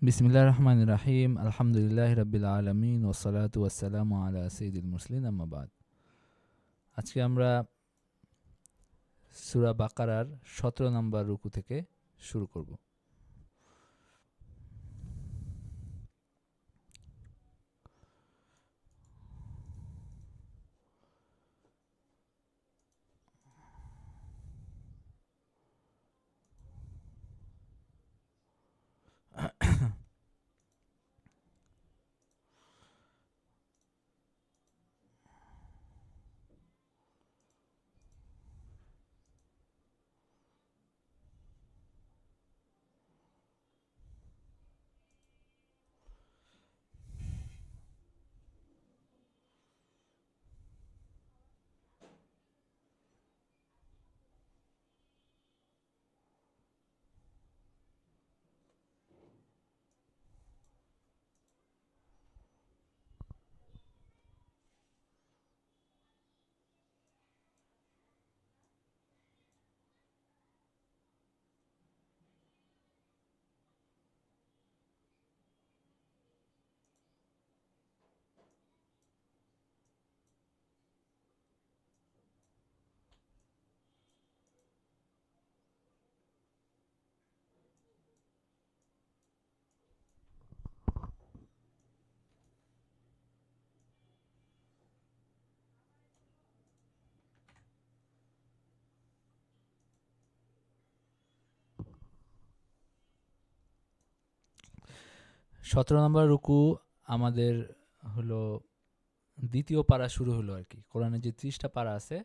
বিসমিল্লাহির রহমানির রহিম। আলহামদুলিল্লাহি রাব্বিল আলামিন ওয়াসসালাতু ওয়াসসালামু আলা সাইয়্যিদিল মুরসালিন আম্মা বাদ। আজকে আমরা সূরা বাকারার ১৭ নম্বর রুকু থেকে শুরু করব। সতেরো নম্বর রুকু আমাদের হলো দ্বিতীয় পারা শুরু হলো আর কি। কোরআনে যে ৩০টা পারা আছে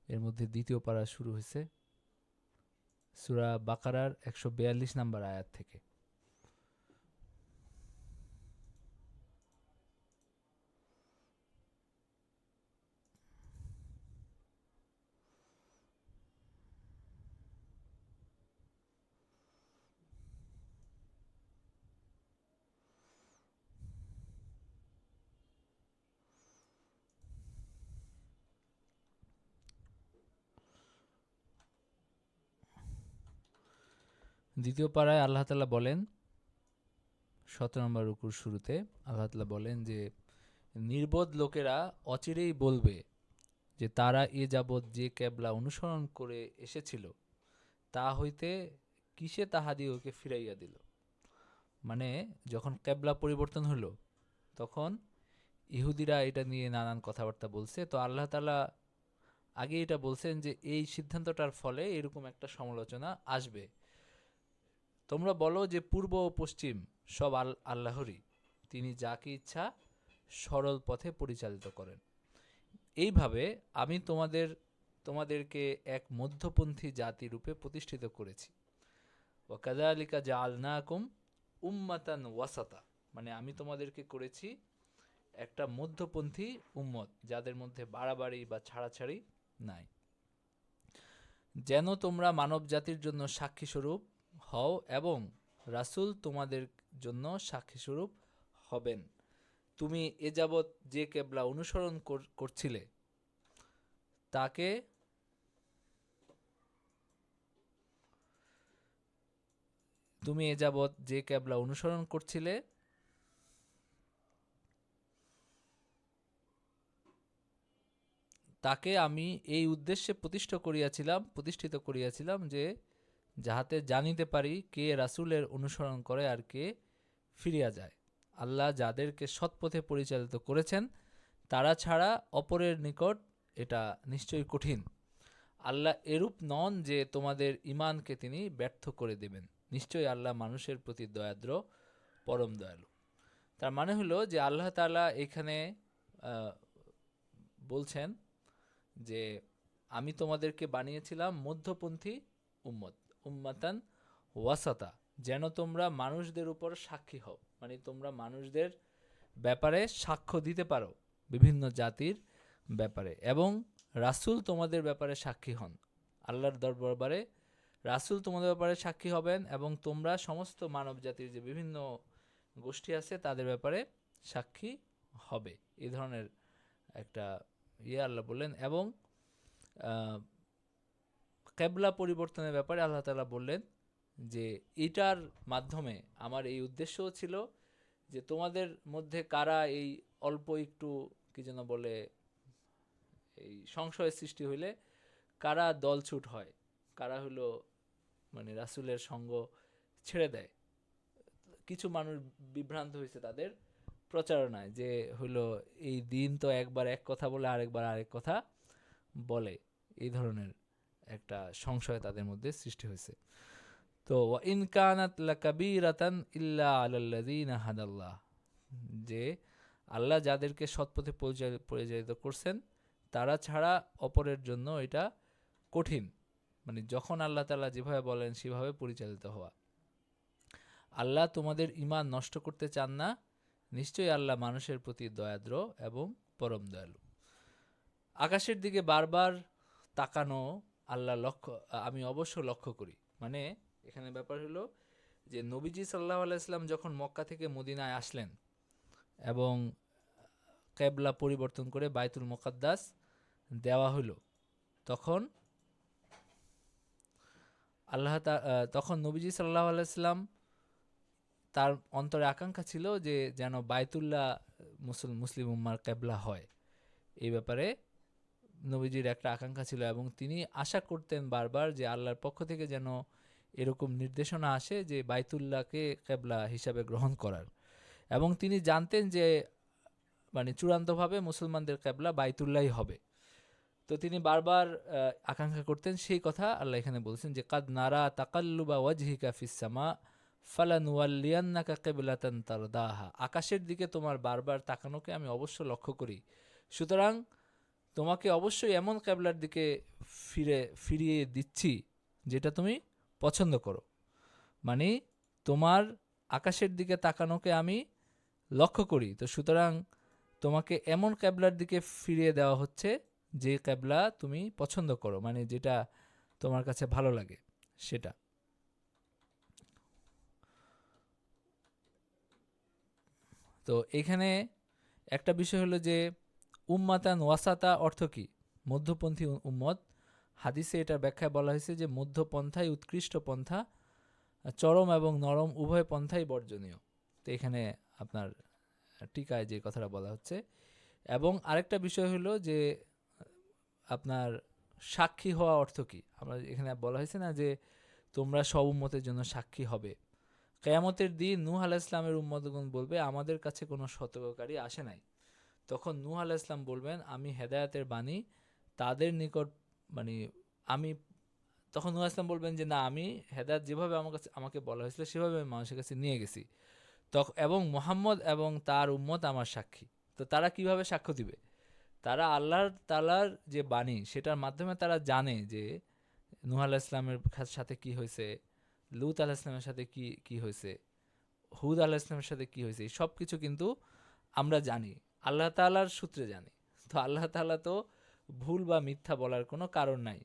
এর মধ্যে দ্বিতীয় পারা শুরু হয়েছে সূরা বাকারার ১৪২ নম্বর আয়াত থেকে। দ্বিতীয় পারায় আল্লাহ তাআলা বলেন, ১৭ নম্বর রুকুর শুরুতে আল্লাহ তাআলা বলেন যে নির্বোধ লোকেরা অচিরেই বলবে যে তারা এ যাবৎ যে কেবলা অনুসরণ করে এসেছিল তা হইতে কিসে তাহাদিগকে ফিরাইয়া দিল। মানে যখন কেবলা পরিবর্তন হলো তখন ইহুদিরা এটা নিয়ে নানান কথাবার্তা বলছে। তো আল্লাহ তাআলা আগে এটা বলছেন যে এই সিদ্ধান্তটার ফলে এরকম একটা সমালোচনা আসবে। তোমরা বলো যে পূর্ব ও পশ্চিম সব আল্লাহরই, তিনি যাকে ইচ্ছা সরল পথে পরিচালিত করেন। এইভাবে আমি তোমাদেরকে এক মধ্যপন্থী জাতি রূপে প্রতিষ্ঠিত করেছি। ওয়াকাযালিকা জাআলনাকুম উম্মাতান ওয়াসাতা, মানে আমি তোমাদেরকে করেছি একটা মধ্যপন্থী উম্মত, যাদের মধ্যে বাড়াবাড়ি বা ছাড়াছাড়ি নাই, যেন তোমরা মানব জাতির জন্য সাক্ষী স্বরূপ হও এবং রাসূল তোমাদের জন্য সাক্ষী স্বরূপ হবেন। তুমি এ যাবৎ যে কেবলা অনুসরণ করছিলে তাকে তুমি এ যাবৎ যে কেবলা অনুসরণ করছিলে তাকে আমি এই উদ্দেশ্যে প্রতিষ্ঠিত করিয়াছিলাম যে যাহাতে জানিতে পারি কে রাসূলের অনুসরণ করে আর কে ফিরিয়া যায়। আল্লাহ যাদেরকে সৎপথে পরিচালিত করেছেন তারা ছাড়া অপরের নিকট এটা নিশ্চয়ই কঠিন। আল্লাহ এরূপ নন যে তোমাদের ঈমানকে তিনি ব্যর্থ করে দেবেন। নিশ্চয়ই আল্লাহ মানুষের প্রতি দয়াদ্র, পরম দয়ালু। তার মানে হলো যে আল্লাহ তাআলা এখানে বলছেন যে আমি তোমাদেরকে বানিয়েছিলাম মধ্যপন্থী উম্মত, উম্মাতান ওয়াসাতা, যেন তোমরা মানুষদের উপর সাক্ষী হও, মানে তোমরা মানুষদের ব্যাপারে সাক্ষ্য দিতে পারো বিভিন্ন জাতির ব্যাপারে, এবং রাসূল তোমাদের ব্যাপারে সাক্ষী হন। আল্লাহর দরবারে রাসূল তোমাদের ব্যাপারে সাক্ষী হবেন এবং তোমরা সমস্ত মানব জাতির যে বিভিন্ন গোষ্ঠী আছে তাদের ব্যাপারে সাক্ষী হবে। এই ধরনের একটা আল্লাহ বললেন। এবং কেবলা পরিবর্তনের ব্যাপারে আল্লাহ তাআলা বললেন যে এটার মাধ্যমে আমার এই উদ্দেশ্যও ছিল যে তোমাদের মধ্যে কারা এই অল্প একটু কি যেন বলে এই সংশয়ের সৃষ্টি হইলে কারা দলছুট হয়, কারা হলো মানে রাসূলের সঙ্গ ছেড়ে দেয়। কিছু মানুষ বিভ্রান্ত হয়েছে তাদের প্রচারণায় যে হলো এই দিন তো একবার এক কথা বলে আরেকবার আরেক কথা বলে, এই ধরনের একটা সংশয় তাদের মধ্যে সৃষ্টি হয়েছে। তো ইন কানাত লাকাবীরাতান ইল্লা আলাল্লাযীনা হাদাল্লাহ, যে আল্লাহ যাদেরকে সৎপথে পরিচালিত করছেন তারা ছাড়া অপরের জন্য এটা কঠিন, মানে যখন আল্লাহ তাআলা যেভাবে বলেন সেভাবে পরিচালিত হওয়া। আল্লাহ তোমাদের ঈমান নষ্ট করতে চান না, নিশ্চয়ই আল্লাহ মানুষের প্রতি দয়াদ্র এবং পরম দয়ালু। আকাশের দিকে বারবার তাকানো আল্লাহ আমি অবশ্য লক্ষ্য করি। মানে এখানে ব্যাপার হলো যে নবীজি সাল্লাল্লাহু আলাইহি সাল্লাম যখন মক্কা থেকে মদিনায় আসলেন এবং কিবলা পরিবর্তন করে বাইতুল মুকাদ্দাস দেওয়া হলো, তখন তখন নবীজি সাল্লাল্লাহু আলাইহি সাল্লাম তার অন্তরে আকাঙ্ক্ষা ছিল যে যেন বাইতুল্লাহ মুসলিম উম্মার কিবলা হয়। এই ব্যাপারে নবীজির একটা আকাঙ্ক্ষা ছিল এবং তিনি আশা করতেন বারবার যে আল্লাহর পক্ষ থেকে যেন এরকম নির্দেশনা আসে যে বাইতুল্লাহকে কিবলা হিসাবে গ্রহণ করার। এবং তিনি জানতেন যে মানে চূড়ান্তভাবে মুসলমানদের কিবলা বাইতুল্লাহই হবে। তো তিনি বারবার আকাঙ্ক্ষা করতেন, সেই কথা আল্লাহ এখানে বলছেন যে কাদ নারা তাকাল্লুবা ওয়াজহিকা ফিস সামা ফালানুওয়াল্লিয়ান্নাকা কিবলাতান তারদাহা, আকাশের দিকে তোমার বারবার তাকানোকে আমি অবশ্য লক্ষ্য করি, সুতরাং তোমাকে অবশ্যই এমন কিবলার দিকে ফিরিয়ে দিচ্ছি যেটা তুমি পছন্দ করো। মানে তোমার আকাশের দিকে তাকানোকে আমি লক্ষ্য করি, তো সুতরাং তোমাকে এমন কিবলার দিকে ফিরিয়ে দেওয়া হচ্ছে যে কিবলা তুমি পছন্দ করো, মানে যেটা তোমার কাছে ভালো লাগে সেটা। তো এখানে একটা বিষয় হলো যে উম্মাতান ওয়াসাতা অর্থ কি? মধ্যপন্থী উম্মত। হাদিসে এটার ব্যাখ্যায় বলা হয়েছে যে মধ্যপন্থাই উৎকৃষ্ট পন্থা, চরম এবং নরম উভয় পন্থাই বর্জনীয়। তো এখানে আপনার টিকায় যে কথাটা বলা হচ্ছে। এবং আরেকটা বিষয় হলো যে আপনার সাক্ষী হওয়া অর্থ কি? আমরা এখানে বলা হয়েছে না যে তোমরা সব উম্মতের জন্য সাক্ষী হবে। কিয়ামতের দিন নূহ আলাইহিস সালামের উম্মতগণ বলবে আমাদের কাছে কোনো সতর্ককারী আসে নাই। তখন নূহ আলাইহিস সালাম বলবেন আমি হেদায়েতের বাণী তাদের নিকট, মানে আমি, তখন নূহ আলাইহিস সালাম বলবেন যে না, আমি হেদায়েত যেভাবে আমাকে বলা হয়েছিল সেভাবে আমি মানুষের কাছে নিয়ে গেছি। এবং মুহাম্মদ এবং তার উম্মত আমার সাক্ষী। তো তারা কিভাবে সাক্ষ্য দিবে? তারা আল্লাহ তাআলার যে বাণী সেটার মাধ্যমে তারা জানে যে নূহ আলাইহিস সালামের সাথে কি হয়েছে, লূত আলাইহিস সালামের সাথে কি হয়েছে, হুদ আলাইহিস সালামের সাথে কি হয়েছে, এই সব কিছু কিন্তু আমরা জানি, আল্লাহ তাআলার সূত্রে জানি। তো আল্লাহ তাআলা তো ভুল বা মিথ্যা বলার কোনো কারণ নাই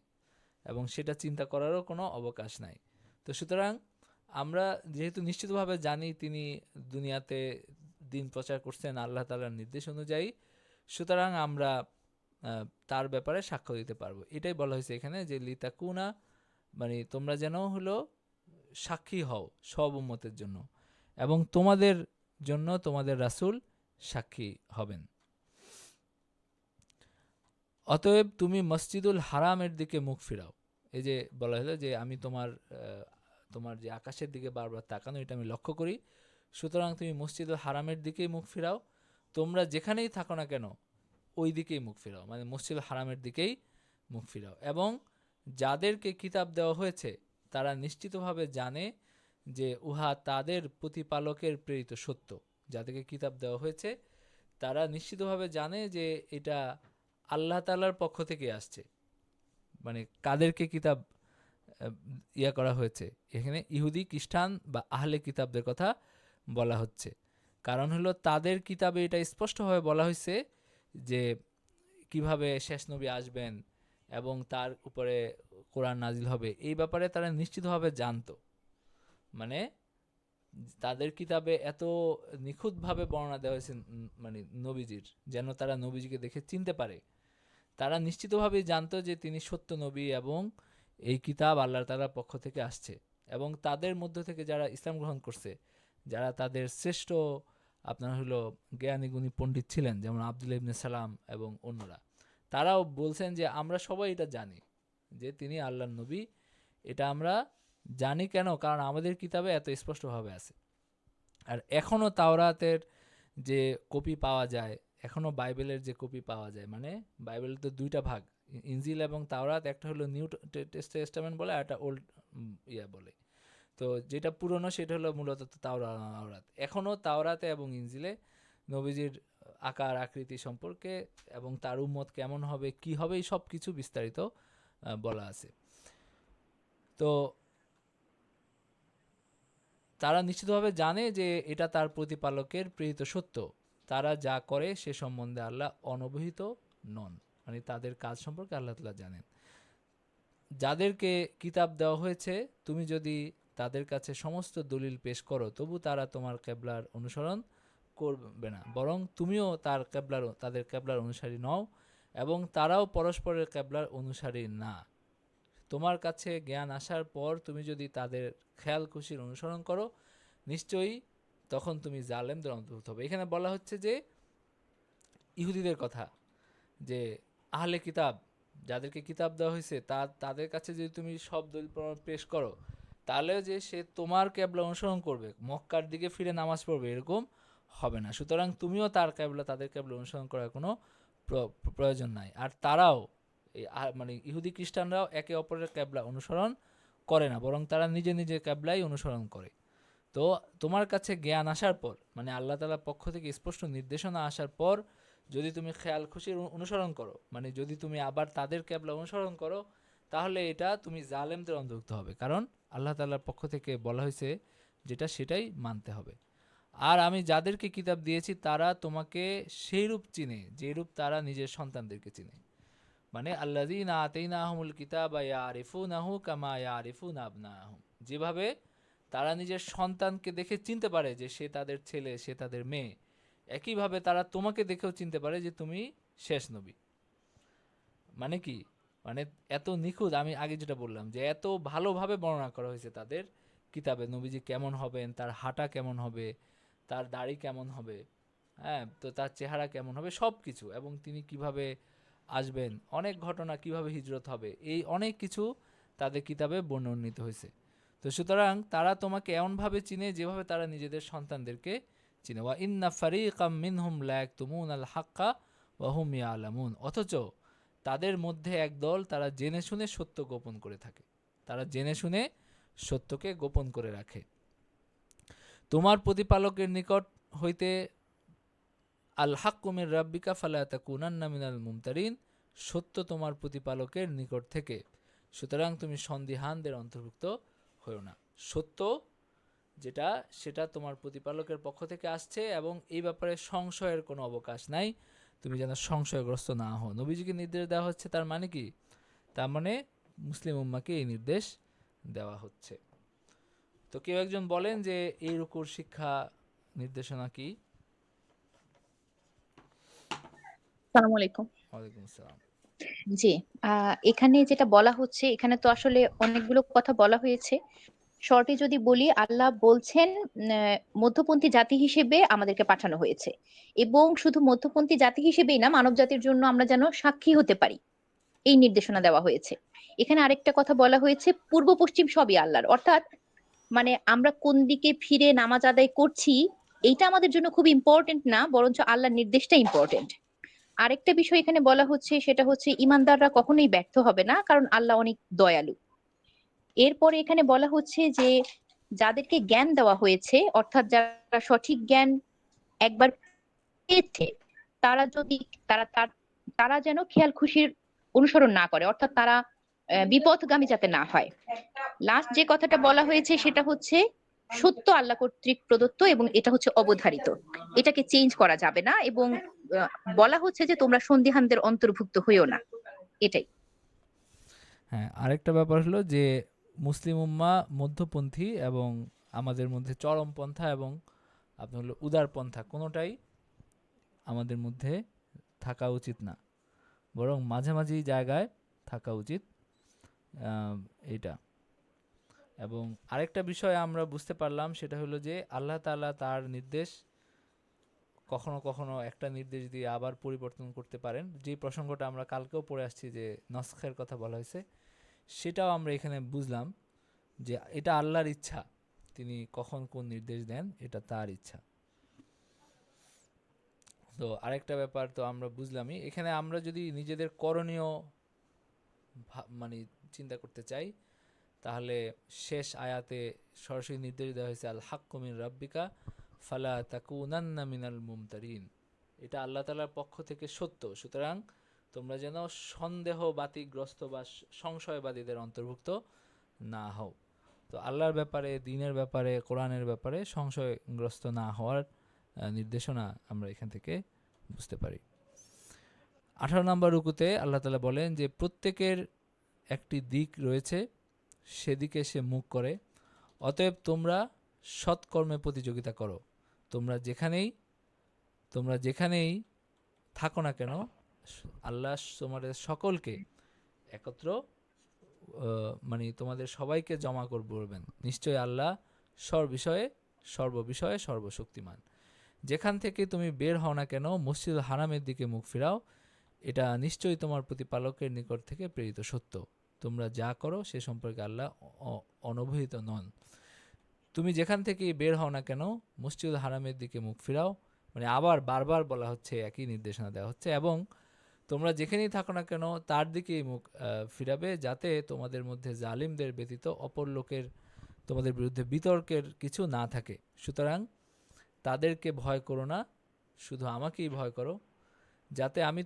এবং সেটা চিন্তা করারও কোনো অবকাশ নাই। তো সুতরাং আমরা যেহেতু নিশ্চিতভাবে জানি তিনি দুনিয়াতে দিন প্রচার করছেন আল্লাহ তাআলার নির্দেশ অনুযায়ী, সুতরাং আমরা তার ব্যাপারে সাক্ষ্য দিতে পারবো। এটাই বলা হয়েছে এখানে যে লিতাকুনা, মানে তোমরা যেন হলো সাক্ষী হও সব উম্মতের জন্য এবং তোমাদের জন্য তোমাদের রাসূল সাক্ষী হবেন। অতএব তুমি মসজিদুল হারামের দিকে মুখ ফিরাও। এই যে বলা হলো যে আমি তোমার যে আকাশের দিকে বারবার তাকানো এটা আমি লক্ষ্য করি, সুতরাং তুমি মসজিদুল হারামের দিকেই মুখ ফিরাও। তোমরা যেখানেই থাকো না কেন ওই দিকেই মুখ ফিরাও, মানে মসজিদুল হারামের দিকেই মুখ ফিরাও। এবং যাদেরকে কিতাব দেওয়া হয়েছে তারা নিশ্চিতভাবে জানে যে উহা তাদের প্রতিপালকের প্রেরিত সত্য। যাদেরকে কিতাব দেওয়া হয়েছে তারা নিশ্চিতভাবে জানে যে এটা আল্লাহ তাআলার পক্ষ থেকে আসছে। মানে কাদেরকে কিতাব করা হয়েছে, এখানে ইহুদি খ্রিস্টান বা আহলে কিতাবদের কথা বলা হচ্ছে। কারণ হলো তাদের কিতাবে এটা স্পষ্টভাবে বলা হয়েছে যে কিভাবে শেষ নবী আসবেন এবং তার উপরে কোরআন নাজিল হবে, এই ব্যাপারে তারা নিশ্চিতভাবে জানতো। মানে তাদের কিতাবে এত নিখুঁতভাবে বর্ণনা দেওয়া হয়েছে মানে নবীজির, যেন তারা নবীজিকে দেখে চিনতে পারে। তারা নিশ্চিতভাবেই জানতো যে তিনি সত্য নবী এবং এই কিতাব আল্লাহ তাআলার পক্ষ থেকে আসছে। এবং তাদের মধ্য থেকে যারা ইসলাম গ্রহণ করছে, যারা তাদের শ্রেষ্ঠ আপনার হলো জ্ঞানী গুণী পণ্ডিত ছিলেন, যেমন আব্দুল্লাহ ইবনে সালাম এবং অন্যরা, তারাও বলছেন যে আমরা সবাই এটা জানি যে তিনি আল্লাহর নবী। এটা আমরা জানি কেন? কারণ আমাদের কিতাবে এত স্পষ্টভাবে আছে। আর এখনও তাওরাতের যে কপি পাওয়া যায়, এখনও বাইবেলের যে কপি পাওয়া যায়, মানে বাইবেলের তো দুইটা ভাগ, ইনজিল এবং তাওরাত। একটা হলো নিউ টেস্টামেন্ট বলে, আর একটা ওল্ড বলে। তো যেটা পুরনো সেটা হলো মূলত তাওরাত। এখনও তাওরাতে এবং ইনজিলে নবীজির আকার আকৃতি সম্পর্কে এবং তার উম্মত কেমন হবে, কি হবে, এই সব কিছু বিস্তারিত বলা আছে। তো তারা নিশ্চিতভাবে জানে যে এটা তার প্রতিপালকের প্রেরিত সত্য। তারা যা করে সে সম্বন্ধে আল্লাহ অনবহিত নন, মানে তাদের কাজ সম্পর্কে আল্লাহ তাআলা জানেন। যাদেরকে কিতাব দেওয়া হয়েছে, তুমি যদি তাদের কাছে সমস্ত দলিল পেশ করো, তবু তারা তোমার কেবলার অনুসরণ করবে না, বরং তুমিও তাদের কেবলার অনুসারী নও, এবং তারাও পরস্পরের কেবলার অনুসারী না। তোমার কাছে জ্ঞান আসার পর তুমি যদি তাদের খেয়াল খুশির অনুসরণ করো, নিশ্চয়ই তখন তুমি জালেমদের অন্তর্ভুক্ত হবে। এখানে বলা হচ্ছে যে ইহুদিদের কথা, যে আহলে কিতাব, যাদেরকে কিতাব দেওয়া হয়েছে, তাদের কাছে যদি তুমি সব দলিল প্রমাণ পেশ করো, তাহলে যে সে তোমার কেবলা অনুসরণ করবে, মক্কার দিকে ফিরে নামাজ পড়বে, এরকম হবে না। সুতরাং তুমিও তাদের কেবলা অনুসরণ করার কোনো প্রয়োজন নাই। আর তারাও মানে ইহুদি খ্রিস্টানরাও একে অপরের কেবলা অনুসরণ করে না, বরং তারা নিজে নিজে কেবলাই অনুসরণ করে। তো তোমার কাছে জ্ঞান আসার পর, মানে আল্লাহ তাআলার পক্ষ থেকে স্পষ্ট নির্দেশনা আসার পর, যদি তুমি খেয়াল খুশির অনুসরণ করো, মানে যদি তুমি আবার তাদের কেবলা অনুসরণ করো, তাহলে এটা তুমি জালেমদের অন্তর্ভুক্ত হবে। কারণ আল্লাহ তাআলার পক্ষ থেকে বলা হয়েছে যেটা, সেটাই মানতে হবে। আর আমি যাদেরকে কিতাব দিয়েছি তারা তোমাকে সেই রূপ চিনে যেরূপ তারা নিজের সন্তানদেরকে চিনে। মানে আল্লাযীনা আতাইনাহুমুল কিতাবা ইয়ারিফুনাহু কামা ইয়ারিফুনা আবনাহুম, যেভাবে তারা নিজের সন্তানকে দেখে চিনতে পারে যে সে তাদের ছেলে, সে তাদের মেয়ে, একইভাবে তারা তোমাকে দেখেও চিনতে পারে যে তুমি শেষ নবী। মানে কি? মানে এত নিখুঁত, আমি আগে যেটা বললাম যে এত ভালোভাবে বর্ণনা করা হয়েছে তাদের কিতাবে, নবীজি কেমন হবেন, তার হাঁটা কেমন হবে, তার দাড়ি কেমন হবে, হ্যাঁ, তো তার চেহারা কেমন হবে, সব কিছু, এবং তিনি কিভাবে আসবেন, অনেক ঘটনা, কিভাবে হিজরত হবে, এই অনেক কিছু তাদের কিতাবে বর্ণিত হয়েছে। তো সুতরাং তারা তোমাকে এমনভাবে চিনে যেভাবে তারা নিজেদের সন্তানদেরকে চিনে। ওয়া ইন্না ফারিকাম মিনহুম লা ইয়াকতুমুনাল হাক্কা ওয়া হুম ইয়ালামুন, অথচ তাদের মধ্যে একদল তারা জেনে শুনে সত্য গোপন করে থাকে, তারা জেনে শুনে সত্যকে গোপন করে রাখে। তোমার প্রতিপালকের নিকট হইতে আল হাক্কু মির রাব্বিকা ফালা তাকুনান্না মিনাল মুমতারিন, সত্য তোমার প্রতিপালকের নিকট থেকে, সুতরাং তুমি সন্দিহানদের অন্তর্ভুক্ত হও না। সত্য যেটা, সেটা তোমার প্রতিপালকের পক্ষ থেকে আসছে, এবং এই ব্যাপারে সংশয়ের কোনো অবকাশ নাই, তুমি যেন সংশয়গ্রস্ত না হও। নবীজিকে নির্দেশ দেওয়া হচ্ছে, তার মানে কি? তার মানে মুসলিম উম্মাহকে এই নির্দেশ দেওয়া হচ্ছে। তো কেউ একজন বলেন যে এই রুকুর শিক্ষা নির্দেশনা কি? আসসালামু আলাইকুম। ওয়ালাইকুম আসসালাম। জি, এখানে যেটা বলা হচ্ছে, এখানে তো আসলে অনেকগুলো কথা বলা হয়েছে। শর্টে যদি বলি, আল্লাহ বলছেন মধ্যপন্থী জাতি হিসেবে আমাদেরকে পাঠানো হয়েছে, এবং শুধু মধ্যপন্থী জাতি হিসেবেই না, মানব জাতির জন্য আমরা যেন সাক্ষী হতে পারি, এই নির্দেশনা দেওয়া হয়েছে। এখানে আরেকটা কথা বলা হয়েছে, পূর্ব পশ্চিম সবই আল্লাহর, অর্থাৎ মানে আমরা কোন দিকে ফিরে নামাজ আদায় করছি এইটা আমাদের জন্য খুব ইম্পর্টেন্ট না, বরঞ্চ আল্লাহর নির্দেশটা ইম্পর্টেন্ট। আরেকটা বিষয় এখানে বলা হচ্ছে, সেটা হচ্ছে ইমানদাররা কখনোই ব্যর্থ হবে না, কারণ আল্লাহ অনেক দয়ালু। এরপরে এখানে বলা হচ্ছে যে যাদেরকে জ্ঞান দেওয়া হয়েছে, অর্থাৎ যারা সঠিক জ্ঞান একবার পেয়েছে, তারা যদি তারা তার তারা যেন খেয়াল খুশির অনুসরণ না করে, অর্থাৎ তারা বিপথগামী যাতে না হয়। লাস্ট যে কথাটা বলা হয়েছে সেটা হচ্ছে সত্য আল্লাহ কর্তৃক প্রদত্ত, এবং এটা হচ্ছে অবধারিত, এটাকে চেঞ্জ করা যাবে না, এবং বলা হচ্ছে যে তোমরা সন্দিহানদের অন্তর্ভুক্ত হইও না, এটাই। হ্যাঁ, আরেকটা ব্যাপার হলো যে মুসলিম উম্মাহ মধ্যপন্থী, এবং আমাদের মধ্যে চরমপন্থা এবং আপনার হলো উদারপন্থা, কোনোটাই আমাদের মধ্যে থাকা উচিত না, বরং মাঝামাঝি জায়গায় থাকা উচিত। এইটা এবং আরেকটা বিষয় আমরা বুঝতে পারলাম, সেটা হলো যে আল্লাহ তাআলা তার নির্দেশ কখনো কখনো একটা নির্দেশ দিয়ে আবার পরিবর্তন করতে পারেন। যে প্রসঙ্গটা আমরা কালকেও পড়ে আসছি, যে নসখের কথা বলা হয়েছে, সেটাও আমরা এখানে বুঝলাম যে এটা আল্লাহর ইচ্ছা, তিনি কখন কোন নির্দেশ দেন এটা তার ইচ্ছা। তো আরেকটা ব্যাপার তো আমরা বুঝলামই, এখানে আমরা যদি নিজেদের করণীয় মানে চিন্তা করতে চাই, তাহলে শেষ আয়াতে সরাসরি নির্দেশ দেওয়া হয়েছে আল হাক্কু মিন রাব্বিকা ফালা তাকুনান্না মিনাল মুমতারিন। এটা আল্লাহ তাআলার পক্ষ থেকে সত্য, সুতরাং তোমরা যেন সন্দেহবাতিগ্রস্ত বা সংশয়বাদীদের অন্তর্ভুক্ত না হও। তো আল্লাহর ব্যাপারে, দ্বীনের ব্যাপারে, কোরআনের ব্যাপারে সংশয়গ্রস্ত না হওয়ার নির্দেশনা আমরা এখান থেকে বুঝতে পারি। 18 নম্বর রুকুতে আল্লাহ তাআলা বলেন যে প্রত্যেকের একটি দিক রয়েছে, সেদিকে সে মুখ করে, অতএব তোমরা সৎকর্মে প্রতিযোগিতা করো। তোমরা যেখানেই থাকো না কেন, আল্লাহ তোমাদের সকলকে একত্র মানে তোমাদের সবাইকে জমা করবেন। নিশ্চয়ই আল্লাহ সর্ববিষয়ে সর্বশক্তিমান। যেখান থেকে তুমি বের হও না কেন, মসজিদুল হারামের দিকে মুখ ফিরাও, এটা নিশ্চয়ই তোমার প্রতিপালকের নিকট থেকে প্রেরিত সত্য। তোমরা যা করো সে সম্পর্কে আল্লাহ অনবহিত নন। তুমি যেখান থেকেই বের হও না কেন, মসজিদুল হারামের দিকে মুখ ফিরাও, মানে আবার বারবার বলা হচ্ছে, একই নির্দেশনা দেওয়া হচ্ছে, এবং তোমরা যেখানেই থাকো না কেন তার দিকেই মুখ ফিরাবে, যাতে তোমাদের মধ্যে জালিমদের ব্যতীত অপর লোকের তোমাদের বিরুদ্ধে বিতর্কের কিছু না থাকে। সুতরাং তাদেরকে ভয় করো না, শুধু আমাকেই ভয় করো, যাতে আমি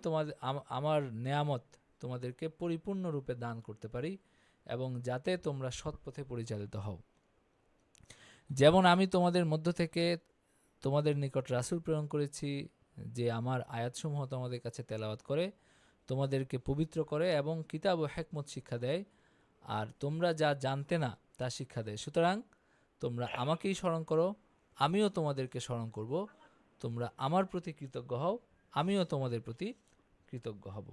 আমার নেয়ামত তোমাদেরকে পরিপূর্ণরূপে দান করতে পারি, এবং যাতে তোমরা সৎপথে পরিচালিত হও। যেমন আমি তোমাদের মধ্য থেকে তোমাদের নিকট রাসূল প্রেরণ করেছি, যে আমার আয়াতসমূহ তোমাদের কাছে তেলাওয়াত করে, তোমাদেরকে পবিত্র করে এবং কিতাব ও হিকমত শিক্ষা দেয়, আর তোমরা যা জানতে না তা শিক্ষা দেয়। সুতরাং তোমরা আমাকেই স্মরণ করো, আমিও তোমাদেরকে স্মরণ করব। তোমরা আমার প্রতি কৃতজ্ঞ হও, আমিও তোমাদের প্রতি কৃতজ্ঞ হব।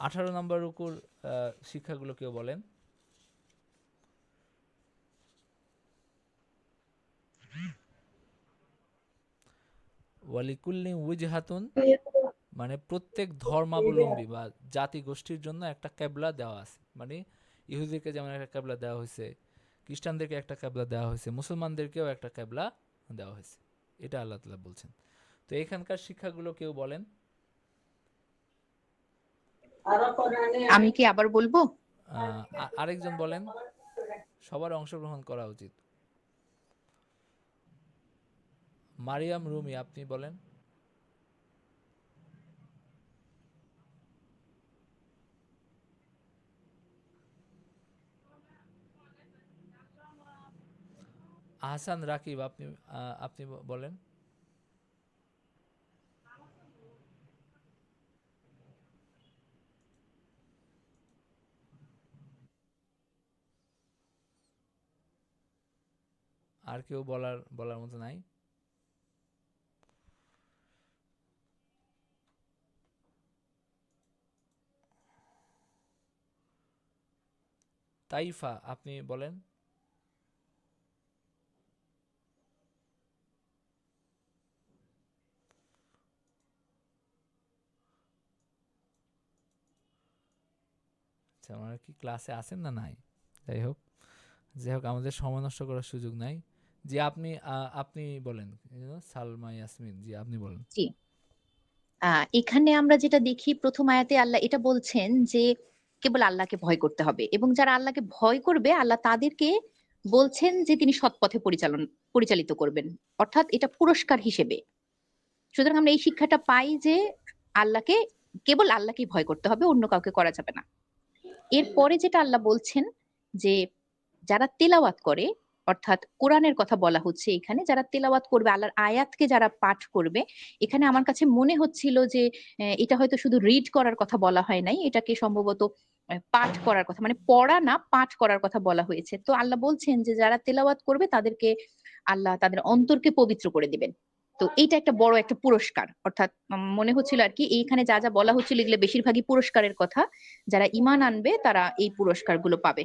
18 নম্বর রুকুর শিক্ষাগুলো কেউ বলেন? ওয়ালিকুল্লি উজহাতুন, মানে প্রত্যেক ধর্মাবলম্বী বা জাতি গোষ্ঠীর জন্য একটা কেবলা দেওয়া আছে। মানে ইহুদিকে যেমন একটা কেবলা দেওয়া হয়েছে, খ্রিস্টানদেরকে একটা কেবলা দেওয়া হয়েছে, মুসলমানদেরকেও একটা কেবলা দেওয়া হয়েছে, এটা আল্লাহ তাআলা বলছেন। তো এখানকার শিক্ষাগুলো কেউ বলেন? আমি কি আবার বলবো? আরেকজন বলেন, সবার অংশগ্রহণ করা উচিত। মারিয়াম রুমি, আপনি বলেন। আহসান রাকিব, আপনি বলেন। আর কেউ বলার মতো নাই? তাইফা, আপনি বলেন। আচ্ছা, ওনারা কি ক্লাসে আছেন না নাই? যাই হোক, আমাদের সময় নষ্ট করার সুযোগ নাই। জি, আপনি বলেন। সালমা ইয়াসমিন, জি আপনি বলেন। জি, এখানে আমরা যেটা দেখি, প্রথম আয়াতে আল্লাহ এটা বলছেন যে কেবল আল্লাহকে ভয় করতে হবে, এবং যারা আল্লাহকে ভয় করবে আল্লাহ তাদেরকে বলছেন যে তিনি সৎ পথে পরিচালিত করবেন, অর্থাৎ এটা পুরস্কার হিসেবে। সুতরাং আমরা এই শিক্ষাটা পাই যে আল্লাহকে কেবল আল্লাহকেই ভয় করতে হবে, অন্য কাউকে করা যাবে না। এরপরে যেটা আল্লাহ বলছেন যে যারা তেলাওয়াত করে, অর্থাৎ কোরআনের কথা বলা হচ্ছে এখানে, যারা তেলাওয়াত করবে, আল্লাহর আয়াতকে যারা পাঠ করবে, এখানে আমার কাছে মনে হচ্ছিল যে এটা হয়তো শুধু রিড করার কথা বলা হয় নাই, এটাকে সম্ভবত পাঠ করার কথা, মানে পড়া না, পাঠ করার কথা বলা হয়েছে। তো আল্লাহ বলছেন যে যারা তেলাওয়াত করবে তাদেরকে আল্লাহ তাদের অন্তরকে পবিত্র করে দিবেন। তো এইটা একটা বড় একটা পুরস্কার, অর্থাৎ মনে হচ্ছিল আর কি এইখানে যা যা বলা হচ্ছিল এগুলো বেশিরভাগই পুরস্কারের কথা, যারা ঈমান আনবে তারা এই পুরস্কারগুলো পাবে।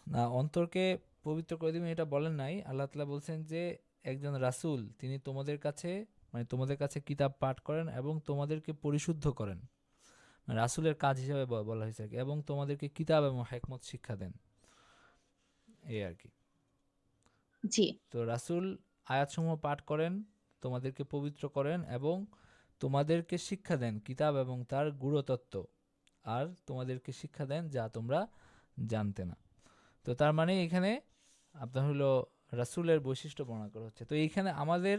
না, অন্তরকে পবিত্র করে দিবেন এটা বলেন নাই। আল্লাহ তাআলা বলছেন যে একজন রাসূল তিনি তোমাদের কাছে মানে তোমাদের কাছে কিতাব পাঠ করেন এবং তোমাদেরকে পরিশুদ্ধ করেন। মানে রাসূলের কাজ হিসেবে বলা হয়েছে আর কি। এবং তোমাদেরকে কিতাব এবং হিকমত শিক্ষা দেন, এই আর কি। জি, তো রাসূল আয়াতসমূহ পাঠ করেন, তোমাদেরকে পবিত্র করেন এবং তোমাদেরকে শিক্ষা দেন কিতাব এবং তার গূঢ়তত্ত্ব, আর তোমাদেরকে শিক্ষা দেন যা তোমরা জানতে না। তো তার মানে এখানে আপনার হলো রাসূলের বৈশিষ্ট্য বর্ণনা করা হচ্ছে। তো এইখানে আমাদের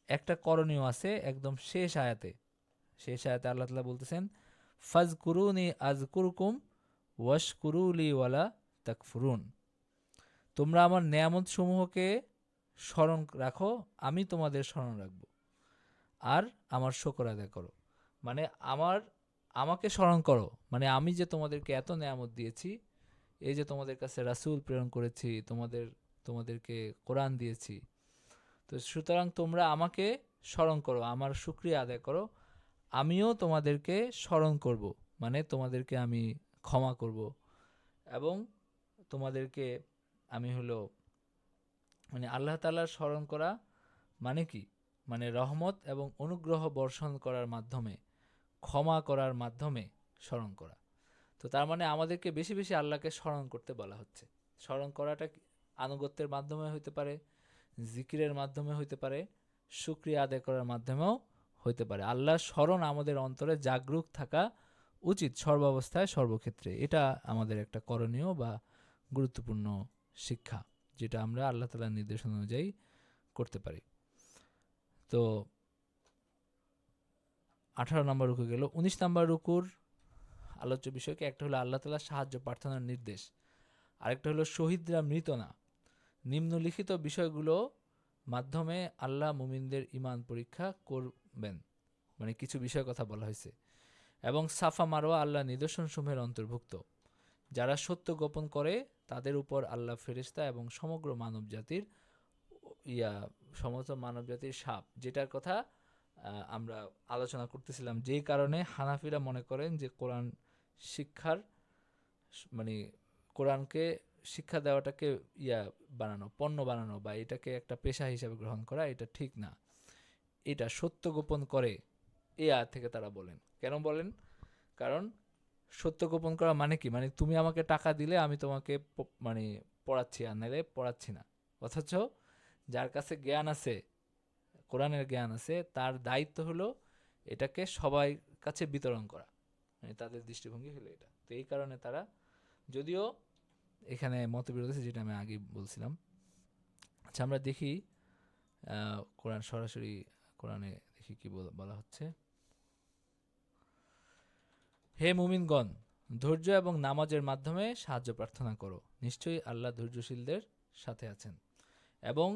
একটা করণীয় আছে একদম শেষ আয়াতে। শেষ আয়াতে আল্লাহ তাআলা বলতেছেন, ফাজকুরুনি আযকুরকুম ওয়াশকুরুলি ওয়ালা তাকফুরুন। তোমরা আমার নেয়ামত সমূহকে স্মরণ রাখো, আমি তোমাদের স্মরণ রাখব, আর আমার শুকর আদায় করো। মানে আমাকে স্মরণ করো, মানে আমি যে তোমাদেরকে এত নেয়ামত দিয়েছি, এই যে তোমাদের কাছে রাসূল প্রেরণ করেছি, তোমাদেরকে কোরআন দিয়েছি, তো সুতরাং তোমরা আমাকে স্মরণ করো, আমার শুকরিয়া আদায় করো, আমিও তোমাদেরকে স্মরণ করব, মানে তোমাদেরকে আমি ক্ষমা করব এবং তোমাদেরকে আমি হলো মানে আল্লাহ তাআলার স্মরণ করা মানে কি, মানে রহমত এবং অনুগ্রহ বর্ষণ করার মাধ্যমে, ক্ষমা করার মাধ্যমে স্মরণ করা। তো তার মানে আমাদেরকে বেশি বেশি আল্লাহকে স্মরণ করতে বলা হচ্ছে। স্মরণ করাটা আনুগত্যের মাধ্যমে হইতে পারে, জিকিরের মাধ্যমে হইতে পারে, শুকরিয়া আদায় করার মাধ্যমেও হইতে পারে। আল্লাহর স্মরণ আমাদের অন্তরে জাগরুক থাকা উচিত সর্বাবস্থায় সর্বক্ষেত্রে। এটা আমাদের একটা করণীয় বা গুরুত্বপূর্ণ শিক্ষা, যেটা আমরা আল্লাহ তাআলার নির্দেশনা অনুযায়ী করতে পারি। তো 18 নম্বর রুকু গেল। 19 নম্বর রুকুর আলোচ্য বিষয়কে একটা হলো আল্লাহ তাআলার সাহায্য প্রার্থনার নির্দেশ, আরেকটা হলো শহীদরা মৃত না। নিম্নলিখিত বিষয়গুলো মাধ্যমে আল্লাহ মুমিনদের ঈমান পরীক্ষা করবেন, মানে কিছু বিষয়ের কথা বলা হয়েছে। এবং সাফা মারওয়া আল্লাহ নিদর্শনসমূহের অন্তর্ভুক্ত। যারা সত্য গোপন করে তাদের উপর আল্লাহ ফেরেশতা এবং সমগ্র মানবজাতির সমস্ত মানবজাতির শাপ, যেটার কথা আমরা আলোচনা করতেছিলাম, যেই কারণে হানাফিরা মনে করেন যে কোরআন শিক্ষার মানে কোরআনকে শিক্ষা দেওয়াটাকে বানানো, পণ্য বানানো বা এটাকে একটা পেশা হিসেবে গ্রহণ করা, এটা ঠিক না। এটা সত্য গোপন করে, এই আয়াত থেকে তারা বলেন। কেন বলেন? কারণ সত্য গোপন করা মানে কি, মানে তুমি আমাকে টাকা দিলে আমি তোমাকে মানে পড়াচ্ছি, আর নাহলে পড়াচ্ছি না। অথচ যার কাছে জ্ঞান আছে, কোরআনের জ্ঞান আছে, তার দায়িত্ব হলো এটাকে সবাই কাছে বিতরণ করা, মানে তাদের দৃষ্টিভঙ্গি হলো এটা। তো এই কারণে তারা, যদিও এখানে মতবিরোধ আছে যেটা আমি আগে বলছিলাম। আচ্ছা, আমরা দেখি কোরআন সরাসরি, কোরআনে দেখি কি বলা হচ্ছে। হে মুমিনগণ, ধৈর্য এবং নামাজের মাধ্যমে সাহায্য প্রার্থনা করো, নিশ্চয়ই আল্লাহ ধৈর্যশীলদের সাথে আছেন। এবং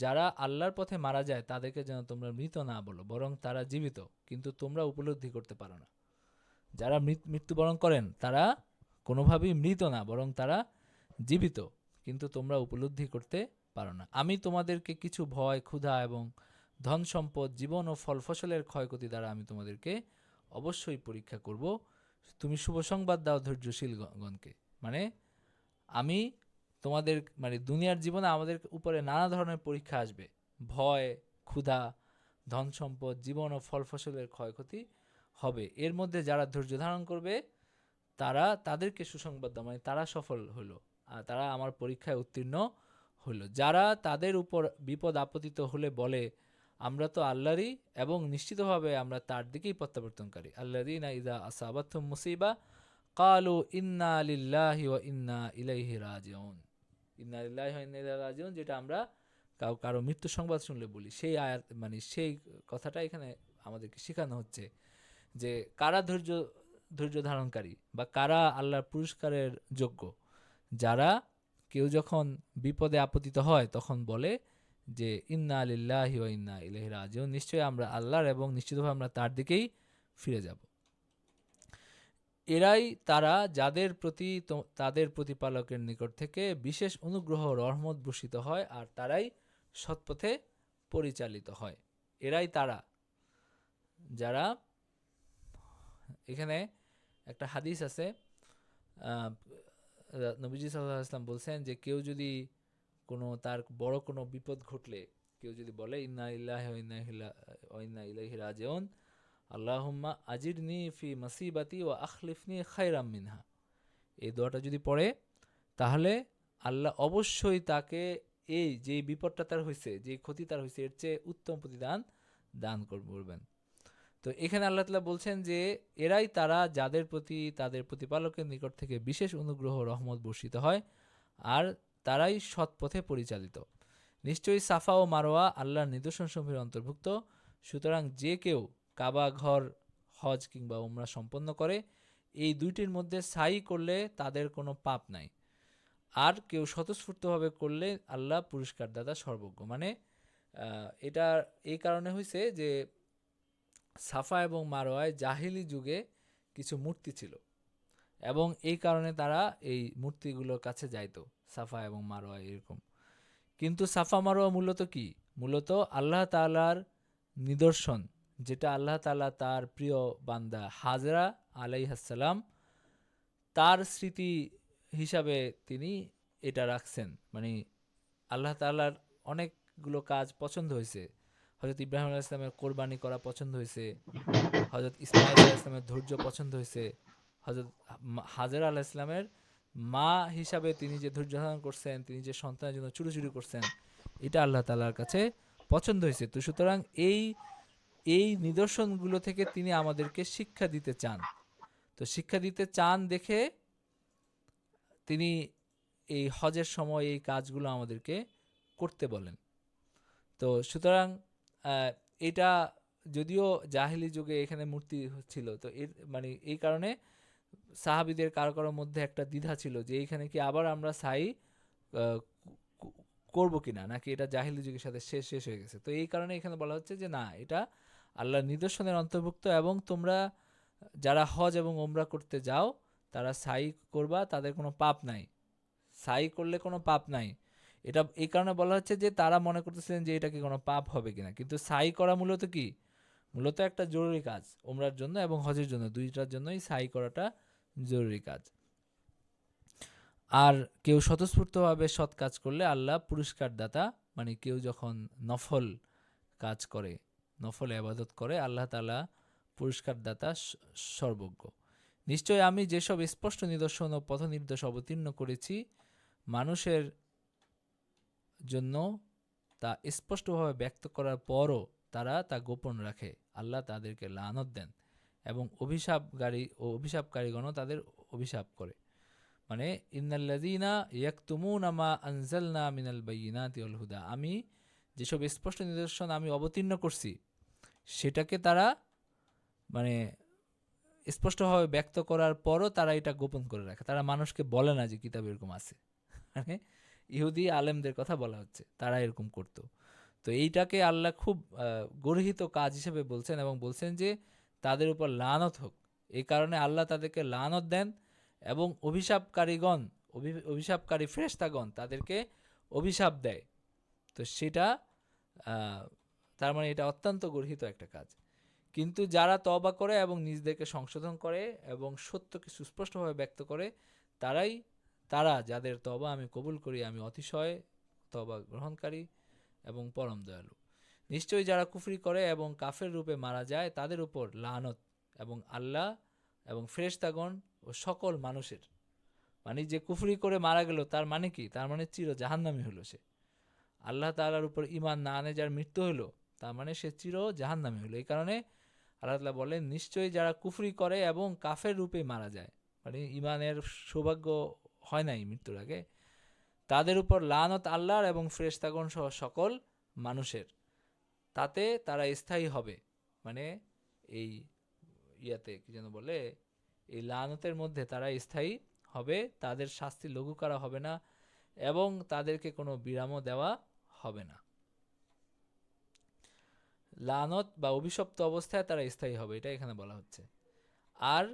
যারা আল্লাহর পথে মারা যায় তাদেরকে যেন তোমরা মৃত না বলো, বরং তারা জীবিত, কিন্তু তোমরা উপলব্ধি করতে পারো না। যারা মৃত্যুবরণ করেন তারা কোনোভাবেই মৃত না, বরং তারা জীবিত, কিন্তু তোমরা উপলব্ধি করতে পারো না। আমি তোমাদেরকে কিছু ভয়, ক্ষুধা এবং ধন সম্পদ, জীবন ও ফল ফসলের ক্ষয়ক্ষতি দ্বারা আমি তোমাদেরকে অবশ্যই পরীক্ষা করব। তুমি শুভ সংবাদ দাও ধৈর্যশীলগণকে। মানে আমি তোমাদের, মানে দুনিয়ার জীবনে আমাদের উপরে নানা ধরনের পরীক্ষা আসবে, ভয়, ক্ষুধা, ধন সম্পদ, জীবন ও ফল ফসলের ক্ষয়ক্ষতি হবে। এর মধ্যে যারা ধৈর্য ধারণ করবে তাদেরকে সুসংবাদ দাও, মানে তারা সফল হলো, আর তারা আমার পরীক্ষায় উত্তীর্ণ হলো। যারা তাদের উপর বিপদ আপতিত হলে বলে আমরা তো আল্লাহরই এবং নিশ্চিতভাবে আমরা তার দিকেই প্রত্যাবর্তনকারী। আল্লাযীনা ইযা আসাবাতহুম মুসিবা ক্বালু ইন্না লিল্লাহি ওয়া ইন্না ইলাইহি রাজিউন। ইন্না লিল্লাহি ওয়া ইন্না ইলাইহি রাজিউন, যেটা আমরা কারো মৃত্যু সংবাদ শুনলে বলি, সেই আয়াত, মানে সেই কথাটা এখানে আমাদেরকে শেখানো হচ্ছে যে কারা ধৈর্য ধারণকারী বা কারা আল্লাহর পুরস্কারের যোগ্য। যারা কেউ যখন বিপদে আপতিত হয় তখন বলে যে ইন্না লিল্লাহি ওয়া ইন্না ইলাইহি রাজিউন, নিশ্চয়ই আমরা আল্লাহর এবং নিশ্চিতভাবে আমরা তার দিকেই ফিরে যাব। এরাই তারা যাদের প্রতি তাদের প্রতিপালকের নিকট থেকে বিশেষ অনুগ্রহ রহমত বর্ষিত হয়, আর তারাই সৎপথে পরিচালিত হয়। এরাই তারা যারা, এখানে একটা হাদিস আছে, নবীজি সাল্লাল্লাহু আলাইহি ওয়াসাল্লাম বলছেন যে কেউ যদি তার বড় কোনো বিপদ ঘটলে কেউ যদি বলে ইন্না লিল্লাহি ওয়া ইন্না ইলাইহি রাজিউন, আল্লাহুম্মা আজিরনি ফি মাসিবাতি ওয়া আখলিফনি খায়রাম মিনহা, এই দোয়াটা যদি পড়ে তাহলে আল্লাহ অবশ্যই তাকে এই যে বিপদটা তার হয়েছে, যে ক্ষতি তার হয়েছে, এর চেয়ে উত্তম প্রতিদান দান করবেন। তো এখানে আল্লাহ তাআলা বলছেন যে এরাই তারা যাদের প্রতি তাদের প্রতিপালকের নিকট থেকে বিশেষ অনুগ্রহ রহমত বর্ষিত হয়, আর তারাই সৎ পথে পরিচালিত। নিশ্চয়ই সাফা ও মারোয়া আল্লাহর নিদর্শনসমূহের অন্তর্ভুক্ত। সুতরাং যে কেউ কাবা ঘর, হজ কিংবা উমরা সম্পন্ন করে, এই দুইটির মধ্যে সাই করলে তাদের কোনো পাপ নাই। আর কেউ স্বতঃস্ফূর্তভাবে করলে আল্লাহ পুরস্কার দাতা সর্বজ্ঞ। মানে এটা এই কারণে হয়েছে যে সাফা এবং মারোয়ায় জাহিলি যুগে কিছু মূর্তি ছিল, এবং এই কারণে তারা এই মূর্তিগুলোর কাছে যাইতো, সাফা এবং মারোয়া এরকম। কিন্তু সাফা মারোয়া মূলত কি? মূলত আল্লাহ তাআলার নিদর্শন, যেটা আল্লাহ তাআলা তার প্রিয় বান্দা হাজরা আলাইহাসসালাম তার স্মৃতি হিসাবে তিনি এটা রাখছেন। মানে আল্লাহ তাআলার অনেকগুলো কাজ পছন্দ হয়েছে। হযরত ইব্রাহিম আলাইহিস সালামের কোরবানি করা পছন্দ হয়েছে, হযরত ইসমাঈল আলাইহিস সালামের ধৈর্য পছন্দ হয়েছে, হযরত হাজরা আলাইহিস সালামের মা হিসাবে তিনি যে ধৈর্য ধারণ করছেন, তিনি যে সন্তানের জন্য চুরি করছেন, এটা আল্লাহ তাআলার কাছে পছন্দ হয়েছে। তো সুতরাং এই এই নিদর্শনগুলো থেকে তিনি আমাদেরকে শিক্ষা দিতে চান। তো শিক্ষা দিতে চান দেখে তিনি এই হজের সময় এই কাজগুলো আমাদেরকে করতে বলেন। তো সুতরাং এটা যদিও জাহিলি যুগে এখানে মূর্তি ছিল, তো এর মানে এই কারণে সাহাবীদের কারো মধ্যে একটা দ্বিধা ছিল যে এইখানে কি আবার আমরা সাই করব কিনা, নাকি এটা জাহিলি যুগের সাথে শেষ হয়ে গেছে। তো এই কারণে এখানে বলা হচ্ছে যে না, এটা আল্লাহর নিদর্শনের অন্তর্ভুক্ত, এবং তোমরা যারা হজ এবং ওমরা করতে যাও তারা সাই করবা, তাদের কোনো পাপ নাই, সাই করলে কোনো পাপ নাই। এটা এই কারণে বলা হচ্ছে যে তারা মনে করতেছিলেন যে এটা কি কোনো পাপ হবে কিনা, কিন্তু সাই করা মূলত কি, মূলত একটা জরুরি কাজ ওমরার জন্য এবং হজের জন্য, দুইটার জন্যই সাই করাটা জরুরি কাজ। আর কেউ স্বতঃস্ফূর্তভাবে সৎ কাজ করলে আল্লাহ পুরস্কার দাতা, মানে কেউ যখন নফল কাজ করে, নফল ইবাদত করে, আল্লাহ তাআলা পুরস্কার দাতা সর্বজ্ঞ। নিশ্চয় আমি যেসব স্পষ্ট নিদর্শন ও পথ নির্দেশ অবতীর্ণ করেছি মানুষের জন্য, তা স্পষ্টভাবে ব্যক্ত করার পরও তারা তা গোপন রাখে, আল্লাহ তাদেরকে লানত দেন, এবং অভিশাপকারীগণও তাদের অভিশাপ করে। মানে ইন্নাল্লাযীনা ইয়াকতুমুনা মা আনজালনা মিনাল বায়িনাতি ওয়াল হুদা, আমি যেসব স্পষ্ট নিদর্শন আমি অবতীর্ণ করছি সেটাকে তারা মানে স্পষ্টভাবে ব্যক্ত করার পরও তারা এটা গোপন করে রাখে, তারা মানুষকে বলে না যে কিতাব এরকম আছে। মানে ইহুদি আলেমদের কথা বলা হচ্ছে, তারা এরকম করতো। তো এইটাকে আল্লাহ খুব গর্হিত কাজ হিসেবে বলছেন, এবং বলছেন যে তাদের উপর লানত হোক। এই কারণে আল্লাহ তাদেরকে লানত দেন, এবং অভিশাপকারী ফেরেশতাগণ তাদেরকে অভিশাপ দেয়। তো সেটা তার মানে এটা অত্যন্ত গর্হিত একটা কাজ। কিন্তু যারা তওবা করে এবং নিজেদেরকে সংশোধন করে এবং সত্যকে সুস্পষ্টভাবে ব্যক্ত করে, তারা যাদের তওবা আমি কবুল করি, আমি অতিশয় তওবা গ্রহণকারী এবং পরম দয়ালু। নিশ্চয়ই যারা কুফরি করে এবং কাফের রূপে মারা যায় তাদের উপর লানত এবং আল্লাহ এবং ফেরেশতাগণ ও সকল মানুষের। মানে যে কুফরি করে মারা গেল তার মানে কি, তার মানে চির জাহান্নামী হলো সে। আল্লাহ তাআলার উপর ঈমান না আনে যার মৃত্যু হলো, তার মানে সে চির জাহান্নামী হলো। এই কারণে আল্লাহ তাআলা বলেন নিশ্চয়ই যারা কুফরি করে এবং কাফের রূপে মারা যায়, মানে ঈমানের সৌভাগ্য হয় নাই মৃত্যুর আগে, তাদের উপর লানত আল্লাহর এবং ফেরেশতাগণ সহ সকল মানুষের, তাতে তারা স্থায়ী হবে। মানে এই ইয়াতে কি যেন বলে, এই লানতের মধ্যে তারা স্থায়ী হবে, তাদের শাস্তি লঘু করা হবে না এবং তাদেরকে কোনো বিরামও দেওয়া হবে না। লানত বা অভিশপ্ত অবস্থায় তারা স্থায়ী হবে, এটা এখানে বলা হচ্ছে। আর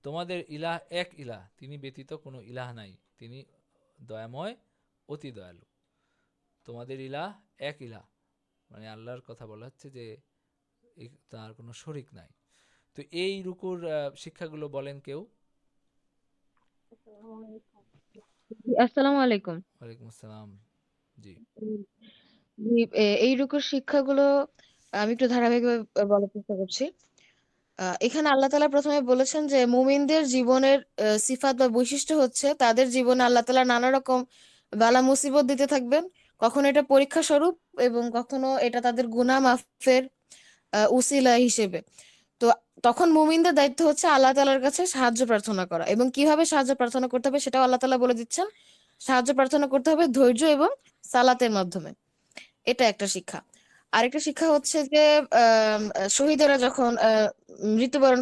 তোমাদের ইলাহ এক ইলাহ, তিনি ব্যতীত কোনো ইলাহ নাই, তিনি দয়াময় অতি দয়ালু। তোমাদের ইলাহ এক ইলাহ, মানে আল্লাহর কথা বলা হচ্ছে যে তার কোনো শরিক নাই। তো এই রুকুর শিক্ষাগুলো বলেন কেউ। আসসালামু আলাইকুম। ওয়ালাইকুম আসসালাম। জি। উম, এই রুকুর শিক্ষাগুলো আমি একটু ধারাবাহিকভাবে বলার চেষ্টা করছি। এখানে আল্লাহ তাআলা প্রথমে বলেছেন যে মুমিনদের জীবনের সিফাত বা বৈশিষ্ট্য হচ্ছে তাদের জীবনে আল্লাহ তাআলা নানা রকম বালা মুসিবত দিতে থাকবেন। কখনো এটা পরীক্ষা স্বরূপ এবং কখনো এটা তাদের গুনাহ মাফের উসিলা হিসেবে। তো তখন মুমিনদের দায়িত্ব হচ্ছে আল্লাহ তাআলার কাছে সাহায্য প্রার্থনা করা, এবং কিভাবে সাহায্য প্রার্থনা করতে হবে সেটাও আল্লাহ তাআলা বলে দিচ্ছেন। সাহায্য প্রার্থনা করতে হবে ধৈর্য এবং সালাতের মাধ্যমে। এটা একটা শিক্ষা। আরেকটা শিক্ষা হচ্ছে যে শহীদেরা যখন মৃত্যুবরণ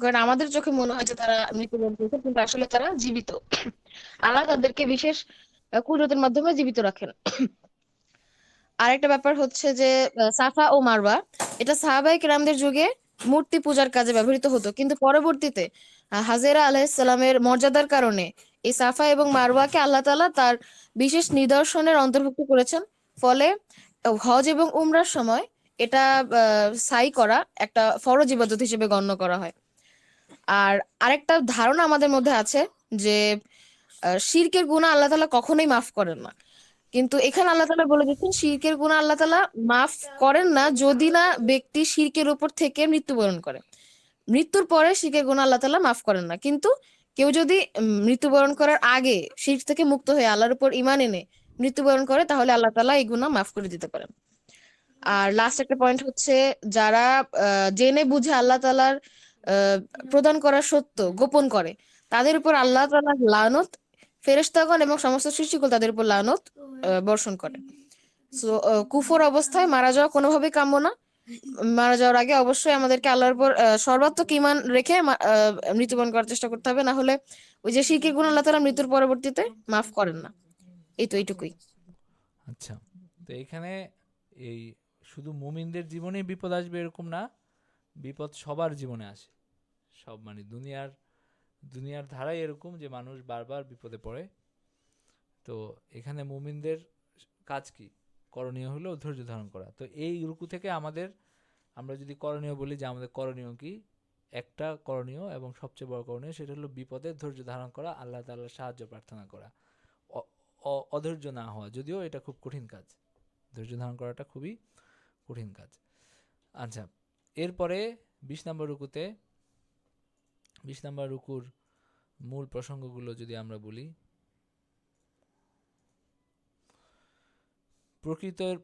করেন, আমাদের চোখে মনে হয় যে তারা মৃত্যুবরণ করেছে, কিন্তু আসলে তারা জীবিত। আল্লাহ তাদেরকে বিশেষ কুদরতের মাধ্যমে জীবিত রাখেন। আরেকটা ব্যাপার হচ্ছে যে সাফা ও মারওয়া, এটা সাহাবায়ে কেরামদের যুগে মূর্তি পূজার কাজে ব্যবহৃত হতো, কিন্তু পরবর্তীতে হাজেরা আলাইহিসসালামের মর্যাদার কারণে এই সাফা এবং মারওয়াকে আল্লাহ তাআলা তার বিশেষ নিদর্শনের অন্তর্ভুক্ত করেছেন। ফলে হজ এবং উমরার সময় এটা সাই করা একটা ফরজ ইবাদত হিসেবে গণ্য করা হয়। আর আরেকটা ধারণা আমাদের মধ্যে আছে যে শিরকের গুনাহ আল্লাহ তাআলা কখনোই মাফ করেন না, কিন্তু এখানে আল্লাহ তাআলা বলে দিচ্ছেন শিরকের গুনাহ আল্লাহ তাআলা মাফ করেন না যদি না ব্যক্তি শিরকের উপর থেকে মৃত্যুবরণ করে। মৃত্যুর পরে শিরকের গুনাহ আল্লাহ তাআলা মাফ করেন না, কিন্তু কেউ যদি মৃত্যুবরণ করার আগে শিরক থেকে মুক্ত হয়ে আল্লাহর উপর ঈমান এনে মৃত্যুবরণ করে, তাহলে আল্লাহ তাআলা এই গুনাহ মাফ করে দিতে পারেন। আর লাস্ট একটা পয়েন্ট হচ্ছে, যারা জেনে বুঝে আল্লাহ তাআলার আহ, প্রদান করা সত্য গোপন করে, তাদের উপর আল্লাহ তাআলার লানত, ফেরেশতাগণ এবং সমস্ত সৃষ্টিকুল তাদের উপর লানত বর্ষণ করে। সো কুফর অবস্থায় মারা যাওয়া কোনোভাবেই কাম্য না। মারা যাওয়ার আগে অবশ্যই আমাদেরকে আল্লাহর উপর সর্বাত্মক ঈমান রেখে মৃত্যুবরণ করার চেষ্টা করতে হবে, না হলে ওই যে শিরকের গুনাহ আল্লাহ তাআলা মৃত্যুর পরবর্তীতে মাফ করেন না। এইটুকুই। আচ্ছা, তো এখানে এই শুধু মুমিনদের জীবনেই বিপদ আসবে এরকম না, বিপদ সবার জীবনে আসে। সব মানে দুনিয়ার ধারাই এরকম যে মানুষ বারবার বিপদে পড়ে। তো এখানে মুমিনদের কাজ কি? করণীয় হলো ধৈর্য ধারণ করা। তো এই রুকু থেকে আমরা যদি করণীয় বলি যে আমাদের করণীয় কি, একটা করণীয় এবং সবচেয়ে বড় করণীয় সেটা হলো বিপদে ধৈর্য ধারণ করা, আল্লাহ তাআলার সাহায্য প্রার্থনা করা, অধৈর্য না হওয়া। যদিও এটা খুব কঠিন কাজ, ধৈর্য ধারণ করাটা খুবই কঠিন কাজ। আচ্ছা, এরপরে 20 নম্বর রুকুর মূল প্রসঙ্গগুলো যদি আমরা বলি,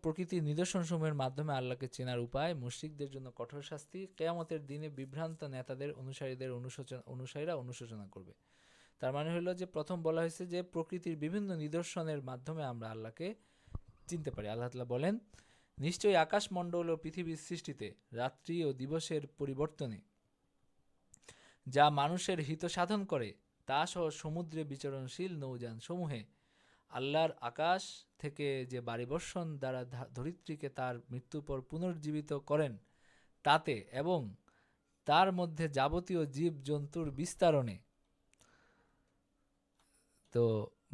প্রকৃতির নিদর্শনসমূহের মাধ্যমে আল্লাহকে চেনার উপায়, মুশরিকদের জন্য কঠোর শাস্তি, কিয়ামতের দিনে বিভ্রান্ত নেতাদের অনুসারীরা অনুশোচনা করবে। তার মানে হলো যে প্রথম বলা হয়েছে যে প্রকৃতির বিভিন্ন নিদর্শনের মাধ্যমে আমরা আল্লাহকে চিনতে পারি। আল্লাহ তাআলা বলেন, নিশ্চয়ই আকাশমণ্ডল ও পৃথিবীর সৃষ্টিতে, রাত্রি ও দিবসের পরিবর্তনে, যা মানুষের হিত সাধন করে, তা সহ সমুদ্রে বিচরণশীল নৌযান সমূহে, আল্লাহর আকাশ থেকে যে বাড়িবর্ষণ দ্বারা ধরিত্রীকে তার মৃত্যুর পর পুনর্জীবিত করেন তাতে, এবং তার মধ্যে যাবতীয় জীব জন্তুর বিস্তারণে, তো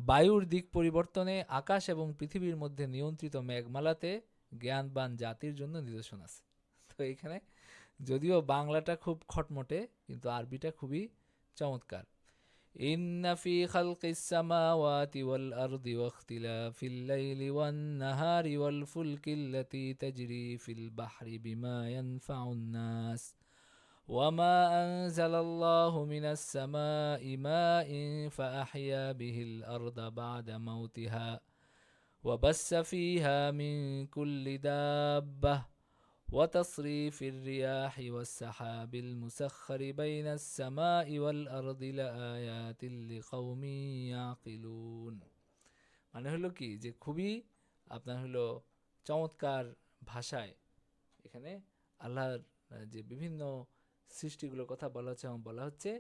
বায়ুর দিক পরিবর্তনে, আকাশ এবং পৃথিবীর মধ্যে নিয়ন্ত্রিত মেঘমালাতে জ্ঞানবান জাতির জন্য নিদর্শন আছে। তো এখানে যদিও বাংলাটা খুব খটমটে, কিন্তু আরবিটা খুবই চমৎকার। ইন্না ফি খালকিস সামাওয়াতি ওয়াল আরদি ওয়াখতিলাফিল লাইলি ওয়ান নাহারি ওয়াল ফুলকিল্লাতী তাজরি ফিল বাহরি বিমা ইয়ানফাউন নাস وما أنزل الله من السماء ماء فأحيا به الأرض بعد موتها وبث فيها من كل دابة وتصريف الرياح والسحاب المسخر بين السماء والأرض لآيات لقوم يعقلون। মানে হলো কি যে খুবই আপনার হলো চমৎকার ভাষায় এখানে আল্লাহর যে বিভিন্ন সৃষ্টিগুলোর কথা বলা হচ্ছে, এবং বলা হচ্ছে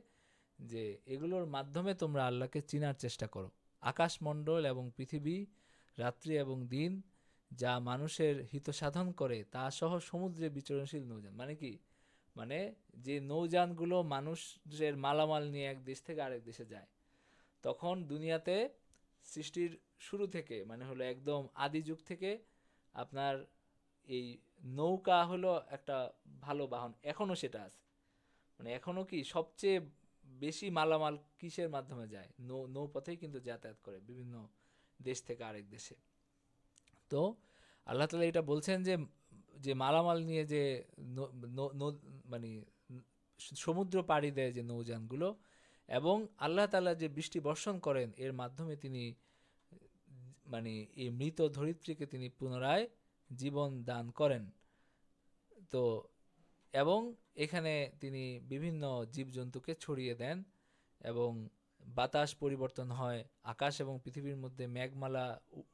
যে এগুলোর মাধ্যমে তোমরা আল্লাহকে চিনার চেষ্টা করো। আকাশমণ্ডল এবং পৃথিবী, রাত্রি এবং দিন, যা মানুষের হিত সাধন করে, তা সহ সমুদ্রে বিচরণশীল নৌযান। মানে কি? মানে যে নৌযানগুলো মানুষের মালামাল নিয়ে এক দেশ থেকে আরেক দেশে যায়, তখন দুনিয়াতে সৃষ্টির শুরু থেকে মানে হলো একদম আদি যুগ থেকে আপনার এই নৌকা হলো একটা ভালো বাহন, এখনো সেটা আছে। মানে এখনো কি সবচেয়ে বেশি মালামাল কিসের মাধ্যমে যায়? নৌপথেই কিন্তু যাতায়াত করে বিভিন্ন দেশ থেকে আরেক দেশে। তো আল্লাহ তাআলা এটা বলছেন যে যে মালামাল নিয়ে যে ন- ন- ন- মানে সমুদ্র পাড়ি দেয় যে নৌযানগুলো, এবং আল্লাহ তাআলা যে বৃষ্টি বর্ষণ করেন এর মাধ্যমে তিনি মানে এই মৃত ধরিত্রীকে তিনি পুনরায় জীবন দান করেন। তো এবং এখানে তিনি বিভিন্ন জীবজন্তুকে ছড়িয়ে দেন, এবং বাতাস পরিবর্তন হয়, আকাশ এবং পৃথিবীর মধ্যে মেঘমালা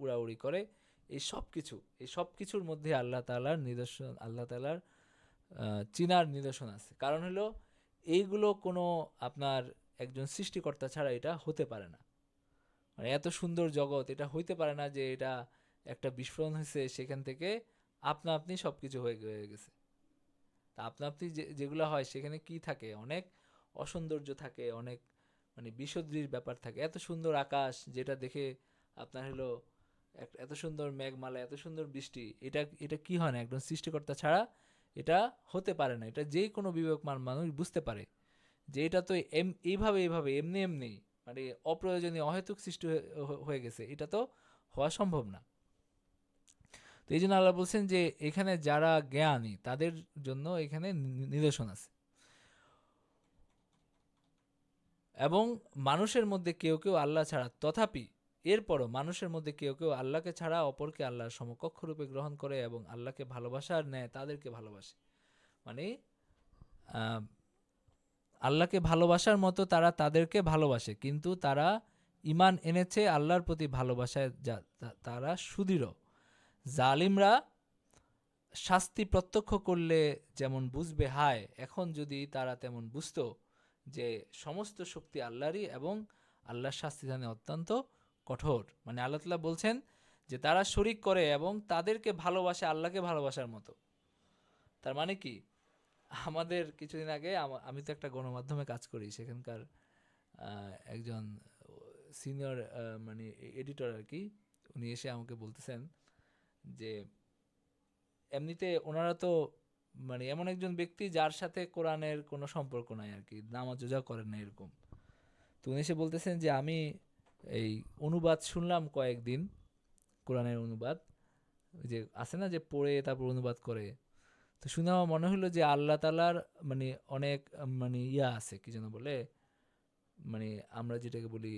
উড়াউড়ি করে। এই সব কিছুর মধ্যে আল্লাহ তাআলার নিদর্শন, আল্লাহ তাআলার চিনার নিদর্শন আছে। কারণ হলো এইগুলো কোনো আপনার একজন সৃষ্টিকর্তা ছাড়া এটা হতে পারে না। মানে এত সুন্দর জগৎ, এটা হইতে পারে না যে এটা একটা বিস্ফোরণ হয়েছে, সেখান থেকে আপনা আপনি সবকিছু হয়ে গেছে। তা আপনা আপনি যেগুলো হয় সেখানে কি থাকে, অনেক অসৌন্দর্য থাকে, অনেক মানে বিসদৃশ ব্যাপার থাকে। এত সুন্দর আকাশ যেটা দেখে আপনার হলো এত সুন্দর মেঘমালা, এত সুন্দর বৃষ্টি, এটা এটা কি হয় না, একজন সৃষ্টিকর্তা ছাড়া এটা হতে পারে না। এটা যে কোনো বিবেকমান মানুষ বুঝতে পারে যে এটা তো এইভাবে এমনি এমনি মানে অপ্রয়োজনীয় অহেতুক সৃষ্টি হয়ে গেছে, এটা তো হওয়া সম্ভব না। তো এই জন্য আল্লাহ বলছেন যে এখানে যারা জ্ঞানী তাদের জন্য এখানে নিদর্শন আছে। এবং মানুষের মধ্যে কেউ কেউ আল্লাহ ছাড়া, তথাপি এরপরও মানুষের মধ্যে কেউ কেউ আল্লাহকে ছাড়া অপরকে আল্লাহর সমকক্ষ রূপে গ্রহণ করে এবং আল্লাহকে ভালোবাসার ন্যায় তাদেরকে ভালোবাসে। মানে আহ, আল্লাহকে ভালোবাসার মতো তারা তাদেরকে ভালোবাসে, কিন্তু তারা ঈমান এনেছে আল্লাহর প্রতি ভালোবাসায়, তারা সুদৃঢ়। জালিমরা শাস্তি প্রত্যক্ষ করলে যেমন বুঝবে, হায় এখন যদি তারা তেমন বুঝতো যে সমস্ত শক্তি আল্লাহরই এবং আল্লাহর শাস্তিদানে অত্যন্ত কঠোর। মানে আল্লাহ তাআলা বলছেন যে তারা শরিক করে এবং তাদেরকে ভালোবাসে আল্লাহকে ভালোবাসার মতো। তার মানে কি, আমাদের কিছুদিন আগে আমি তো একটা গণমাধ্যমে কাজ করি, সেখানকার একজন সিনিয়র মানে এডিটর আর কি, উনি এসে আমাকে বলতেছেন যে এমনিতে ওনারা তো মানে এমন একজন ব্যক্তি যার সাথে কোরআনের কোনো সম্পর্ক নাই আর কি, নামাজ রোজা করেন না এরকম। তো উনি এসে বলতেছেন যে আমি এই অনুবাদ শুনলাম কয়েকদিন, কোরআনের অনুবাদ, ওই যে আছে না যে পড়ে তারপর অনুবাদ করে। তো শুনে আমার মনে হলো যে আল্লাহ তাআলার মানে অনেক মানে ইয়া আছে, কি যেন বলে, মানে আমরা যেটাকে বলি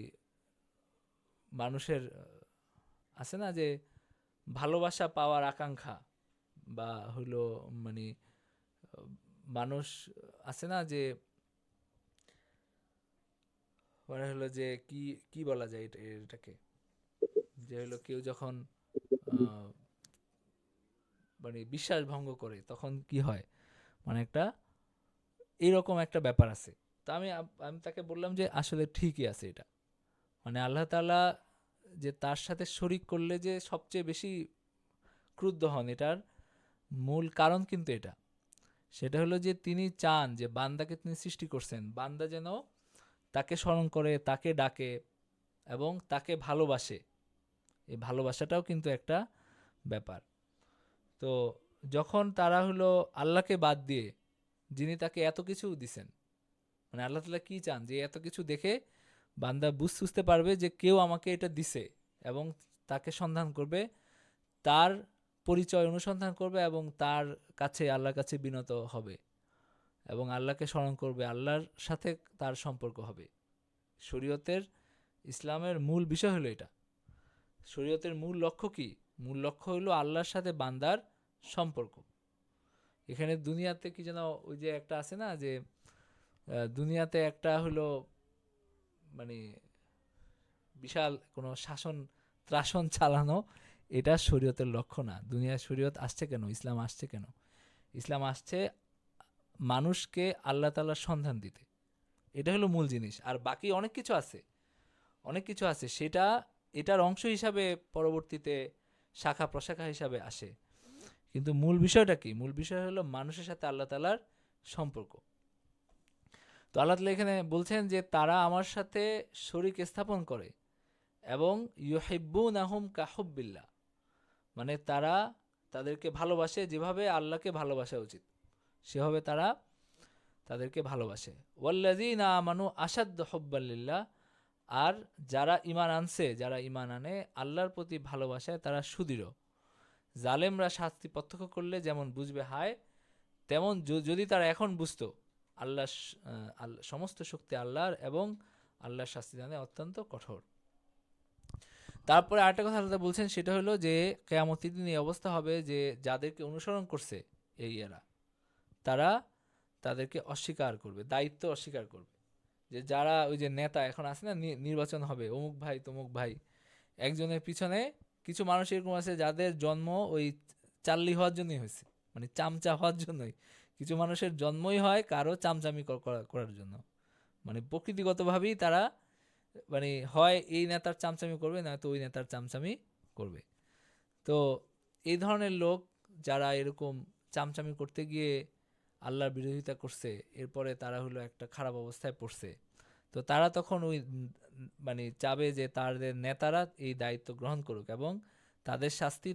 মানুষের আছে না যে ভালোবাসা পাওয়ার আকাঙ্ক্ষা, বা হলো মানে মানুষ আছে না যে মানে হলো যে কি কি বলা যায় এটাকে, যে হলো কেউ যখন আহ, মানে বিশ্বাস ভঙ্গ করে তখন কি হয়, মানে একটা এরকম একটা ব্যাপার আছে। তো আমি তাকে বললাম যে আসলে ঠিকই আছে এটা, মানে আল্লাহ তাআলা যে তার সাথে শরিক করলে যে সবচেয়ে বেশি ক্রুদ্ধ হন, এটার মূল কারণ কিন্তু এটা, সেটা হলো যে তিনি চান যে বান্দাকে তিনি সৃষ্টি করছেন, বান্দা যেন তাকে স্মরণ করে, তাকে ডাকে এবং তাকে ভালোবাসে। এই ভালোবাসাটাও কিন্তু একটা ব্যাপার। তো যখন তারা হলো আল্লাহকে বাদ দিয়ে, যিনি তাকে এত কিছু দিছেন, মানে আল্লাহ তাআলা কি চান যে এত কিছু দেখে বান্দা বুঝতে পারবে যে কেউ আমাকে এটা দিছে, এবং তাকে সন্ধান করবে, তার পরিচয় অনুসন্ধান করবে এবং তার কাছে আল্লাহর কাছে বিনত হবে এবং আল্লাহকে স্মরণ করবে, আল্লাহর সাথে তার সম্পর্ক হবে। শরীয়তের ইসলামের মূল বিষয় হলো এটা। শরীয়তের মূল লক্ষ্য কি? মূল লক্ষ্য হলো আল্লাহর সাথে বান্দার সম্পর্ক। এখানে দুনিয়াতে কি যেন ওই যে একটা আছে না যে দুনিয়াতে একটা হলো মানে বিশাল কোনো শাসন ত্রাসন চালানো, এটা শরীয়তের লক্ষ্য না। দুনিয়ার শরীয়ত আসছে কেন, ইসলাম আসছে কেন? ইসলাম আসছে মানুষকে আল্লাহ তাআলার সন্ধান দিতে, এটা হলো মূল জিনিস। আর বাকি অনেক কিছু আছে, অনেক কিছু আছে, সেটা এটার অংশ হিসাবে পরবর্তীতে শাখা প্রশাখা হিসাবে আসে। কিন্তু মূল বিষয়টা কি? মূল বিষয় হলো মানুষের সাথে আল্লাহ তাআলার সম্পর্ক। তো আল্লাহ তাআলা এখানে বলছেন যে তারা আমার সাথে শরীক স্থাপন করে এবং ইউহিব্বুনাহুম কাহুব্বিল্লাহ, মানে তারা তাদেরকে ভালোবাসে যেভাবে আল্লাহকে ভালোবাসা উচিত, সেভাবে তারা তাদেরকে ভালোবাসে। ওয়াল্লাযীনা আমানু আশাদ্দু হুব্বাল লিল্লাহ, আর যারা ঈমান আনছে, যারা ঈমান আনে আল্লাহর প্রতি ভালোবাসায় তারা সুদৃঢ়। জালেমরা শাস্তি প্রত্যক্ষ করলে যেমন বুঝবে হায়, তেমন যদি তারা এখন বুঝতো আল্লাহ সমস্ত শক্তি আল্লাহর এবং আল্লাহর শাস্তি দানে অত্যন্ত কঠোর। তারপরে আরেকটা কথা আল্লাহ বলছেন, সেটা হলো যে কিয়ামতের দিন এই অবস্থা হবে যে যাদেরকে অনুসরণ করছে এই এরা, তারা তাদেরকে অস্বীকার করবে, দায়িত্ব অস্বীকার করবে। যে যারা ওই যে নেতা এখন আছে না, নির্বাচন হবে অমুক ভাই তমুক ভাই, একজনের পিছনে কিছু মানুষ এরকম আছে যাদের জন্ম ওই চাল্লি হওয়ার জন্যই হয়েছে, মানে চামচা হওয়ার জন্যই। কিছু মানুষের জন্মই হয় কারো চামচামি করার জন্য, মানে প্রকৃতিগতভাবেই তারা মানে হয় এই নেতার চামচামি করবে, নয়তো ওই নেতার চামচামি করবে। তো এই ধরনের লোক যারা এরকম চামচামি করতে গিয়ে আল্লাহর বিরোধিতা করছে, এরপরে তারা হলো একটা খারাপ অবস্থায় পড়ছে, তো তারা তখন ওই মানে চাবে যে তাদের নেতারা এই দায়িত্ব গ্রহণ করুক এবং তাদের শাস্তি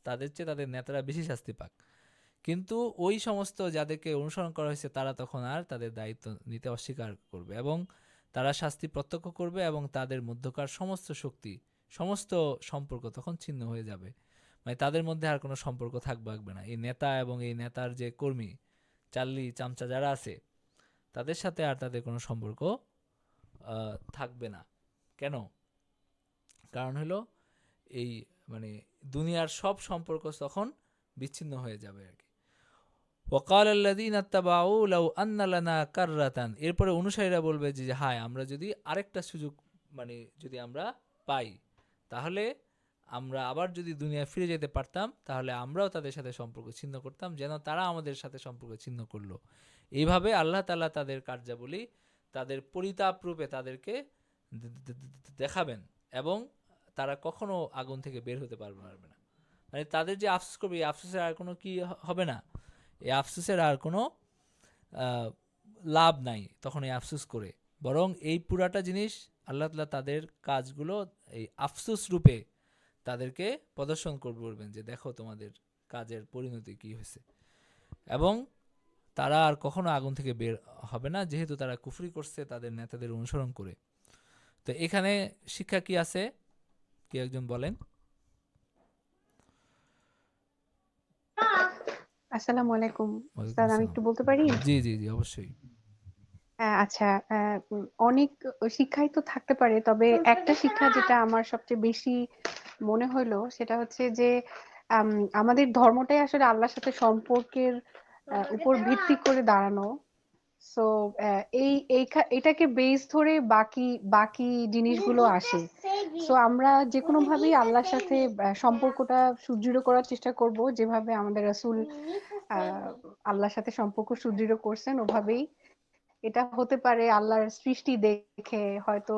তাদের চেয়ে তাদের নেতারা বেশি শাস্তি পাক। কিন্তু ওই সমস্ত যাদেরকে অনুসরণ করা হয়েছে তারা তখন আর তাদের দায়িত্ব নিতে অস্বীকার করবে এবং তারা শাস্তি প্রত্যক্ষ করবে এবং তাদের মধ্যকার সমস্ত শক্তি, সমস্ত সম্পর্ক তখন ছিন্ন হয়ে যাবে। মানে তাদের মধ্যে আর কোনো সম্পর্ক থাকবে না। এই নেতা এবং এই নেতার যে কর্মী চাল্লি চামচা যারা আছে তাদের সাথে আর তাদের কোনো সম্পর্ক থাকবে না। কেন? কারণ হলো এই মানে দুনিয়ার সব সম্পর্ক তখন বিচ্ছিন্ন হয়ে যাবে আর কি। ওয়াকাল আল্লাযীনা ইত্তাবাউ লাউ আন্না লানা কাররাতান, এরপরে অনুসারীরা বলবে যে হায় আমরা যদি আরেকটা সুযোগ মানে যদি আমরা পাই, তাহলে আমরা আবার যদি দুনিয়ায় ফিরে যেতে পারতাম তাহলে আমরাও তাদের সাথে সম্পর্ক ছিন্ন করতাম, যেন তারা আমাদের সাথে সম্পর্ক ছিন্ন করলো। এইভাবে আল্লাহ তাআলা তাদের কার্যাবলী তাদের পরিতাপ রূপে তাদেরকে দেখাবেন এবং তারা কখনো আগুন থেকে বের হতে পারবে না। মানে তাদের যে আফসোস করবে, এই আফসোসের আর কোনো কি হবে না, এই আফসোসের আর কোনো লাভ নাই তখন এই আফসোস করে, বরং এই পুরাটা জিনিস আল্লাহ তাআলা তাদের কাজগুলো এই আফসোস রূপে তাদেরকে প্রদর্শন করবেন যে দেখো তোমাদের কাজের পরিণতি কি হয়েছে, এবং তারা আর কখনো আগুন থেকে বের হবে না, যেহেতু তারা কুফরি করছে তাদের নেতাদের অনুসরণ করে। তো এখানে শিক্ষা কি আছে, কি একজন বলেন? আসসালামু আলাইকুম ওয়ালাইকুম স্যার, আমি আসসালাম। একটু বলতে পারি? জি জি জি অবশ্যই। আচ্ছা, অনেক শিক্ষাই তো থাকতে পারে, তবে একটা শিক্ষা যেটা আমার সবচেয়ে বেশি মনে হলো সেটা হচ্ছে যে আমাদের ধর্মটাই আসলে আল্লাহর সাথে সম্পর্কের উপর ভিত্তি করে দাঁড়ানো। সো এটাকে বেস ধরে বাকি বাকি জিনিসগুলো আসে। সো আমরা যে কোনো ভাবেই আল্লাহর সাথে সম্পর্কটা সুদৃঢ় করার চেষ্টা করব, যেভাবে আমাদের রাসূল আল্লাহর সাথে সম্পর্ক সুদৃঢ় করছেন ওভাবেই। এটা হতে পারে আল্লাহর সৃষ্টি দেখে হয়তো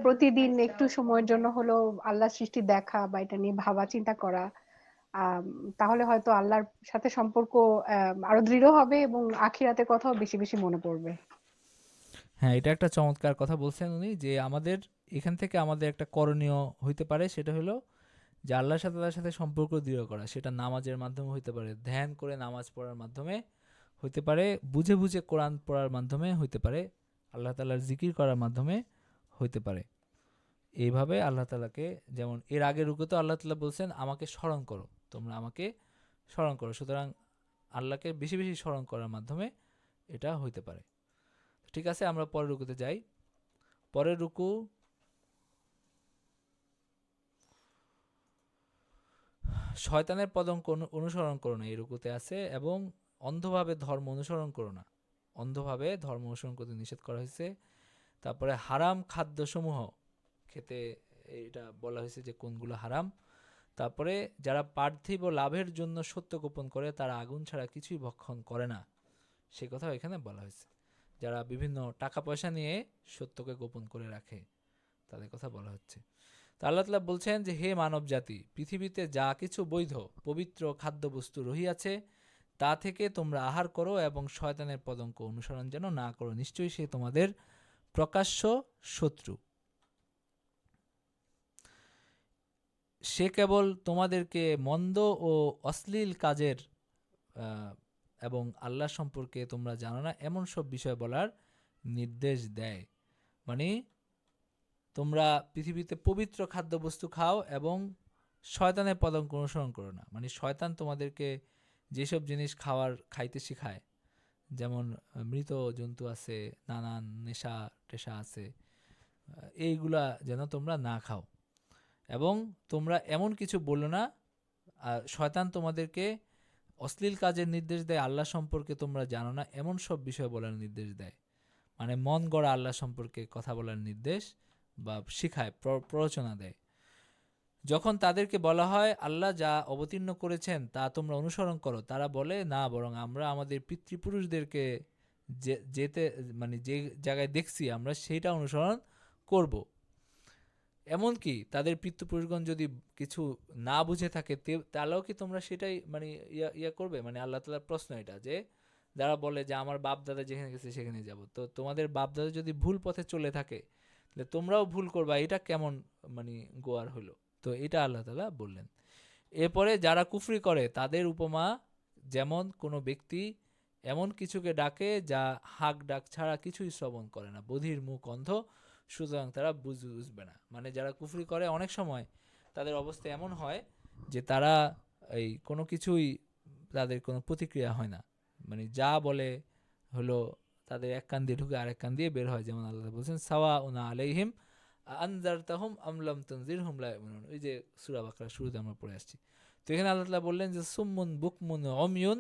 প্রতিদিন একটু সময়ের জন্য হলেও আল্লাহর সৃষ্টি দেখা বা এটা নিয়ে ভাবা চিন্তা করা। তাহলে হয়তো আল্লাহর সাথে সম্পর্ক আরো দৃঢ় হবে এবং আখিরাতের কথাও বেশি বেশি মনে পড়বে। হ্যাঁ, এটা একটা চমৎকার কথা বলছেন উনি, যে আমাদের এখান থেকে আমাদের একটা করণীয় হইতে পারে, সেটা হলো যে আল্লাহর সাথে তার সাথে সম্পর্ক দৃঢ় করা। সেটা নামাজের মাধ্যমে হইতে পারে, ধ্যান করে নামাজ পড়ার মাধ্যমে হইতে পারে, বুঝে বুঝে কোরআন পড়ার মাধ্যমে হইতে পারে, আল্লাহ তাআলার জিকির করার মাধ্যমে হইতে পারে। এইভাবে আল্লাহ তাআলাকে, যেমন এর আগের রুকুতে আল্লাহ তাআলা বলছেন আমাকে স্মরণ করো, তোমরা আমাকে স্মরণ করো, সুতরাং আল্লাহকে বেশি বেশি স্মরণ করার মাধ্যমে এটা হইতে পারে। ঠিক আছে, আমরা পরের রুকুতে যাই। পরের রুকু শয়তানের পদঙ্ক অনুসরণ করো না, এই রুকুতে আছে, এবং অন্ধভাবে ধর্ম অনুসরণ করো না, অন্ধভাবে ধর্ম অনুসরণ করতে নিষেধ করা হয়েছে। তারপরে হারাম খাদ্যসমূহ খেতে, এটা বলা হয়েছে যে কোনগুলো হারাম। তারপরে যারা পার্থিব লাভের জন্য সত্য গোপন করে তারা আগুন ছাড়া কিছুই ভক্ষণ করে না, সে কথাও এখানে বলা হয়েছে। যারা বিভিন্ন টাকা পয়সা নিয়ে সত্যকে গোপন করে রাখে তাদের কথা বলা হচ্ছে। তো আল্লাহ তাআলা বলছেন যে হে মানব জাতি, পৃথিবীতে যা কিছু বৈধ পবিত্র খাদ্যবস্তু রহিয়াছে তা থেকে তোমরা আহার করো এবং শয়তানের পদঙ্ক অনুসরণ যেন না করো, নিশ্চয়ই সে তোমাদের প্রকাশ্য শত্রু। সে কেবল তোমাদেরকে মন্দ ও অশ্লীল কাজের এবং আল্লাহ সম্পর্কে তোমরা জানো না এমন সব বিষয় বলার নির্দেশ দেয়। মানে তোমরা পৃথিবীতে পবিত্র খাদ্যবস্তু খাও এবং শয়তানের পদাঙ্ক অনুসরণ করো না। মানে শয়তান তোমাদেরকে যেসব জিনিস খাইতে শিখায়, যেমন মৃত জন্তু আছে, নানান নেশা টেশা আছে, এইগুলা যেন তোমরা না খাও। এবং তোমরা এমন কিছু বলো না, শয়তান তোমাদেরকে অশ্লীল কাজের নির্দেশ দেয়, আল্লাহ সম্পর্কে তোমরা জানো না এমন সব বিষয় বলার নির্দেশ দেয়। মানে মন গড়া আল্লাহ সম্পর্কে কথা বলার নির্দেশ বা শিখায়, প্ররোচনা দেয়। যখন তাদেরকে বলা হয় আল্লাহ যা অবতীর্ণ করেছেন তা তোমরা অনুসরণ করো, তারা বলে না, বরং আমরা আমাদের পিতৃপুরুষদেরকে যেতে মানে যে জায়গায় দেখছি আমরা সেইটা অনুসরণ করব। এমনকি তাদের পিতৃপুরুষগণ যদি কিছু না বুঝে থাকে তাহলেও কি তোমরা সেটাই মানে ইয়া করবে? মানে আল্লাহ তাআলার প্রশ্ন এটা, যে যারা বলে যে আমার বাপ দাদা যেখানে গেছে সেখানে যাব, তো তোমাদের বাপ দাদা যদি ভুল পথে চলে থাকে তাহলে তোমরাও ভুল করবা, এটা কেমন মানে গোয়ার হলো? তো এটা আল্লাহ তাআলা বললেন। এরপরে যারা কুফরি করে তাদের উপমা যেমন কোনো ব্যক্তি এমন কিছুকে ডাকে যা হাক ডাক ছাড়া কিছুই শ্রবণ করে না, বধির মুখ অন্ধ, সুতরাং তারা বুঝবে না। মানে যারা কুফরি করে অনেক সময় তাদের অবস্থা এমন হয় যে তারা এই কোনো কিছুই, তাদের কোনো প্রতিক্রিয়া হয় না, মানে যা বলে হলো তাদের এক কান দিয়ে ঢুকে আরেক কান দিয়ে বের হয়। যেমন আল্লাহ বলছেন সাওয়া উনা আলাইহিম আনজারতাহুম আম লাম তুনজিরহুম লা ইউমিনুন, ওই যে সূরা বাকারা শুরুতে আমরা পড়ে আসছি। তো এখানে আল্লাহ তাআলা বললেন যে সুম্মুন বুকমুন উময়ুন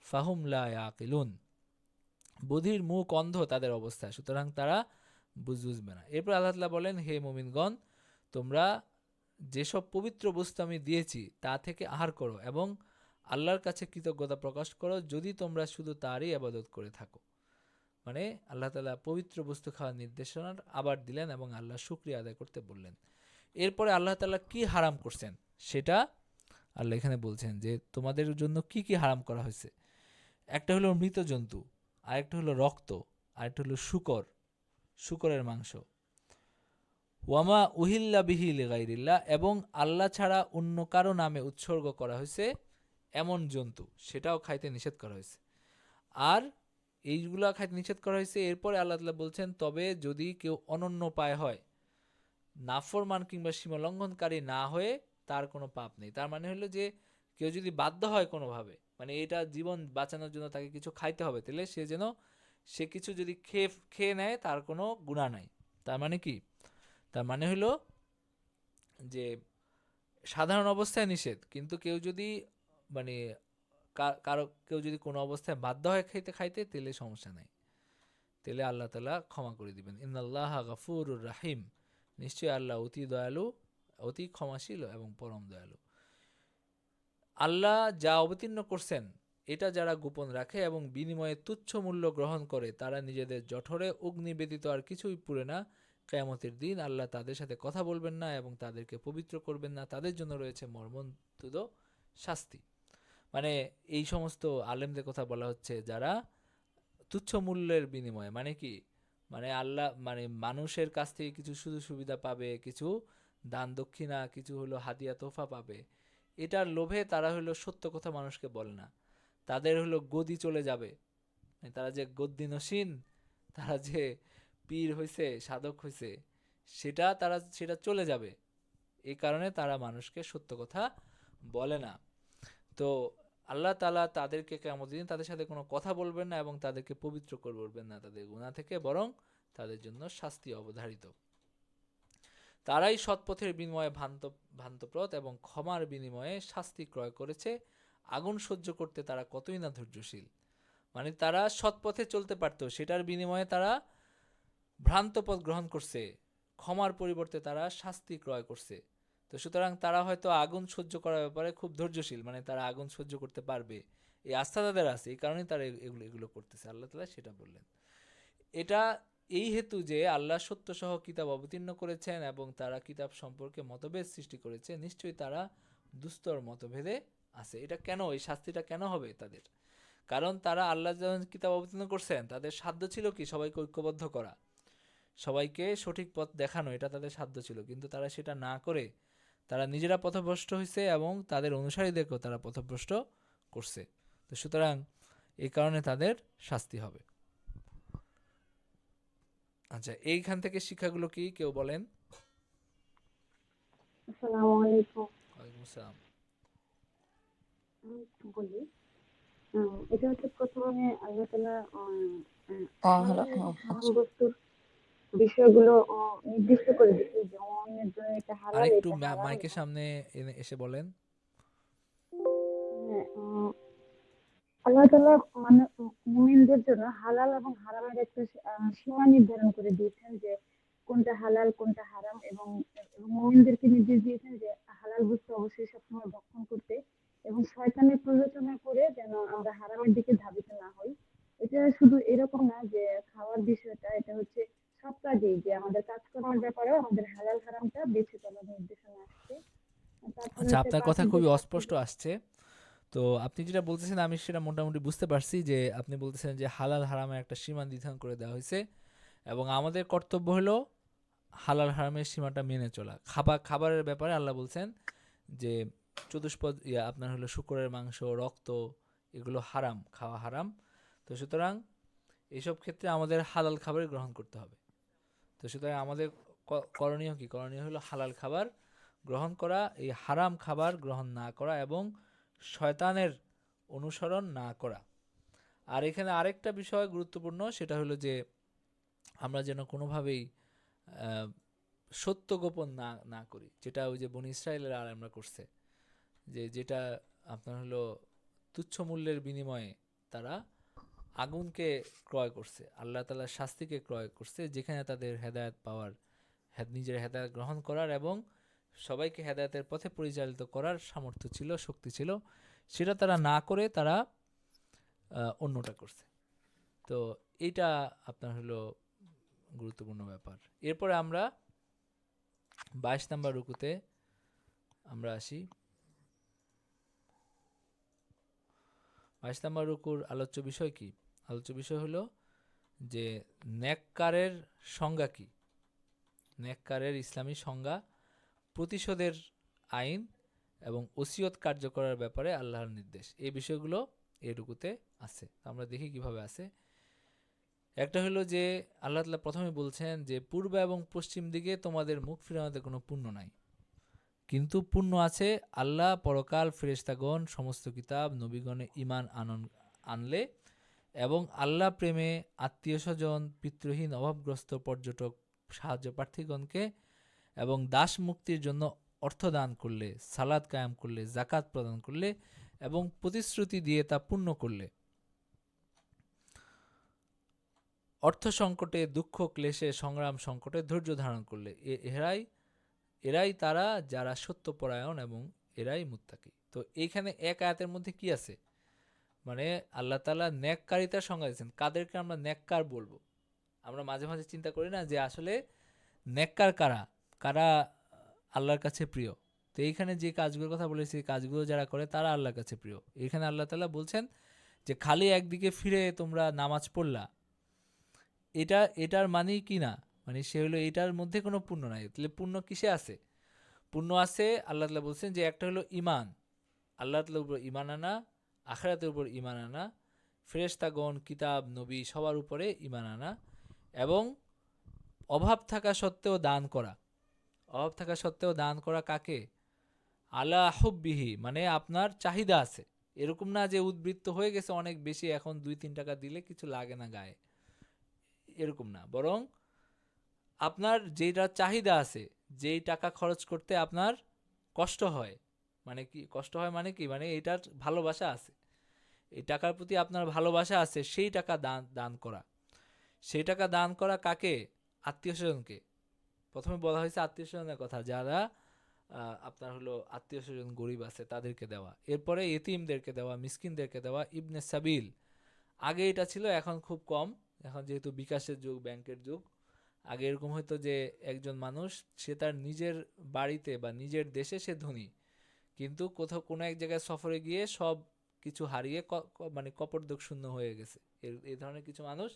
ফাহুম লা ইয়াকিলুন, বধির মুখ অন্ধ তাদের অবস্থা, সুতরাং তারা বুঝবে না। এরপর আল্লাহ তাআলা বলেন হে মুমিনগণ, তোমরা যেসব পবিত্র বস্তু আমি দিয়েছি তা থেকে আহার করো এবং আল্লাহর কাছে কৃতজ্ঞতা প্রকাশ করো যদি তোমরা শুধু তারই ইবাদত করে থাকো। মানে আল্লাহ তাআলা পবিত্র বস্তু খাওয়ার নির্দেশনা আবার দিলেন এবং আল্লাহ শুকরিয়া আদায় করতে বললেন। এরপরে আল্লাহ তাআলা কি হারাম করছেন সেটা আল্লাহ এখানে বলছেন যে তোমাদের জন্য কি কি হারাম করা হয়েছে। একটা হলো মৃত জন্তু, আরেকটা হলো রক্ত, আরেকটা হলো শুকরের মাংস, ওয়ামা উহিল্লা বিহি লিগাইরিল্লাহ, এবং আল্লাহ ছাড়া অন্য কারো নামে উৎসর্গ করা হয়েছে এমন জন্তু, সেটাও খাইতে নিষেধ করা হয়েছে। আর এইগুলা খাইতে নিষেধ করা হয়েছে। এরপরে আল্লাহ তাআলা বলছেন তবে যদি কেউ অনন্য উপায় হয়, নাফরমান কিংবা সীমা লঙ্ঘনকারী না হয়ে, তার কোনো পাপ নেই। তার মানে হলো যে কেউ যদি বাধ্য হয় কোনোভাবে, মানে এটা জীবন বাঁচানোর জন্য তাকে কিছু খাইতে হবে, তাহলে সে কিছু যদি খেয়ে নেয় তার কোনো গুনাহ নাই। তার মানে কি? তার মানে হলো যে সাধারণ অবস্থায় নিষেধ, কিন্তু কেউ যদি মানে কেউ যদি কোনো অবস্থায় বাধ্য হয় খাইতে তাহলে সমস্যা নাই, তাহলে আল্লাহ তাআলা ক্ষমা করে দিবেন। ইন্নাল্লাহা গাফুরুর রাহিম, নিশ্চয়ই আল্লাহ অতি দয়ালু, অতি ক্ষমাশীল এবং পরম দয়ালু। আল্লাহ যা অবতীর্ণ করছেন এটা যারা গোপন রাখে এবং বিনিময়ে তুচ্ছ মূল্য গ্রহণ করে, তারা নিজেদের জঠরে অগ্নি ব্যতীত আর কিছুই পুড়ে না। কিয়ামতের দিন আল্লাহ তাদের সাথে কথা বলবেন না এবং তাদেরকে পবিত্র করবেন না, তাদের জন্য রয়েছে মর্মন্তুদ শাস্তি। মানে এই সমস্ত আলেমদের কথা বলা হচ্ছে যারা তুচ্ছ মূল্যের বিনিময়ে, মানে কি, মানে আল্লাহ মানে মানুষের কাছ থেকে কিছু সুযোগ সুবিধা পাবে, কিছু দান দক্ষিণা, কিছু হলো হাদিয়া তোফা পাবে, এটার লোভে তারা হলো সত্য কথা মানুষকে বলে না। তাদের হলো গদি চলে যাবে, তারা যে গদ্দিনসীন, তারা যে পীর হইছে, সাধক হইছে, সেটা চলে যাবে। এই কারণে তারা মানুষকে সত্য কথা বলে না। তো আল্লাহ তাআলা তাদেরকে কিয়ামতের দিন তাদের সাথে কোনো কথা বলবেন না এবং তাদেরকে পবিত্র করবেন না তাদের গুনাহ থেকে, বরং তাদের জন্য শাস্তি অবধারিত। তারাই সৎপথের বিনিময়ে ভ্রান্তপথ এবং ক্ষমার বিনিময়ে শাস্তি ক্রয় করেছে। আগুন সহ্য করতে তারা কতই না ধৈর্যশীল। মানে তারা সৎপথে চলতে পারতো, সেটার বিনিময়ে তারা ভ্রান্ত পথ গ্রহণ করছে, ক্ষমার পরিবর্তে তারা শাস্তি ক্রয় করছে। তো সুতরাং তারা হয়তো আগুন সহ্য করার ব্যাপারে খুব ধৈর্যশীল, মানে তারা আগুন সহ্য করতে পারবে, এই আস্থা তাদের আছে, এই কারণেই তারা এগুলো করতেছে। আল্লাহ তাআলা সেটা বললেন। এটা এই হেতু যে আল্লাহ সত্য সহ কিতাব অবতীর্ণ করেছেন এবং তারা কিতাব সম্পর্কে মতভেদ সৃষ্টি করেছে, নিশ্চয়ই তারা দুস্তর মতভেদে আছে। এটা কেন, এই শাস্তিটা কেন হবে তাদের? কারণ তারা আল্লাহ যখন কিতাব অবতীর্ণ করছেন তাদের সাধ্য ছিল কি সবাইকে ঐক্যবদ্ধ করা, সবাইকে সঠিক পথ দেখানো, এটা তাদের সাধ্য ছিল। কিন্তু তারা সেটা না করে তারা নিজেরা পথভ্রষ্ট হয়েছে এবং তাদের অনুসারীদেরকেও তারা পথভ্রষ্ট করছে। তো সুতরাং এই কারণে তাদের শাস্তি হবে। আচ্ছা, এইখান থেকে শিক্ষাগুলো কি কেউ বলেন? আসসালামু আলাইকুম। ওয়ালাইকুম আসসালাম। আমি একটু বলি। এটা হচ্ছে প্রথমে আল্লাহ তাআলা হ্যালো। হালাল এবং হারাম বস্তুর বিষয়গুলো নির্দিষ্ট করে দিচ্ছে যে অন্যের জন্য এটা হালাল, আরেকটু এটা হারাম। মাইকের এবং সামনে এসে বলেন। হ্যাঁ, আল্লাহ তাআলা মানে মুমিনদের জন্য হালাল এবং হারামের একটা সীমা নির্ধারণ করে দিয়েছেন যে কোনটা হালাল কোনটা হারাম, এবং মুমিনদেরকে নির্দেশ দিয়েছেন যে হালাল বস্তু অবশ্যই সবসময় ভক্ষণ করতে, এবং শয়তানের প্ররোচনা করে যেন আমরা হারামের দিকে ধাবিত না হই। এটা শুধু এরকম না যে খাওয়ার বিষয়টা, এটা হচ্ছে সব কাজেই যে আমাদের কাজকর্মের ব্যাপারেও আমাদের হালাল হারামটা বেছে চলার নির্দেশনা আসছে। তারপরে আচ্ছা, হচ্ছে আপনার কথা পাপীদের খুবই শাস্তি অস্পষ্ট আসছে। তো আপনি যেটা বলতেছেন আমি সেটা মোটামুটি বুঝতে পারছি যে আপনি বলতেছেন যে হালাল হারামের একটা সীমা নির্ধারণ করে দেওয়া হয়েছে এবং আমাদের কর্তব্য হলো হালাল হারামের সীমাটা মেনে চলা। খাবারের ব্যাপারে আল্লাহ বলছেন যে চতুষ্পদ আপনার হলো শূকরের মাংস, রক্ত, এগুলো হারাম, খাওয়া হারাম। তো সুতরাং এইসব ক্ষেত্রে আমাদের হালাল খাবার গ্রহণ করতে হবে। তো সুতরাং আমাদের করণীয় কি? করণীয় হলো হালাল খাবার গ্রহণ করা, এই হারাম খাবার গ্রহণ না করা এবং শয়তানের অনুসরণ না করা। আর এখানে আরেকটা বিষয় গুরুত্বপূর্ণ, সেটা হলো যে আমরা যেন কোনোভাবেই আহ, সত্য গোপন না করি, যেটা ওই যে বনি ইসরায়েলের আর আমরা করছে, যেটা আপনার হলো তুচ্ছ মূল্যের বিনিময়ে তারা আগুনকে ক্রয় করছে, আল্লাহ তাআলার শাস্তিকে ক্রয় করছে, যেখানে তাদের হেদায়েত পাওয়ার, নিজের হেদায়েত গ্রহণ করার এবং সবাইকে হেদায়েতের পথে পরিচালিত করার সামর্থ্য ছিল, শক্তি ছিল, সেটা তারা না করে তারা অন্যটা করছে। তো এইটা আপনার হলো গুরুত্বপূর্ণ ব্যাপার। এরপরে আমরা 22 নম্বর রুকুতে আমরা আসি। 22 নম্বর রুকুর আলোচ্য বিষয় কি? আলোচ্য বিষয় হলো যে নেককারের সংজ্ঞা কি, নেককারের ইসলামী সংজ্ঞা, প্রতিশোধের আইন এবং ওসিয়ত কার্যকরের ব্যাপারে আল্লাহর নির্দেশ। এই বিষয়গুলো এই রুকুতে আছে। আমরা দেখি কিভাবে আছে। একটা হলো যে আল্লাহ তাআলা প্রথমে বলছেন যে পূর্ব এবং পশ্চিম দিকে তোমাদের মুখ ফিরানোতে কোনো পুণ্য নাই, কিন্তু পুণ্য আছে আল্লাহ, পরকাল, ফেরেশতাগণ, সমস্ত কিতাব, নবীগণে ঈমান আনলে এবং আল্লাহ প্রেমে আত্মীয় স্বজন, পিতৃহীন, অভাবগ্রস্ত, পর্যটক, সাহায্য প্রার্থীগণকে এবং দাস মুক্তির জন্য অর্থ দান করলে, সালাত কায়েম করলে, জাকাত প্রদান করলে এবং প্রতিশ্রুতি দিয়ে তা পূর্ণ করলে, অর্থ সংকটে, দুঃখ ক্লেশে, সংগ্রাম সংকটে ধৈর্য ধারণ করলে, এরাই তারা যারা সত্যপরায়ণ এবং এরাই মুত্তাকি। তো এইখানে এক আয়াতের মধ্যে কি আছে? মানে আল্লাহ তাআলা নেককারিতার সংজ্ঞা দিয়েছেন। কাদেরকে আমরা নেককার বলবো? আমরা মাঝে মাঝে চিন্তা করি না যে আসলে নেককার কারা, কারা আল্লাহর কাছে প্রিয়। তো এইখানে যে কাজগুলোর কথা বলেছি, কাজগুলো যারা করে তারা আল্লাহর কাছে প্রিয়। এখানে আল্লাহ তাআলা বলছেন যে খালি একদিকে ফিরে তোমরা নামাজ পড়লা, এটার মানেই কি না, মানে সে হলো এটার মধ্যে কোনো পুণ্য নাই। তাহলে পুণ্য কিসে আছে? পুণ্য আছে আল্লাহ তাআলা বলছেন যে একটা হলো ঈমান, আল্লাহ তাআলার উপর ঈমান আনা, আখিরাতের উপর ঈমান আনা, ফেরেশতাগণ, কিতাব, নবী সবার উপরে ঈমান আনা এবং অভাব থাকা সত্ত্বেও দান করা। অভাব থাকা সত্ত্বেও দান করা কাকে? আলা হুব্বিহি, মানে আপনার চাহিদা আছে, এরকম না যে উদ্বৃত্ত হয়ে গেছে অনেক বেশি, এখন 2-3 টাকা দিলে কিছু লাগে না গায়ে, এরকম না, বরং আপনার যেটা চাহিদা আছে, যেই টাকা খরচ করতে আপনার কষ্ট হয়, মানে কি কষ্ট হয় মানে কি, মানে এটার ভালোবাসা আছে, এই টাকার প্রতি আপনার ভালোবাসা আছে, সেই টাকা দান করা। সেই টাকা দান করা কাকে? আত্মীয় স্বজনকে। প্রথমে বলা হয়েছে আত্মীয় স্বজনের কথা, যারা আপনার হলো আত্মীয় স্বজন গরিব আছে তাদেরকে দেওয়া, এরপরে এতিমদেরকে দেওয়া, মিসকিনদেরকে দেওয়া, ইবনে সাবিল। আগে এটা ছিল, এখন খুব কম, এখন যেহেতু বিকাশের যুগ, ব্যাংকের যুগ। আগে এরকম হতো যে একজন মানুষ, সে তার নিজের বাড়িতে বা নিজের দেশে সে ধনী, কিন্তু কোথাও কোনো এক জায়গায় সফরে গিয়ে সব কিছু হারিয়ে মানে কপর্দক শূন্য হয়ে গেছে। এই ধরনের কিছু মানুষ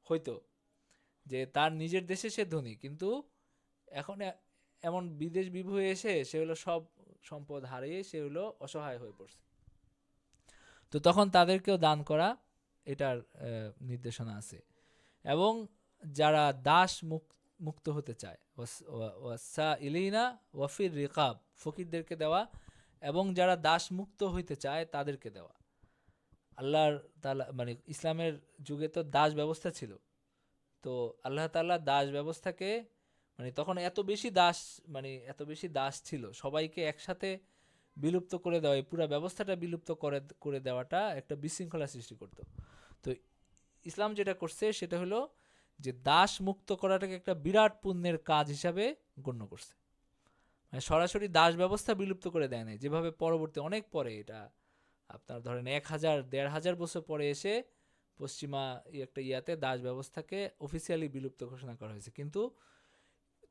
হয়তো, যে তার নিজের দেশে সে ধনী, কিন্তু এখন এমন বিদেশ বিভূয়ে এসে সে হলো সব সম্পদ হারিয়ে সে হলো অসহায় হয়ে পড়ছে। তো তখন তাদেরকেও দান করা, এটার নির্দেশনা আছে। এবং যারা দাস মুক্ত হতে চায়, ওয়াসা ইলিনা ওয়াফির রিকাব, ফকিরদেরকে দেওয়া, এবং যারা দাস মুক্ত হইতে চায় তাদেরকে দেওয়া। আল্লাহর তাআলা মানে ইসলামের যুগে তো দাস ব্যবস্থা ছিল, তো আল্লাহ তাআলা দাস ব্যবস্থাকে মানে তখন এত বেশি দাস ছিল, সবাইকে একসাথে বিলুপ্ত করে দেওয়া, এই পুরো ব্যবস্থাটা বিলুপ্ত করে দেওয়াটা একটা বিশৃঙ্খলা সৃষ্টি করত। তো ইসলাম যেটা করছে সেটা হলো যে দাস মুক্ত করাটাকে একটা বিরাট পুণ্যের কাজ হিসাবে গণ্য করছে। মানে সরাসরি দাস ব্যবস্থা বিলুপ্ত করে দেয় নাই, যেভাবে পরবর্তী অনেক পরে, এটা আপনার ধরেন 1000-1500 বছর পরে এসে পশ্চিমা একটা ইয়াতে দাস ব্যবস্থাকে অফিসিয়ালি বিলুপ্ত ঘোষণা করা হয়েছে। কিন্তু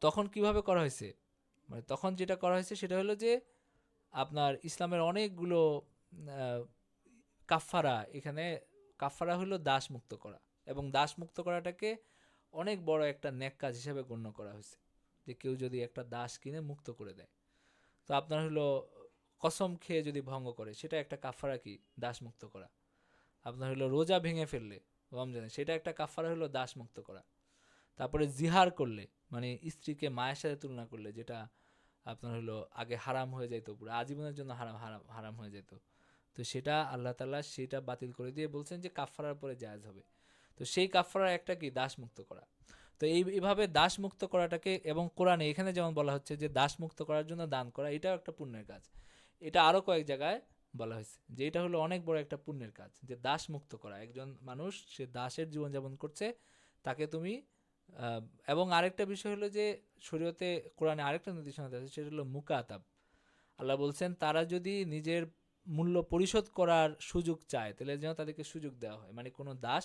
তখন কিভাবে করা হয়েছে, মানে তখন যেটা করা হয়েছে সেটা হলো যে আপনার ইসলামের অনেকগুলো কাফফারা, এখানে কাফফারা হলো দাস মুক্ত করা, এবং দাস মুক্ত করাটাকে অনেক বড় একটা নেক কাজ হিসেবে গণ্য করা হয়েছে, যে কেউ যদি একটা দাস কিনে মুক্ত করে দেয়, তো আপনার হলো কসম খেয়ে যদি ভঙ্গ করে সেটা একটা কাফফারা, কি দাস মুক্ত করা। আপনার হলো রোজা ভেঙে ফেললে রমজানে, সেটা একটা কাফফারা হলো দাস মুক্ত করা। তারপরে জিহার করলে, মানে স্ত্রীকে মায়ের সাথে তুলনা করলে, যেটা আপনার হলো আগে হারাম হয়ে যেত, পুরো আজীবনের জন্য হারাম হারাম হারাম হয়ে যেত, তো সেটা আল্লাহ তাআলা সেটা বাতিল করে দিয়ে বলছেন যে কাফফারার পরে জায়েজ হবে। তো সেই কাফফারার একটা কি দাস মুক্ত করা। তো এইভাবে দাস মুক্ত করাটাকে, এবং কোরআনে এখানে যেমন বলা হচ্ছে যে দাস মুক্ত করার জন্য দান করা, এটাও একটা পুণ্যের কাজ। এটা আরো কয়েক জায়গায় বলা হয়েছে যে এটা হলো অনেক বড় একটা পুণ্যের কাজ, যে দাস মুক্ত করা। একজন মানুষ সে দাসের জীবনযাপন করছে, তাকে তুমি এবং আরেকটা বিষয় হলো যে শরীয়তে কোরআনে আরেকটা নির্দেশনা আছে, সেটা হলো মুকাতাব। আল্লাহ বলছেন তারা যদি নিজের মূল্য পরিশোধ করার সুযোগ চায় তাহলে যেন তাদেরকে সুযোগ দেওয়া হয়। মানে কোনো দাস,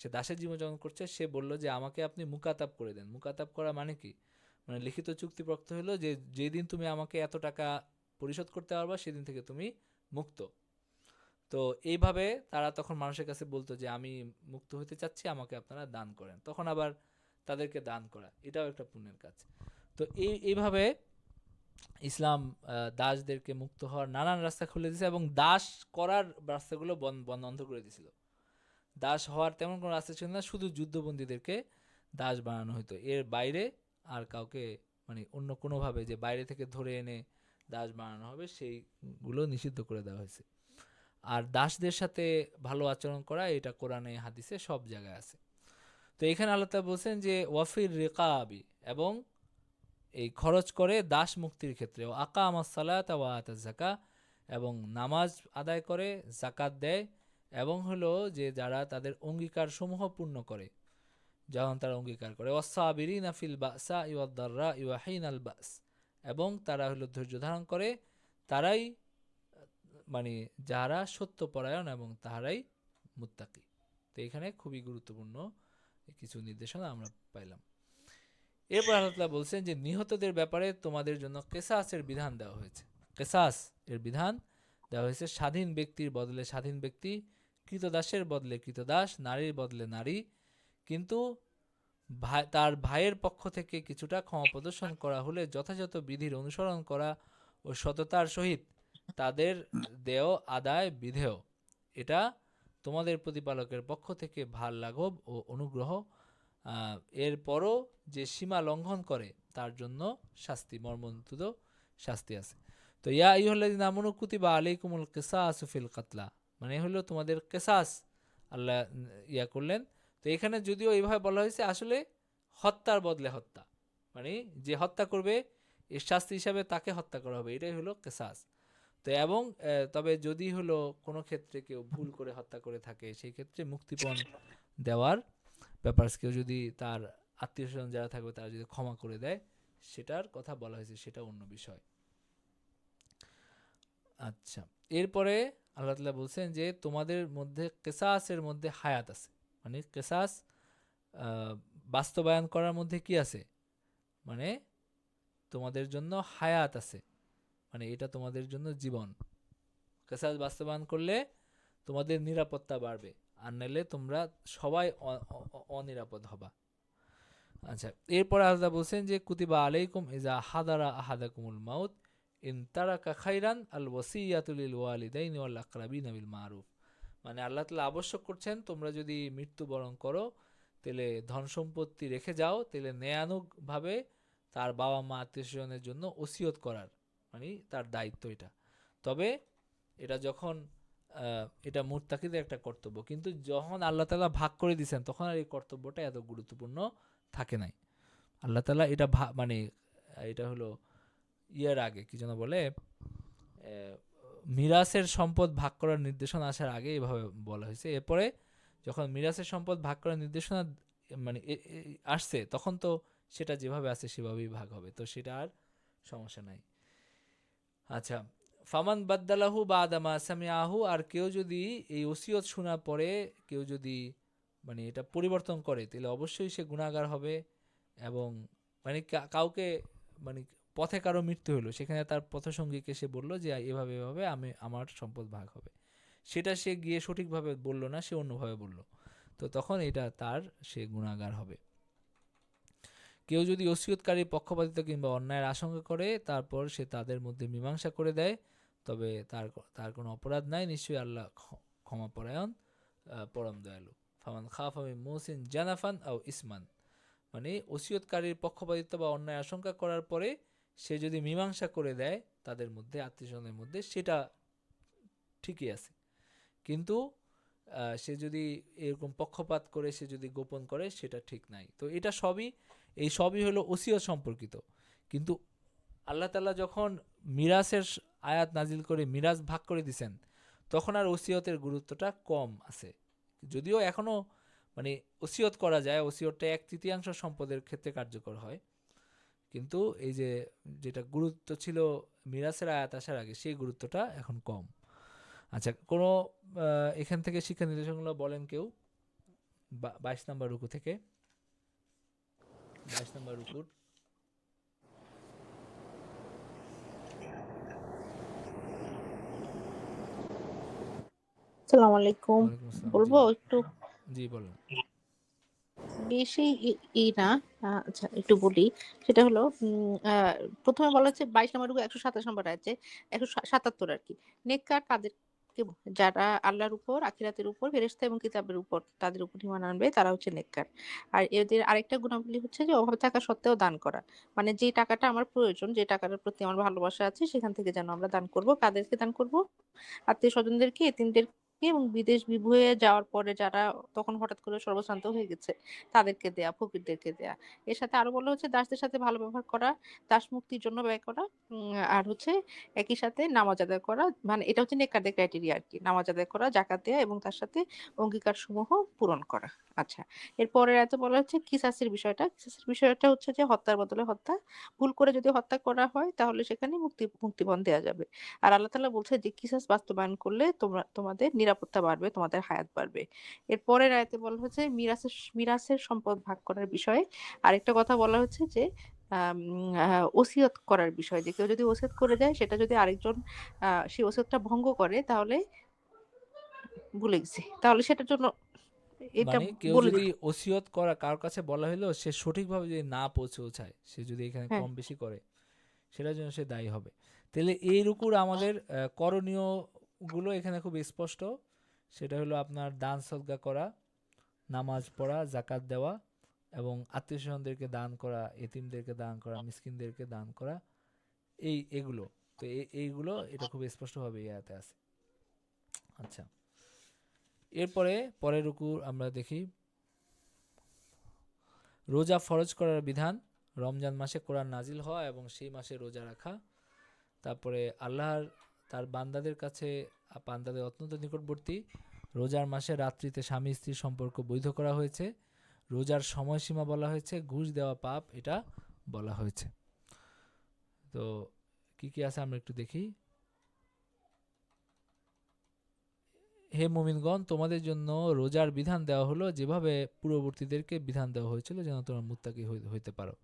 সে দাসের জীবনযাপন করছে, সে বলল যে আমাকে আপনি মুকাতাব করে দেন। মুকাতাব করা মানে কি, মানে লিখিত চুক্তিপত্র হলো যে যেদিন তুমি আমাকে এত টাকা পরিশোধ করতে পারবা সেদিন থেকে তুমি মুক্ত। তো এইভাবে তারা তখন মানুষের কাছে বলতো যে আমি মুক্ত হতে চাচ্ছি, আমাকে আপনারা দান করেন, তখন আবার তাদেরকে দান করা, এটাও একটা পুণ্যের কাজ। তো এইভাবে ইসলাম দাসদেরকে মুক্ত হওয়ার নানান রাস্তা খুলে দিয়েছে, এবং দাস করার রাস্তাগুলো বন্ধ করে দিয়েছিল। দাস হওয়ার তেমন কোনো রাস্তা ছিল না, শুধু যুদ্ধবন্দীদেরকে দাস বানানো হতো, এর বাইরে আর কাউকে মানে অন্য কোনোভাবে যে বাইরে থেকে ধরে এনে দাস বানানো হবে সেইগুলো নিষিদ্ধ করে দেওয়া হয়েছে। আর দাসদের সাথে ভালো আচরণ করা, এটা কোরআনে হাদিসে সব জায়গায় আছে। তো এখানে আল্লাহ তাআলা বলছেন যে ওয়াফির রিকাবি, এবং এই খরচ করে দাস মুক্তির ক্ষেত্রে, ও আকামাস সালাত ওয়া আতাজ যাকাত, এবং নামাজ আদায় করে, যাকাত দেয়, এবং হলো যে যারা তাদের অঙ্গীকার সমূহ পূর্ণ করে, যখন তারা অঙ্গীকার করে, ওয়াসসাবিরিনা ফিল বাসা ওয়াদ দাররা ওয়া হিনাল বাস, এবং তারা হলো ধৈর্য ধারণ করে, তারাই মানে যারা সত্যপরায়ণ এবং তাহারাই মুত্তাকি। তো এখানে খুবই গুরুত্বপূর্ণ কিছু নির্দেশনা আমরা পাইলাম। এরপর আল্লাহ তাআলা বলছেন যে নিহতদের ব্যাপারে তোমাদের জন্য কিসাসের বিধান দেওয়া হয়েছে। কিসাস এর বিধান দেওয়া হয়েছে স্বাধীন ব্যক্তির বদলে স্বাধীন ব্যক্তি, কৃতদাসের বদলে কৃতদাস, নারীর বদলে নারী, কিন্তু তার ভাইয়ের পক্ষ থেকে কিছুটা ক্ষমা প্রদর্শন করা হলে যথাযথ বিধির অনুসরণ করা ও সততার সহিত তাদের দেয় আদায় বিধেয়, এটা তোমাদের প্রতিপালকের পক্ষ থেকে ভাল লাঘব ও অনুগ্রহ। এরপরও যে সীমা লঙ্ঘন করে তার জন্য শাস্তি, মর্মন্তুদ শাস্তি আছে। তো ইয়া আইয়ুহাল্লাযীনা আমানু কুতিবা আলাইকুমুল কিসাসু ফিল কাতলা, মানে হলো তোমাদের কিসাস আল্লাহ ইয়া করলেন। তো এখানে যদিও এইভাবে বলা হয়েছে, আসলে হত্যার বদলে হত্যা, মানে যে হত্যা করবে এর শাস্তি হিসাবে তাকে হত্যা করা হবে, এটাই হলো কিসাস। তো এবং তবে যদি হলো কোনো ক্ষেত্রে কেউ ভুল করে হত্যা করে থাকে, সেই ক্ষেত্রে মুক্তিপণ দেওয়ার ব্যাপার, কেউ যদি তার আত্মীয় স্বজন যারা থাকবে তারা যদি ক্ষমা করে দেয়, সেটার কথা বলা হয়েছে, সেটা অন্য বিষয়। আচ্ছা, এরপরে আল্লাহ তাআলা বলছেন যে তোমাদের মধ্যে কিসাসের মধ্যে হায়াত আছে, মানে কিসাস বাস্তবায়ন করার মধ্যে কি আছে, মানে তোমাদের জন্য হায়াত আছে, মানে এটা তোমাদের জন্য জীবন। কিসাস বাস্তবায়ন করলে তোমাদের নিরাপত্তা বাড়বে, আর নাহলে তোমরা সবাই অনিরাপদ হবা। আচ্ছা, এরপর আল্লাহ বলছেন যে কুতিবা আলাইকুম ইজা হাদারা আহাদাকুমুল মাউত ইন তারাকা খাইরান আল ওয়াসিয়াতু লিল ওয়ালিদাইনি ওয়াল আকরাবিনা বিল মারুফ, মানে আল্লাহ তাআলা আবশ্যক করছেন তোমরা যদি মৃত্যুবরণ করো তাহলে ধন সম্পত্তি রেখে যাও, তাহলে ন্যায়ানুগভাবে তার বাবা মা আত্মীয় স্বজনের জন্য ওসিয়ত করার, মানে তার দায়িত্ব এটা। তবে এটা যখন এটা মুত্তাকিদের একটা কর্তব্য, কিন্তু যখন আল্লাহ তাআলা ভাগ করে দিয়েছেন তখন আর এই কর্তব্যটা এত গুরুত্বপূর্ণ থাকে নাই। আল্লাহ তাআলা এটা মানে এটা হলো ইয়ের আগে কি যেন বলে, মিরাসের সম্পদ ভাগ করার নির্দেশনা আসার আগে এভাবে বলা হয়েছে। এরপরে যখন মিরাসের সম্পদ ভাগ করার নির্দেশনা মানে আসছে, তখন তো সেটা যেভাবে আছে সেভাবেই ভাগ হবে, তো সেটা আর সমস্যা নাই। আচ্ছা, ফামান বাদ্দালাহু বাদা মা সামিআহু, আর কেউ যদি এই ওসিয়ত শোনার পরে কেউ যদি মানে এটা পরিবর্তন করে, তাহলে অবশ্যই সে গুনাহগার হবে। এবং মানে কাউকে মানে পথে কারো মৃত্যু হলো, সেখানে তার পথসঙ্গীকে সে বলল যে এভাবে এভাবে আমার সম্পদ ভাগ হবে, সেটা সে গিয়ে সঠিকভাবে বলল না, সে অন্যভাবে বলল, তো তখন এটা সে গুনাহগার হবে। কেউ যদি ওসিয়তকারীর পক্ষপাতিত্ব কিংবা অন্যায়ের আশঙ্কা করে তারপর সে তাদের মধ্যে মীমাংসা করে দেয়, তবে তার কোনো অপরাধ নাই, নিশ্চয়ই আল্লাহ ক্ষমাপরায়ণ, পরম দয়ালু। ফামান খাফা মিন মুহসিন জানাফান আও ইসমান, মানে ওসিয়তকারীর পক্ষপাতিত্ব বা অন্যায় আশঙ্কা করার পরে সে যদি মীমাংসা করে দেয় তাদের মধ্যে, আত্মীয়স্বজনের মধ্যে, সেটা ঠিকই আছে। কিন্তু সে যদি এরকম পক্ষপাত করে সে যদি গোপন করে, সেটা ঠিক নাই। তো এটা সবই হলো ওসিয়ত সম্পর্কিত। কিন্তু আল্লাহ তাআলা যখন মিরাসের আয়াত নাজিল করে মিরাস ভাগ করে দিছেন, তখন আর ওসিয়তের গুরুত্বটা কম আছে। যদিও এখনো মানে ওসিয়ত করা যায়, ওসিয়তটা 1/3 সম্পদের ক্ষেত্রে কার্যকর হয়, কিন্তু এই যেটা গুরুত্ব ছিল মিরাসের আয়াত আসার আগে, সেই গুরুত্বটা এখন কম। আচ্ছা, কোনো এখান থেকে শিক্ষা নির্দেশনগুলো বলেন কেউ, 22 নম্বর রুকু থেকে, 22 নম্বর রুকুর। আসসালামু আলাইকুম। ওয়ালাইকুম আসসালাম। জি বলবো একটু জি বলেন। বেশি না, আচ্ছা একটু বলি। সেটা হলো প্রথমে বলা হচ্ছে 22 নম্বর রুকু 127 নম্বর আয়াতে, 177 আর কি। নেককার তাদেরকে যারা আল্লাহর উপর, আখিরাতের উপর, ফেরেশতা এবং কিতাবের উপর তাদের উপর ঈমান আনবে, তারা হচ্ছে নেককার। আর এদের আরেকটা গুণাবলী হচ্ছে যে অভাব থাকা সত্ত্বেও দান করা। মানে যে টাকাটা আমার প্রয়োজন, যে টাকাটার প্রতি আমার ভালোবাসা আছে, সেখান থেকে যেন আমরা দান করব। কাদেরকে দান করব? আত্মীয়-স্বজনদেরকে, এতিমদেরকে এবং বিদেশ বিভুঁইয়ে যাওয়ার পরে যারা তখন হঠাৎ করে সর্বশ্রান্ত হয়ে গেছে, তাদেরকে দেয়া, ফকিরদেরকে দেয়া। এর সাথে আরো বলা হচ্ছে দাসদের সাথে ভালো ব্যবহার করা, দাস মুক্তির জন্য ব্যয় করা, আর হচ্ছে একই সাথে নামাজ আদায় করা। মানে এটা হচ্ছে নেককারদের ক্রাইটেরিয়া আরকি। নামাজ আদায় করা, যাকাত দেয়া এবং তার সাথে অঙ্গীকারসমূহ পূরণ করা। আচ্ছা। এর পরের আয়াতে বলা হচ্ছে কিসাসের বিষয়টা। কিসাসের বিষয়টা হচ্ছে যে হত্যার বদলে হত্যা। ভুল করে যদি হত্যা করা হয় তাহলে সেখানে মুক্তিপণ দেয়া যাবে। আর আল্লাহ তাআলা বলছে যে কিসাস বাস্তবায়ন করলে তোমাদের নিরাপত্তা বাড়বে, তোমাদের হায়াত বাড়বে। এর পরের আয়াতে বলা হচ্ছে মিরাসের সম্পদ ভাগ করার বিষয়ে। আরেকটা কথা বলা হচ্ছে যে ওসিয়ত করার বিষয়, যে কেউ যদি ওসিয়ত করে দেয়, সেটা যদি আরেকজন সেই ওসিয়তটা ভঙ্গ করে, তাহলে ভুলে গেছি, তাহলে সেটার জন্য এটা মানে কেউ বলে যদি দিতে। ওসিয়ত করা কারোর কাছে বলা হলো, সে সঠিকভাবে যদি না পৌঁছায়, সে যদি এখানে হ্যাঁ, কম বেশি করে, সেটার জন্য সে দায়ী হবে। তাহলে এই রুকুর আমাদের করণীয় গুলো এখানে খুব স্পষ্ট। সেটা হলো আপনার দান সদকা করা, নামাজ পড়া, জাকাত দেওয়া, এবং আত্মীয়স্বজনদেরকে দান করা, এতিমদেরকে দান করা, মিসকিনদেরকে দান করা, এগুলো। তো এইগুলো এটা খুব স্পষ্টভাবে এই আয়াতে আছে। আচ্ছা, এরপরে পরের রুকু আমরা দেখি রোজা ফরজ করার বিধান, রমজান মাসে কোরআন নাজিল হওয়া এবং সেই মাসে রোজা রাখা। তারপরে আল্লাহর তার বান্দাদের অত্যন্ত নিকটবর্তী। রোজার মাসে রাত্রিতে স্বামী স্ত্রীর সম্পর্ক বৈধ করা হয়েছে। রোজার সময়সীমা বলা হয়েছে। ঘুষ দেওয়া পাপ, এটা বলা হয়েছে। তো কি কি আছে আমরা একটু দেখি। হে মুমিনগণ, তোমাদের জন্য রোজার বিধান দেওয়া হলো যেভাবে পূর্ববর্তীদেরকে বিধান দেওয়া হয়েছিল, যেন তোমরা মুত্তাকি হইতে পারো।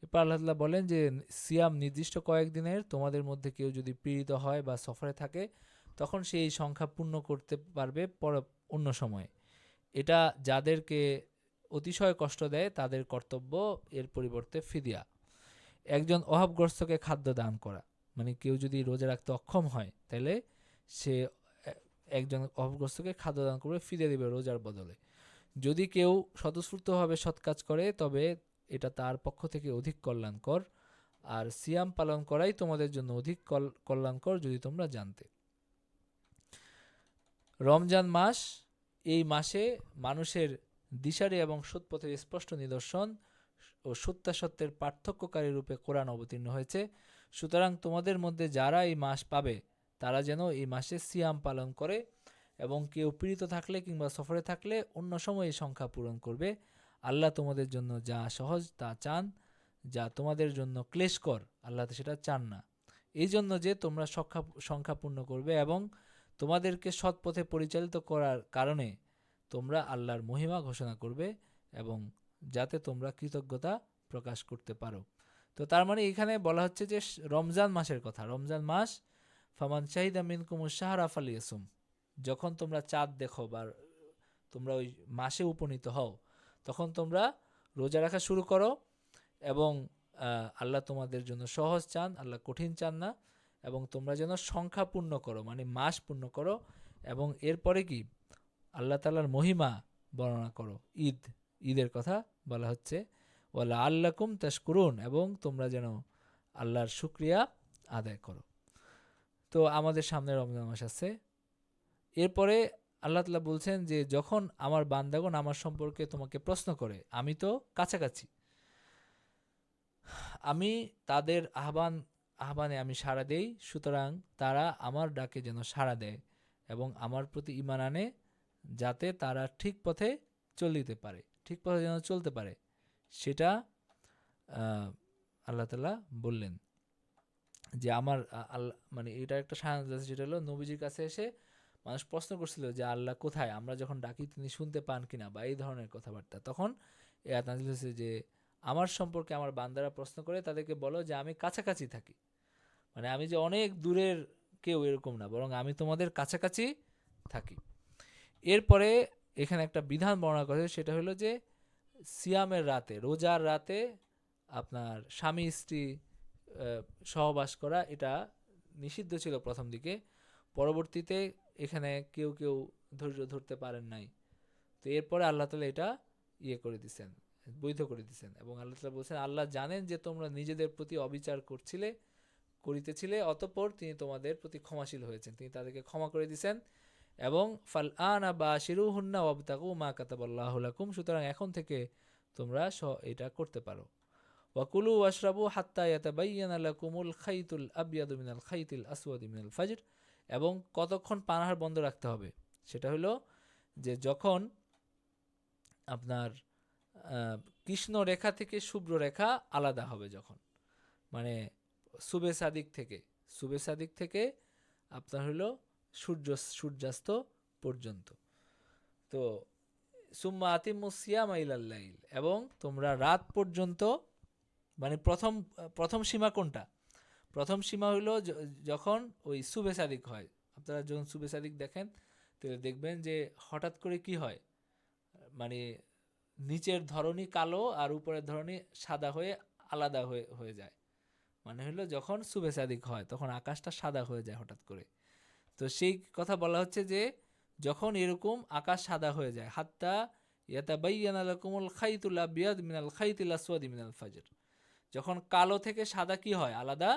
এরপর আল্লাহ তাআলা বলেন যে সিয়াম নির্দিষ্ট কয়েকদিনের, তোমাদের মধ্যে কেউ যদি পীড়িত হয় বা সফরে থাকে, তখন সে এই সংখ্যা পূর্ণ করতে পারবে অন্য সময়ে। এটা যাদেরকে অতিশয় কষ্ট দেয় তাদের কর্তব্য, এর পরিবর্তে ফিদিয়া। একজন অভাবগ্রস্তকে খাদ্য দান করা, মানে কেউ যদি রোজা রাখতে অক্ষম হয়, তাহলে সে একজন অভাবগ্রস্তকে খাদ্য দান করবে, ফিদিয়া দিবে রোজার বদলে। যদি কেউ স্বতঃস্ফূর্তভাবে সৎ কাজ করে, তবে এটা তার পক্ষ থেকে অধিক কল্যাণকর। আর সিয়াম পালন করাই তোমাদের জন্য অধিক কল্যাণকর যদি তোমরা জানতে। রমজান মাস, এই মাসে মানুষের দিশারি এবং সৎপথের স্পষ্ট নিদর্শন ও সত্যাসত্যের পার্থক্যকারী রূপে কোরআন অবতীর্ণ হয়েছে। সুতরাং তোমাদের মধ্যে যারা এই মাস পাবে তারা যেন এই মাসে সিয়াম পালন করে, এবং কেউ পীড়িত থাকলে কিংবা সফরে থাকলে অন্য সময় এই সংখ্যা পূরণ করবে। আল্লাহ তোমাদের জন্য যা সহজ তা চান, যা তোমাদের জন্য ক্লেশকর আল্লাহ সেটা চান না, এই জন্য যে তোমরা সংখ্যা পূর্ণ করবে এবং তোমাদেরকে সৎ পথে পরিচালিত করার কারণে তোমরা আল্লাহর মহিমা ঘোষণা করবে এবং যাতে তোমরা কৃতজ্ঞতা প্রকাশ করতে পারো। তো তার মানে এখানে বলা হচ্ছে যে রমজান মাসের কথা। রমজান মাস, ফামান শাহিদা মিনকুমুশ শাহরা ফালিয়াসুম, যখন তোমরা চাঁদ দেখো বা তোমরা ওই মাসে উপনীত হও, তখন তোমরা রোজা রাখা শুরু করো। এবং আল্লাহ তোমাদের জন্য সহজ চান, আল্লাহ কঠিন চান না। এবং তোমরা যেন সংখ্যা পূর্ণ করো, মানে মাস পূর্ণ করো। এবং এরপরে কি, আল্লাহ তাআলার মহিমা বর্ণনা করো। ঈদের কথা বলা হচ্ছে, ওয়ালা আল্লাকুম তাশকুরুন, এবং তোমরা যেন আল্লাহর শুকরিয়া আদায় করো। তো আমাদের সামনে রমজান মাস আছে। এরপরে আল্লাহ তাআলা বলছেন যে যখন আমার বান্দাগণ আমার সম্পর্কে তোমাকে প্রশ্ন করে, আমি তো কাছাকাছি, আমি তাদের আহ্বানে আমি সাড়া দেই, সুতরাং তারা আমার ডাকে যেন সাড়া দেয় এবং আমার প্রতি ঈমান আনে, যাতে তারা ঠিক পথে চলতে পারে, ঠিক পথে যেন চলতে পারে, সেটা আল্লাহ তাআলা বললেন। যে আমার আল্লাহ, মানে এটা একটা সাধারণ আছে, যেটা হলো নবীজির কাছে এসে মানুষ প্রশ্ন করছিল যে আল্লাহ কোথায়, আমরা যখন ডাকি তিনি শুনতে পান কিনা, বা এই ধরনের কথাবার্তা। তখন এই আয়াত নাযিল হয়েছে যে আমার সম্পর্কে আমার বান্দারা প্রশ্ন করে, তাদেরকে বলো যে আমি কাছাকাছি থাকি, মানে আমি যে অনেক দূরের কেউ এরকম না, বরং আমি তোমাদের কাছাকাছি থাকি। এরপরে এখানে একটা বিধান বর্ণনা করে, সেটা হলো যে সিয়ামের রাতে, রোজার রাতে আপনার স্বামী স্ত্রী সহবাস করা এটা নিষিদ্ধ ছিল প্রথম দিকে। পরবর্তীতে এখানে কেউ কেউ ধৈর্য ধরতে পারেন নাই, তো এরপরে আল্লাহ তাআলা এটা করে দিচ্ছেন, বৈধ করে দিচ্ছেন। এবং আল্লাহ তাআলা বলছেন, আল্লাহ জানেন যে তোমরা নিজেদের প্রতি অবিচার করিতেছিলে, অতঃপর তিনি তোমাদের প্রতি ক্ষমাশীল হয়েছেন, তিনি তাদেরকে ক্ষমা করে দিয়েছেন। এবং ফাল আনা বাশিরুহুন্না ওয়াবতাগু মা কাতাবাল্লাহু লাকুম, সুতরাং এখন থেকে তোমরা এটা করতে পারো। ওয়াকুলু ওয়াশরাবু হাত্তা ইয়াতাবাইয়ানা লাকুমুল খাইতুল আবয়াদু মিনাল খাইতিল আসওয়াদি মিনাল ফাজর, এবং কতক্ষণ পানাহার বন্ধ রাখতে হবে, সেটা হলো যে যখন আপনার কৃষ্ণ রেখা থেকে শুভ্র রেখা আলাদা হবে, যখন মানে সুবে সাদিক থেকে আপনার হলো সূর্যাস্ত পর্যন্ত। তো সুম্মা আতিমুস সিয়ামা ইলাল লাইল, এবং তোমরা রাত পর্যন্ত, মানে প্রথম সীমা কোনটা? প্রথম সীমা হলো যখন ওই সুবে সাদিক হয়। আপনারা যখন সুবে সাদিক দেখেন তাহলে দেখবেন যে হঠাৎ করে কি হয়, মানে নিচের ধরনী কালো আর উপরের ধরনী সাদা হয়ে আলাদা হয়ে যায়, মানে হলো যখন সুবে সাদিক হয় তখন আকাশটা সাদা হয়ে যায় হঠাৎ করে। তো সেই কথা বলা হচ্ছে যে যখন এরকম আকাশ সাদা হয়ে যায়, হাত্তা ইয়াতাবাইয়ানা লাকুমুল খাইতুল আবয়াদ মিনাল খাইতিল আসওয়াদি মিনাল ফাজর, যখন কালো থেকে সাদা কি হয়, আলাদা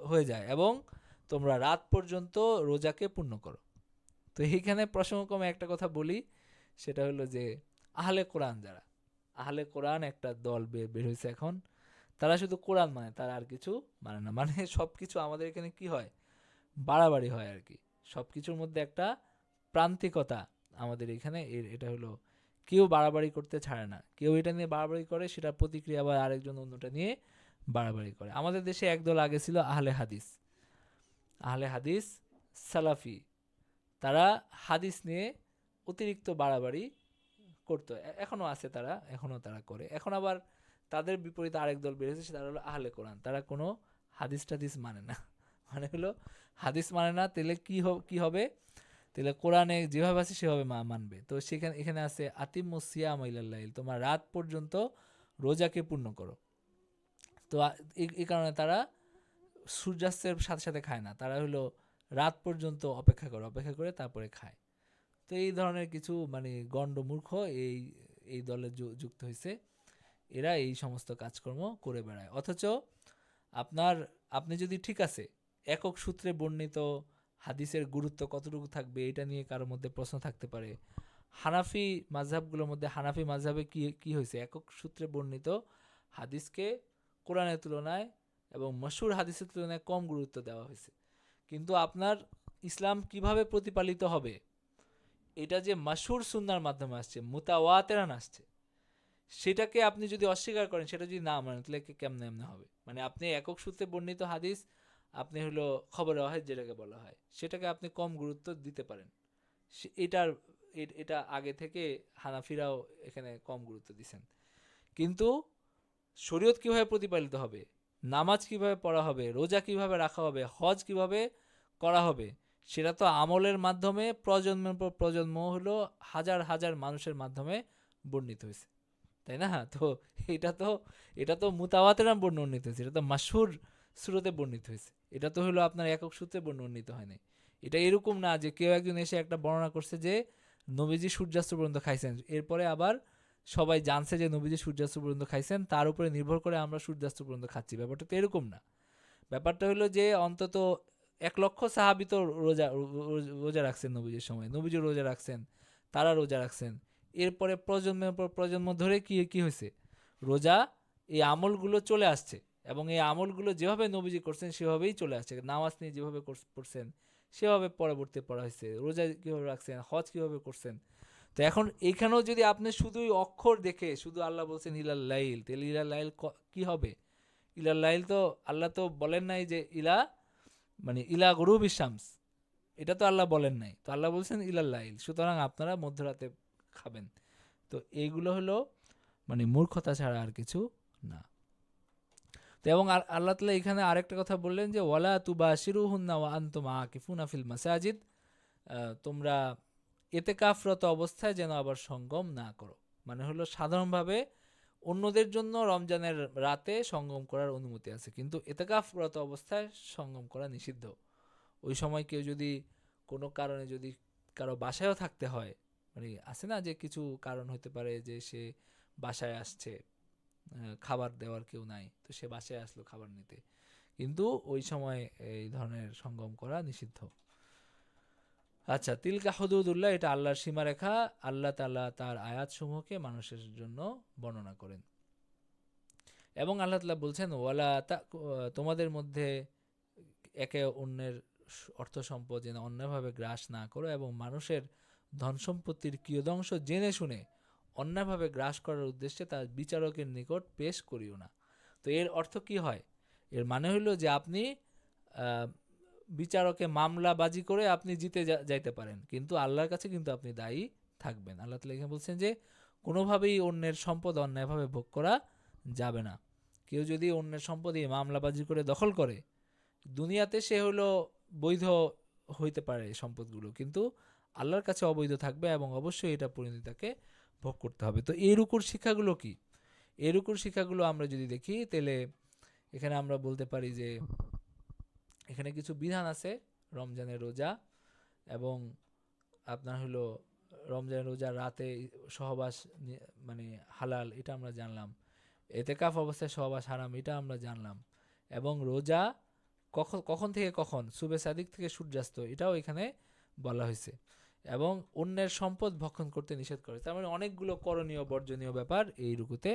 হয়ে যায়, এবং তোমরা রাত পর্যন্ত রোজাকে পূর্ণ করো। তো এইখানে প্রসঙ্গক্রমে একটা কথা বলি, সেটা হলো যে আহলে কোরআন একটা দল বের হয়েছে এখন। তারা শুধু কোরআন মানে, তারা আর কিছু মানে না, মানে সব কিছু আমাদের এখানে কি হয়, বাড়াবাড়ি হয় আর কি। সব কিছুর মধ্যে একটা প্রান্তিকতা আমাদের এখানে, এটা হলো কেউ বাড়াবাড়ি করতে ছাড়ে না, কেউ এটা নিয়ে বাড়াবাড়ি করে, সেটা প্রতিক্রিয়া আবার আরেকজন অন্যটা নিয়ে বাড়াবাড়ি করে। আমাদের দেশে একদল আগে ছিল আহলে হাদিস সালাফি, তারা হাদিস নিয়ে অতিরিক্ত বাড়াবাড়ি করতো, এখনো তারা করে। এখন আবার তাদের বিপরীতে আরেক দল বেরিয়েছে, তারা হলো আহলে কোরআন, তারা কোনো হাদিস টাদিস মানে না, মানে হলো হাদিস মানে না, তাহলে কি হবে, তাহলে কোরআনে যেভাবে আছে সেভাবে মানবে। তো এখানে আছে আতিমুস সিয়ামা ইলাল লাইল, তোমার রাত পর্যন্ত রোজাকে পূর্ণ করো। তো এই কারণে তারা সূর্যাস্তের সাথে সাথে খায় না, তারা হলো রাত পর্যন্ত অপেক্ষা করে তারপরে খায়। তো এই ধরনের কিছু মানে গণ্ডমূর্খ এই দলে যুক্ত হয়েছে, এরা এই সমস্ত কাজকর্ম করে বেড়ায়। অথচ আপনি যদি ঠিক আছে একক সূত্রে বর্ণিত হাদিসের গুরুত্ব কতটুকু থাকবে এটা নিয়ে কারোর মধ্যে প্রশ্ন থাকতে পারে। হানাফি মাযহাবগুলোর মধ্যে হানাফি মাযহাবে কি হয়েছে, একক সূত্রে বর্ণিত হাদিসকে কোরআনের তুলনায় এবং মশহুর হাদিসের তুলনায় কম গুরুত্ব দেওয়া হয়েছে। কিন্তু আপনার ইসলাম কিভাবে প্রতিপালিত হবে, এটা যে মশহুর সুন্নাহর মাধ্যমে আসছে, মুতাওয়াতিরান আসছে, সেটাকে আপনি যদি অস্বীকার করেন, সেটা যদি না মানেন, তাহলে কেমনে এমনি হবে? মানে আপনি একক সূত্রে বর্ণিত হাদিস, আপনি হলো খবরে ওয়াহিদ যেটাকে বলা হয়, সেটাকে আপনি কম গুরুত্ব দিতে পারেন। এটা আগে থেকে হানাফিরাও এখানে কম গুরুত্ব দিছেন। কিন্তু শরীয়ত কিভাবে প্রতিপালিত হবে, নামাজ কিভাবে পড়া হবে, রোজা কিভাবে রাখা হবে, হজ কিভাবে করা হবে, সেটা তো আমলের মাধ্যমে প্রজন্মের পর প্রজন্ম হলো হাজার হাজার মানুষের মাধ্যমে বর্ণিত হয়েছে, তাই না? তো এটা তো মুতাওয়াতিরান বর্ণিত হয়েছে, এটা তো মাশহুর সুরতে বর্ণিত হয়েছে, এটা তো হলো আপনার একক সূত্রে বর্ণিত হয় নাই। এটা এরকম না যে কেউ একজন এসে একটা বর্ণনা করছে যে নবীজি সূর্যাস্ত পর্যন্ত খাইছেন, এরপরে আবার সবাই জানছে যে নবীজি সূর্যাস্ত পর্যন্ত খাইছেন, তার উপরে নির্ভর করে আমরা সূর্যাস্ত পর্যন্ত খাচ্ছি। ব্যাপারটা তো এরকম না। ব্যাপারটা হলো যে অন্তত 1,00,000 সাহাবী তো রোজা রাখছেন নবীজির সময়, নবীজি রোজা রাখছেন, তারা রোজা রাখছেন। এরপরে প্রজন্মের পর প্রজন্ম ধরে কি হয়েছে, রোজা এই আমলগুলো চলে আসছে, এবং এই আমলগুলো যেভাবে নবীজি করছেন সেভাবেই চলে আসছে। নামাজ নিয়ে যেভাবে পড়ছেন সেভাবে পরবর্তী পড়া হয়েছে, রোজা কীভাবে রাখছেন, হজ কীভাবে করছেন। তো এখন এইখানেও যদি আপনি শুধুই অক্ষর দেখে শুধু আল্লাহ বলছেন ইলাল লাইল, তাহলে ইলাল লাইল কি হবে? ইলাল লাইল তো আল্লাহ তো বলেন নাই যে মানে ইলা গুরুবি শামস, এটা তো আল্লাহ বলেন নাই। তো আল্লাহ বলছেন ইলাল লাইল, সুতরাং আপনারা মধ্যরাতে খাবেন। তো এইগুলো হলো মানে মূর্খতা ছাড়া আর কিছু না। তো এবং আল্লাহ তাআলা এখানে আরেকটা কথা বললেন যে ওয়ালা তুবাশিরুহুন্না ওয়া আনতুম আকিফুনা ফিল মাসাজিদ, তোমরা ইতিকাফরত অবস্থায় যেন আবার সঙ্গম না করো। মানে হলো সাধারণভাবে অন্যদের জন্য রমজানের রাতে সঙ্গম করার অনুমতি আছে, কিন্তু ইতিকাফরত অবস্থায় সঙ্গম করা নিষিদ্ধ। ওই সময় কেউ যদি কোনো কারণে যদি কারো বাসায়ও থাকতে হয়, মানে আছে না যে কিছু কারণ হতে পারে যে সে বাসায় আসছে, খাবার দেওয়ার কেউ নাই, তো সে বাসায় আসলো খাবার নিতে, কিন্তু ওই সময় এই ধরনের সঙ্গম করা নিষিদ্ধ। আচ্ছা, তিলকা হুদুদুল্লাহ, এটা আল্লাহর সীমারেখা, আল্লাহ তাআলা তার আয়াতসমূহকে মানুষের জন্য বর্ণনা করেন। এবং আল্লাহ তাআলা বলছেন তোমাদের মধ্যে একে অন্যের অর্থ সম্পদ যেন অন্যভাবে গ্রাস না করো, এবং মানুষের ধন সম্পত্তির কিয়দংশ জেনে শুনে অন্যভাবে গ্রাস করার উদ্দেশ্যে তার বিচারকের নিকট পেশ করিও না। তো এর অর্থ কি হয়? এর মানে হলো যে আপনি বিচারকে মামলাবাজি করে আপনি জিতে যাইতে পারেন, কিন্তু আল্লাহর কাছে কিন্তু আপনি দায়ী থাকবেন। আল্লাহ তাআলা এখানে বলছেন যে কোনোভাবেই অন্যের সম্পদ অন্যায়ভাবে ভোগ করা যাবে না। কেউ যদি অন্যের সম্পদে মামলাবাজি করে দখল করে, দুনিয়াতে সে হলো বৈধ হইতে পারে সম্পদগুলো, কিন্তু আল্লাহর কাছে অবৈধ থাকবে, এবং অবশ্যই এটা পরিণতিতাকে ভোগ করতে হবে। তো এই রুকুর শিক্ষাগুলো কি? এই রুকুর শিক্ষাগুলো আমরা যদি দেখি, তাহলে এখানে আমরা বলতে পারি যে এখানে কিছু বিধান আছে রমজানের রোজা, এবং আপনার হলো রমজানের রোজা রাতে সহবাস মানে হালাল, এটা আমরা জানলাম। ইতিকাফ অবস্থায় সহবাস হারাম, এটা আমরা জানলাম। এবং রোজা কখন থেকে কখন, সুবে সাদিক থেকে সূর্যাস্ত, এটাও এখানে বলা হয়েছে। এবং অন্যের সম্পদ ভক্ষণ করতে নিষেধ করে। তার মানে অনেকগুলো করণীয় বর্জনীয় ব্যাপার এই রুকুতে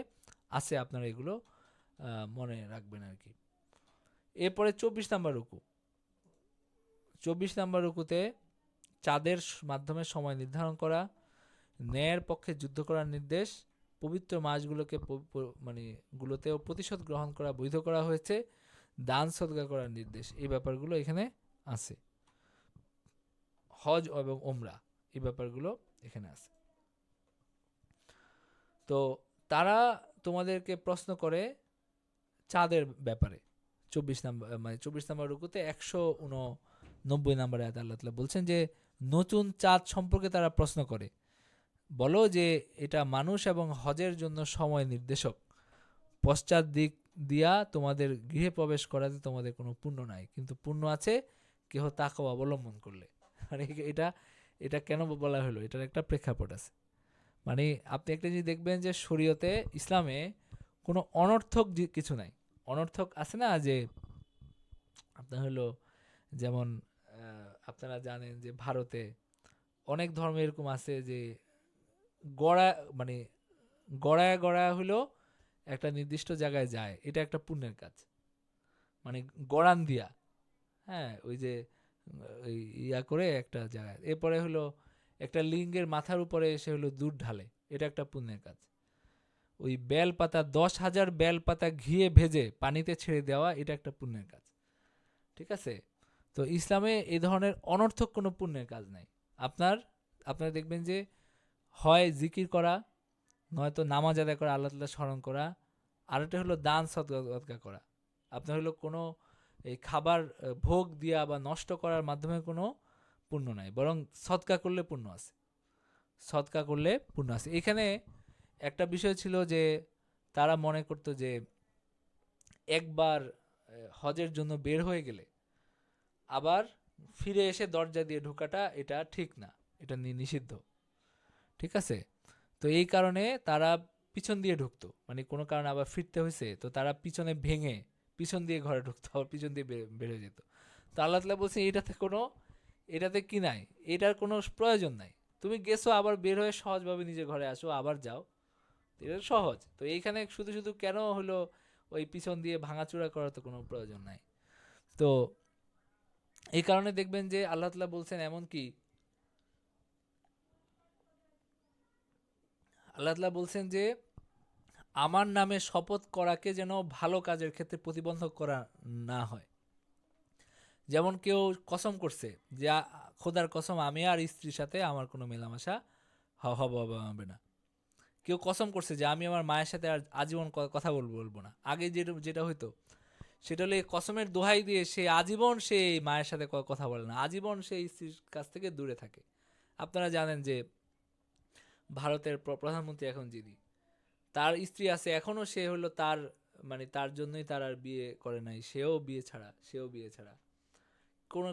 আছে, আপনারা এগুলো মনে রাখবেন আর কি। এরপরে 24 নম্বর রুকু। 24 নম্বর রুকুতে চাঁদের মাধ্যমে সময় নির্ধারণ করা, ন্যায়ের পক্ষে যুদ্ধ করার নির্দেশ, পবিত্র মাসগুলোকে মানে গুলোতেও প্রতিশোধ গ্রহণ করা বৈধ করা হয়েছে, দান সদকা করার নির্দেশ, এই ব্যাপারগুলো এখানে আছে। হজ এবং ওমরা, এই ব্যাপারগুলো এখানে আছে। তো তারা তোমাদেরকে প্রশ্ন করে চাঁদের ব্যাপারে। 24 নম্বর রুকুতে 189 নম্বরে আয়াতে আল্লাহ তাআলা বলছেন যে নতুন চাঁদ সম্পর্কে তারা প্রশ্ন করে, বলো যে এটা মানুষ এবং হজের জন্য সময় নির্দেশক, পশ্চাৎ দিক দিয়া তোমাদের গৃহে প্রবেশ করাতে তোমাদের কোনো পুণ্য নাই, কিন্তু পুণ্য আছে কেহ তাকওয়া অবলম্বন করলে। মানে এটা কেন বলা হলো, এটার একটা প্রেক্ষাপট আছে। মানে আপনি একটা জিনিস দেখবেন যে শরীয়তে ইসলামে কোনো অনর্থক কিছু নাই, অনর্থক আছে না যে আপনার হলো যেমন আপনারা জানেন যে ভারতে অনেক ধর্ম এরকম আছে যে গড়া মানে গড়ায় গড়ায় হলো একটা নির্দিষ্ট জায়গায় যায়, এটা একটা পুণ্যের কাজ, মানে গড়ান দিয়া, হ্যাঁ ওই যে ওই ইয়া করে একটা জায়গায়, এরপরে হলো একটা লিঙ্গের মাথার উপরে এসে হলো দুধ ঢালে, এটা একটা পুণ্যের কাজ। ওই বেলপাতা 10,000 বেলপাতা ঘিয়ে ভেজে পানিতে ছেড়ে দেওয়া, এটা একটা পুণ্যের কাজ। ঠিক আছে, তো ইসলামে এই ধরনের অনর্থক কোনো পুণ্যের কাজ নাই। আপনারা দেখবেন যে হয় জিকির করা, নয়তো নামাজ আদায় করা, আল্লাহ তাআলা স্মরণ করা, আর একটা হলো দান সদকা করা। আপনার হলো কোনো এই খাবার ভোগ দিয়া বা নষ্ট করার মাধ্যমে কোনো পুণ্য নাই, বরং সদকা করলে পুণ্য আছে, সদকা করলে পুণ্য আছে। এখানে একটা বিষয় ছিল যে তারা মনে করতো যে একবার হজের জন্য বের হয়ে গেলে আবার ফিরে এসে দরজা দিয়ে ঢোকাটা এটা ঠিক না, এটা নিষিদ্ধ। ঠিক আছে, তো এই কারণে তারা পিছন দিয়ে ঢুকতো, মানে কোনো কারণে আবার ফিরতে হয়েছে তো তারা পিছনে ভেঙে পিছন দিয়ে ঘরে ঢুকতো, আবার পিছন দিয়ে বের হয়ে যেত। তো আল্লাহ তাআলা বলছে এটাতে কি নাই, এটার কোনো প্রয়োজন নাই, তুমি গেছো আবার বের হয়ে সহজভাবে নিজের ঘরে আসো, আবার যাও, এটা সহজ। তো এইখানে শুধু শুধু কেন হলো ওই পিছন দিয়ে ভাঙাচুরা করার তো কোনো প্রয়োজন নাই। তো এই কারণে দেখবেন যে আল্লাহ তাআলা বলছেন, এমনকি আল্লাহ তাআলা বলছেন যে আমার নামে শপথ করাকে যেন ভালো কাজের ক্ষেত্রে প্রতিবন্ধক করা না হয়। যেমন কেউ কসম করছে যে খোদার কসম আমি আর স্ত্রীর সাথে আমার কোনো মেলামেশা হবে না। কেউ কসম করছে যে আমি আমার মায়ের সাথে আর আজীবন কথা বলবো না। আগে যেটা হইতো সেটা হলে কসমের দোহাই দিয়ে সে আজীবন সে মায়ের সাথে কথা বলে না, আজীবন সে স্ত্রীর কাছ থেকে দূরে থাকে। আপনারা জানেন যে ভারতের প্রধানমন্ত্রী এখন যিনি, তার স্ত্রী আছে এখনো, সে হলো তার মানে তার জন্যই তার আর বিয়ে করে নাই, সেও বিয়ে ছাড়া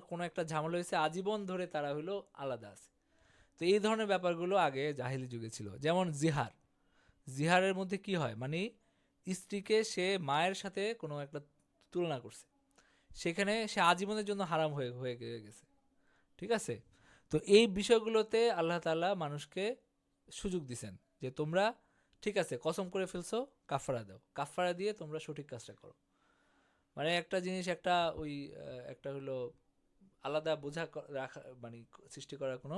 কোনো একটা ঝামেলা হয়েছে, আজীবন ধরে তারা হলো আলাদা আছে। তো এই ধরনের ব্যাপারগুলো আগে জাহিলি যুগে ছিল। যেমন জিহারের মধ্যে কি হয়, মানে স্ত্রীকে সে মায়ের সাথে কোনো একটা তুলনা করছে, সেখানে সে আজীবনের জন্য হারাম হয়ে গেছে। ঠিক আছে, তো এই বিষয়গুলোতে আল্লাহ তাআলা মানুষকে সুযোগ দিছেন যে তোমরা ঠিক আছে কসম করে ফেলছো, কাফারা দাও, কাফারা দিয়ে তোমরা সঠিক কাজটা করো। মানে একটা জিনিস একটা হলো আলাদা বোঝা রাখা মানে সৃষ্টি করার কোনো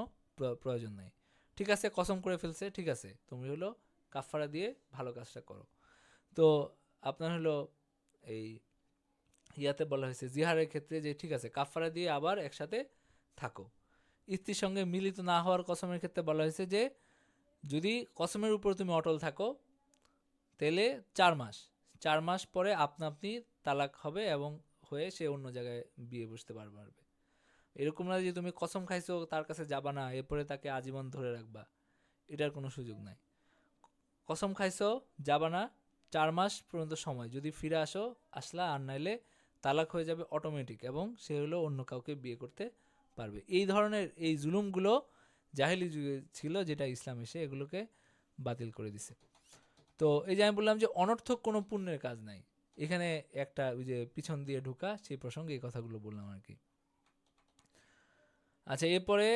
প্রয়োজন নাই। ঠিক আছে কসম করে ফেলছে, ঠিক আছে তুমি হলো কাফারা দিয়ে ভালো কাজটা করো। তো আপনার হলো এই ইয়াতে বলা হয়েছে জিহারের ক্ষেত্রে যে ঠিক আছে কাফারা দিয়ে আবার একসাথে থাকো। স্ত্রীর সঙ্গে মিলিত না হওয়ার কসমের ক্ষেত্রে বলা হয়েছে যে যদি কসমের উপর তুমি অটল থাকো তাহলে 4 মাস পরে আপনি তালাক হবে এবং হয়ে সে অন্য জায়গায় বিয়ে বসতে পারবে। এরকম না যে তুমি কসম খাইছো তার কাছে যাবা না এরপরে তাকে আজীবন ধরে রাখবা, এটার কোনো সুযোগ নাই। কসম খাইছো যাবা না, 4 মাস পর্যন্ত সময়, যদি ফিরে আসলা, আর নাইলে তালাক হয়ে যাবে অটোমেটিক এবং সে হলো অন্য কাউকে বিয়ে করতে পারবে। এই ধরনের এই জুলুমগুলো জাহেলি যুগে ছিল, যেটা ইসলাম এসে এগুলোকে বাতিল করে দিছে। তো এই যে আমি বললাম যে অনর্থক কোনো পুণ্যের কাজ নাই, এখানে একটা ওই যে পিছন দিয়ে ঢুকা সেই প্রসঙ্গে এই কথাগুলো বললাম আর কি। আচ্ছা, এরপরে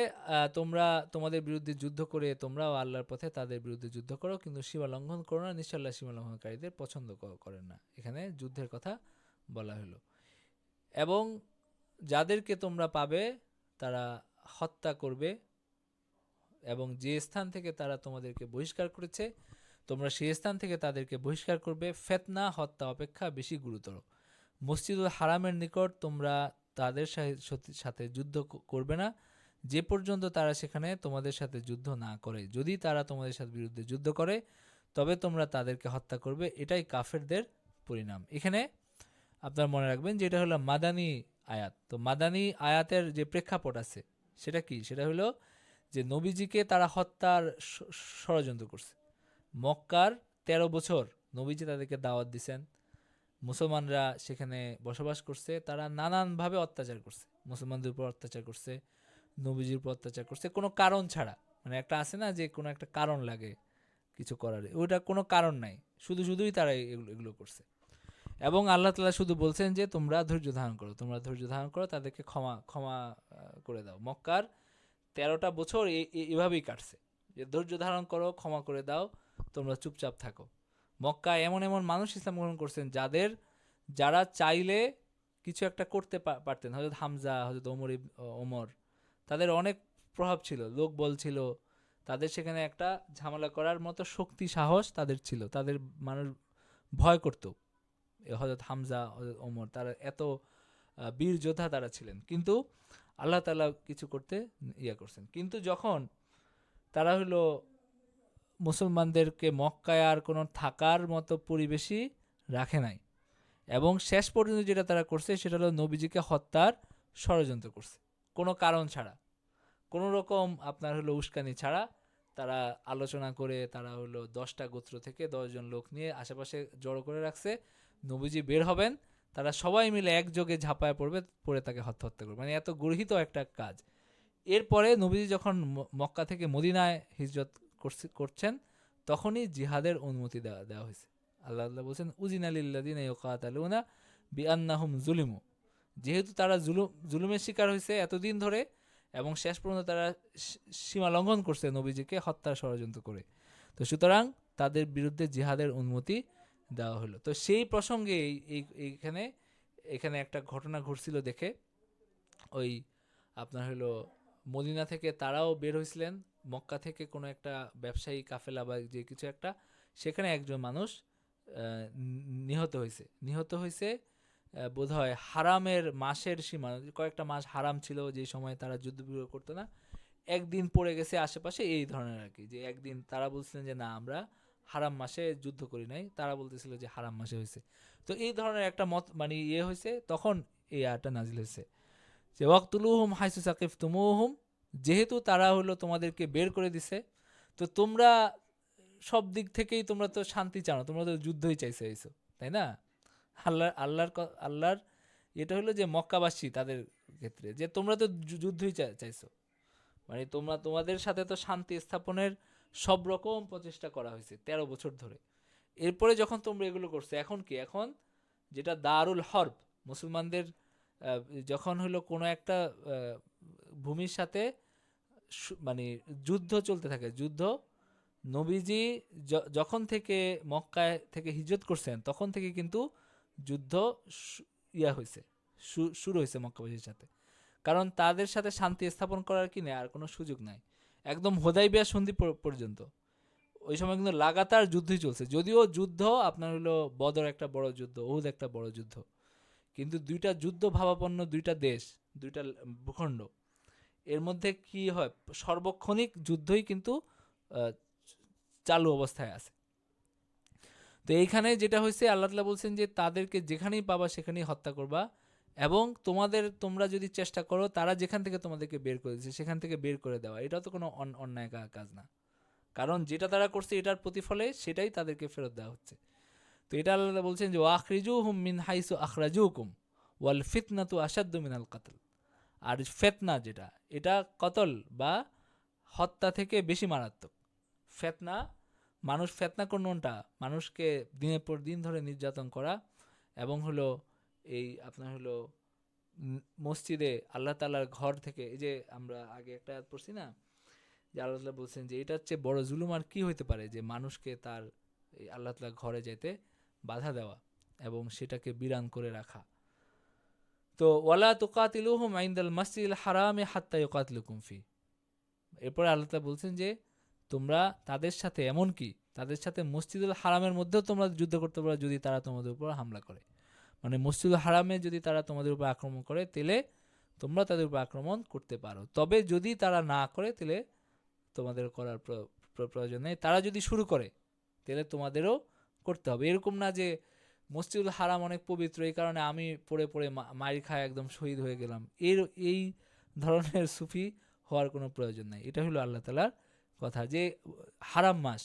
তোমরা তোমাদের বিরুদ্ধে যুদ্ধ করে তোমরাও আল্লাহর পথে তাদের বিরুদ্ধে যুদ্ধ করো, কিন্তু সীমা লঙ্ঘন করো না, নিশ্চয় আল্লাহ সীমা লঙ্ঘনকারীদের পছন্দ করেন না। এখানে যুদ্ধের কথা বলা হলো। এবং যাদেরকে তোমরা পাবে তারা হত্যা করবে, এবং যে স্থান থেকে তারা তোমাদেরকে বহিষ্কার করেছে তোমরা সেই স্থান থেকে তাদেরকে বহিষ্কার করবে। ফিতনা হত্যা অপেক্ষা বেশি গুরুতর। মসজিদুল হারামের নিকট তোমরা তাদের সাথে যুদ্ধ করবে না যে পর্যন্ত তারা সেখানে তোমাদের সাথে যুদ্ধ না করে। যদি তারা তোমাদের সাথে বিরুদ্ধে যুদ্ধ করে তবে তোমরা তাদেরকে হত্যা করবে, এটাই কাফেরদের পরিণাম। এখানে আপনারা মনে রাখবেন যে এটা হলো মাদানী আয়াত। তো মাদানী আয়াতের যে প্রেক্ষাপট আছে সেটা কি, সেটা হলো যে নবীজিকে তারা হত্যার ষড়যন্ত্র করছে। মক্কার 13 বছর নবীজি তাদেরকে দাওয়াত দিছেন, মুসলমানরা সেখানে বসবাস করছে, তারা নানানভাবে অত্যাচার করছে, মুসলমানদের উপর অত্যাচার করছে, নবীজির উপর অত্যাচার করছে কোনো কারণ ছাড়া। মানে একটা আছে না যে কোনো একটা কারণ লাগে কিছু করার, ওইটা কোনো কারণ নাই, শুধুই তারা এগুলো করছে। এবং আল্লাহ তাআলা শুধু বলছেন যে তোমরা ধৈর্য ধারণ করো, তোমরা ধৈর্য ধারণ করো, তাদেরকে ক্ষমা ক্ষমা করে দাও। মক্কার 13টা বছর এভাবেই কাটছে, যে ধৈর্য ধারণ করো, ক্ষমা করে দাও, তোমরা চুপচাপ থাকো। মক্কায় এমন এমন মানুষ ইসলাম গ্রহণ করছেন যারা চাইলে কিছু একটা করতে পারতেন। হযরত হামজা, হযরত ওমর, তাদের অনেক প্রভাব ছিল, লোক বল ছিল, তাদের সেখানে একটা ঝামেলা করার মতো শক্তি সাহস তাদের ছিল, তাদের মানুষ ভয় করত। হযরত হামজা, হযরত ওমর, তারা এত বীর যোদ্ধা তারা ছিলেন, কিন্তু আল্লাহ তাআলা কিছু করতে করছেন। কিন্তু যখন তারা হলো মুসলমানদেরকে মক্কায় আর কোনো থাকার মতো পরিবেশই রাখে নাই, এবং শেষ পর্যন্ত যেটা তারা করছে সেটা হলো নবীজিকে হত্যার ষড়যন্ত্র করছে, কোনো কারণ ছাড়া, কোনো রকম আপনার হলো উস্কানি ছাড়া। তারা আলোচনা করে তারা হলো 10টা গোত্র থেকে 10 জন লোক নিয়ে আশেপাশে জড়ো করে রাখছে, নবীজি বের হবেন, তারা সবাই মিলে একযোগে ঝাঁপায় পড়ে তাকে হত্যা করবে, মানে এত গর্হিত একটা কাজ। এরপরে নবীজি যখন মক্কা থেকে মদিনায় হিজরত করছেন, তখনই জিহাদের অনুমতি দেওয়া হয়েছে। আল্লাহ বলছেন উজিনা লিল্লাযিনা ইউকাতালুনা বিআন্নাহুম যুলিমু, যেহেতু তারা জুলুমের শিকার হয়েছে এতদিন ধরে, এবং শেষ পর্যন্ত তারা সীমা লঙ্ঘন করছে নবীজিকে হত্যার ষড়যন্ত্র করে, তো সুতরাং তাদের বিরুদ্ধে জিহাদের অনুমতি দেওয়া হলো। তো সেই প্রসঙ্গে এখানে একটা ঘটনা ঘটছিল দেখে, ওই আপনার হলো মদিনা থেকে তারাও বের হয়েছিলেন, মক্কা থেকে কোনো একটা ব্যবসায়ী কাফেলা বা যে কিছু একটা, সেখানে একজন মানুষ নিহত হয়েছে বোধহয় হারামের মাসের সীমা, কয়েকটা মাস হারাম ছিল যে সময় তারা যুদ্ধ বিগ্রহ করতো না, একদিন পড়ে গেছে আশেপাশে, এই ধরনের আর কি, যে একদিন তারা বলছিলেন যে না আমরা হারাম মাসে যুদ্ধ করি নাই, তারা বলতেছিল যে হারাম মাসে হয়েছে। তো এই ধরনের একটা মত মানে হয়েছে, তখন এই আয়াতটা নাজিল হয়েছে যে ওয়াকতুলুহুম হাইসু সাকিফতুমুহুম, যেহেতু তারা হলো তোমাদেরকে বের করে দিছে, তো তোমরা সব দিক থেকেই তোমরা তো শান্তি চাও না, তোমরা তো যুদ্ধই চাইছো, তাই না? আল্লাহর এটা হলো যে মক্কাবাসী তাদের ক্ষেত্রে, যে তোমরা তো যুদ্ধই চাইছো, মানে তোমাদের সাথে তো শান্তি স্থাপনের সব রকম প্রচেষ্টা করা হয়েছে 13 বছর ধরে। এরপরে যখন তোমরা এগুলো করছো, এখন কি, এখন যেটা দারুল হরব, মুসলমানদের যখন হলো কোনো একটা ভূমির সাথে মানে যুদ্ধ চলতে থাকে, নবীজি যখন থেকে মক্কায় থেকে হিজরত করছেন তখন থেকে কিন্তু যুদ্ধ হয়েছে, শুরু হয়েছে মক্কাবাসীর সাথে, কারণ তাদের সাথে শান্তি স্থাপন করার কি নেই আর কোনো সুযোগ নাই, একদম হুদাইবিয়া সন্ধি পর্যন্ত ওই সময় কিন্তু লাগাতার যুদ্ধই চলছে। যদিও যুদ্ধ আপনার হলো বদর একটা বড় যুদ্ধ, উহুদ একটা বড় যুদ্ধ, কিন্তু দুইটা যুদ্ধ ভাবাপন্ন দুইটা দেশ, দুইটা ভূখণ্ড, এর মধ্যে কি হয়, সর্বক্ষণিক যুদ্ধই কিন্তু চালু অবস্থায় আছে। তো এইখানে যেটা হয়েছে, আল্লাহ তাআলা বলছেন যে তাদেরকে যেখানেই পাবা সেখানেই হত্যা করবা, এবং তোমরা যদি চেষ্টা করো তারা যেখান থেকে তোমাদেরকে বের করে দিচ্ছে সেখান থেকে বের করে দেওয়া, এটা তো কোনো অন্যায় কাজ না, কারণ যেটা তারা করছে এটার প্রতিফলে সেটাই তাদেরকে ফেরত দেওয়া হচ্ছে। তো এটা আল্লাহ বলছেন যে ওয়াখরিজুহুম মিন হাইসু আখরাজুকুম ওয়াল ফিতনাতু আশাদ্দু মিনাল কতল, আর ফিতনা যেটা, এটা কতল বা হত্যা থেকে বেশি মারাত্মক। ফিতনা, মানুষ ফিতনা কোনটা, মানুষকে দিনের পর দিন ধরে নির্যাতন করা, এবং হলো এই আপনার হলো মসজিদে আল্লাহ তাআলার ঘর থেকে, এই যে আমরা আগে একটা আয়াত পড়ছি না, যে আল্লাহ তাআলা বলছেন যে এটা হচ্ছে বড় জুলুম আর কি হইতে পারে, যে মানুষকে তার এই আল্লাহ তাআলার ঘরে যেতে বাধা দেওয়া এবং সেটাকে বিরান করে রাখা। তো ওয়ালা তুকাতিলুহুম ইনদাল মাসজিদিল হারামি হাত্তা ইউকাতিলুকুম ফি, এরপরে আল্লাহ তাআলা বলছেন যে তোমরা তাদের সাথে, এমনকি তাদের সাথে মসজিদুল হারামের মধ্যেও তোমরা যুদ্ধ করতে পারো যদি তারা তোমাদের উপর হামলা করে, মানে মসজিদুল হারামে যদি তারা তোমাদের উপর আক্রমণ করে তাহলে তোমরা তাদের উপর আক্রমণ করতে পারো, তবে যদি তারা না করে তাহলে তোমাদের করার প্রয়োজন নেই, তারা যদি শুরু করে তাহলে তোমাদেরও করতে হবে। এরকম না যে মসজিদুল হারাম অনেক পবিত্র এই কারণে আমি পড়ে মাইর খায় একদম শহীদ হয়ে গেলাম, এই ধরনের সুফি হওয়ার কোনো প্রয়োজন নাই। এটা হলো আল্লাহ তাআলার কথা, যে হারাম মাস,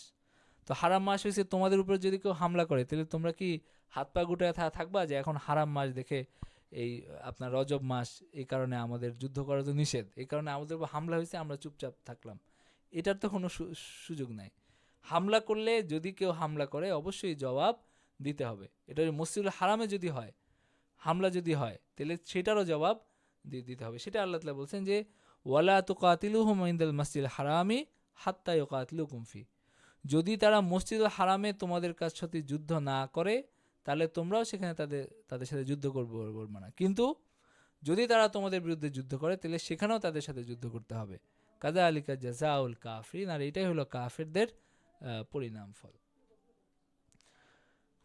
তো হারাম মাস হয়েছে, তোমাদের উপর যদি কেউ হামলা করে তাহলে তোমরা কি হাত পা গুটায় থাকবা যে এখন হারাম মাস দেখে, এই আপনার রজব মাস, এই কারণে আমাদের যুদ্ধ করা তো নিষেধ, এই কারণে আমাদের উপর হামলা হয়েছে আমরা চুপচাপ থাকলাম, এটার তো কোনো সুযোগ নাই। হামলা করলে যদি কেউ হামলা করে অবশ্যই জবাব দিতে হবে। এটা ওই মসজিদুল হারামে যদি হয়, হামলা যদি হয়, তাহলে সেটারও জবাব দিতে হবে। সেটা আল্লাহ তাআলা বলছেন যে ওয়ালা তুকাতিলুহুম ইনদাল মাসজিদিল হারামি হাত্তা ইউকাতিলুকুম ফি, যদি তারা মসজিদুল হারামে তোমাদের কাছ সাথে যুদ্ধ না করে তাহলে তোমরাও সেখানে তাদের সাথে যুদ্ধ করবে না, কিন্তু যদি তারা তোমাদের বিরুদ্ধে যুদ্ধ করে তাহলে সেখানেও তাদের সাথে যুদ্ধ করতে হবে। কাযা আলিকা জাযাউল কাফিরিন, আর এটাই হলো কাফেরদের পরিণাম ফল।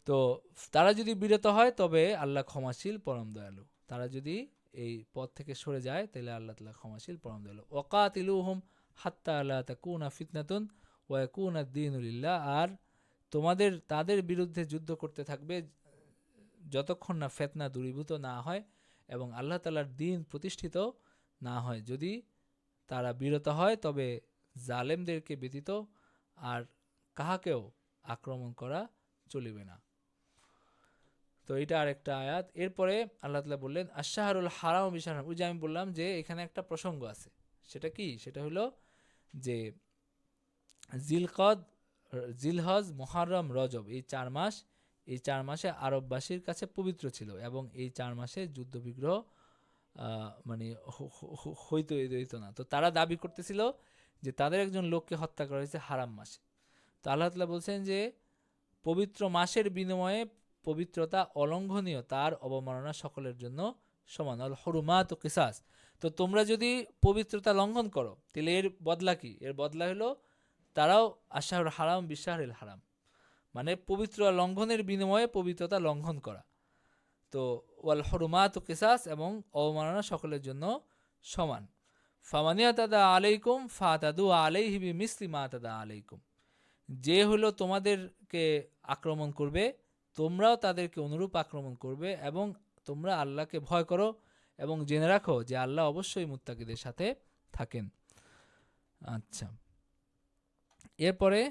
তো তারা যদি বিরত হয় তবে আল্লাহ ক্ষমাশীল পরম দয়ালু, তারা যদি এই পথ থেকে সরে যায় তাহলে আল্লাহ তাআলা ক্ষমাশীল পরম দয়ালু। ওয়াকাতিলুহুম হাত্তা লা তাকুনা ফিতনাতুন ওয়া ইয়াকুনা আদ-দীনু লিল্লাহ, আর তাদের বিরুদ্ধে যুদ্ধ করতে থাকবে যতক্ষণ না ফিতনা দূরীভূত না হয় এবং আল্লাহ তাআলার দ্বীন প্রতিষ্ঠিত না হয়। যদি তারা বিরত হয় তবে জালেমদেরকে ব্যতীত আর কাহাকেও আক্রমণ করা চলিবে না। তো এটা আরেকটা আয়াত। এরপরে আল্লাহ তাআলা বললেন আশ-শাহরুল হারাম বিশাহর, ওই যে আমি বললাম যে এখানে একটা প্রসঙ্গ আছে, সেটা কি? সেটা হলো যে জিলকদ, জিলহজ, মুহররম, রজব, এই 4 মাস, এই 4 মাসে আরববাসীর কাছে পবিত্র ছিল এবং এই 4 মাসে যুদ্ধ বিগ্রহ মানে হইতো না। তো তারা দাবি করতেছিল যে তাদের একজন লোককে হত্যা করা হয়েছে হারাম মাসে। তো আল্লাহ তাআলা বলছেন যে পবিত্র মাসের বিনিময়ে পবিত্রতা অলঙ্ঘনীয়, তার অবমাননা সকলের জন্য সমান। আল হুরুমাত ও কিসাস, তো তোমরা যদি পবিত্রতা লঙ্ঘন করো তাহলে এর বদলা কি? এর বদলা হলো তারাও আশাহুর হারাম বিশাহরিল হারাম, মানে পবিত্র লঙ্ঘনের বিনিময়ে পবিত্রতা লঙ্ঘন করা। তো ওয়াল হুরুমাত ও কিসাস, এবং অবমাননা সকলের জন্য সমান। ফামানিয়া তাদা আলাইকুম ফাতাদু আলাইহি বিমিসলি মা তাদা আলাইকুম, যে হলো তোমাদেরকে আক্রমণ করবে তোমরাও তাদেরকে অনুরূপ আক্রমণ করবে, এবং তোমরা আল্লাহকে ভয় করো এবং জেনে রাখো যে আল্লাহ অবশ্যই মুত্তাকিদের সাথে থাকেন। আচ্ছা, এরপরে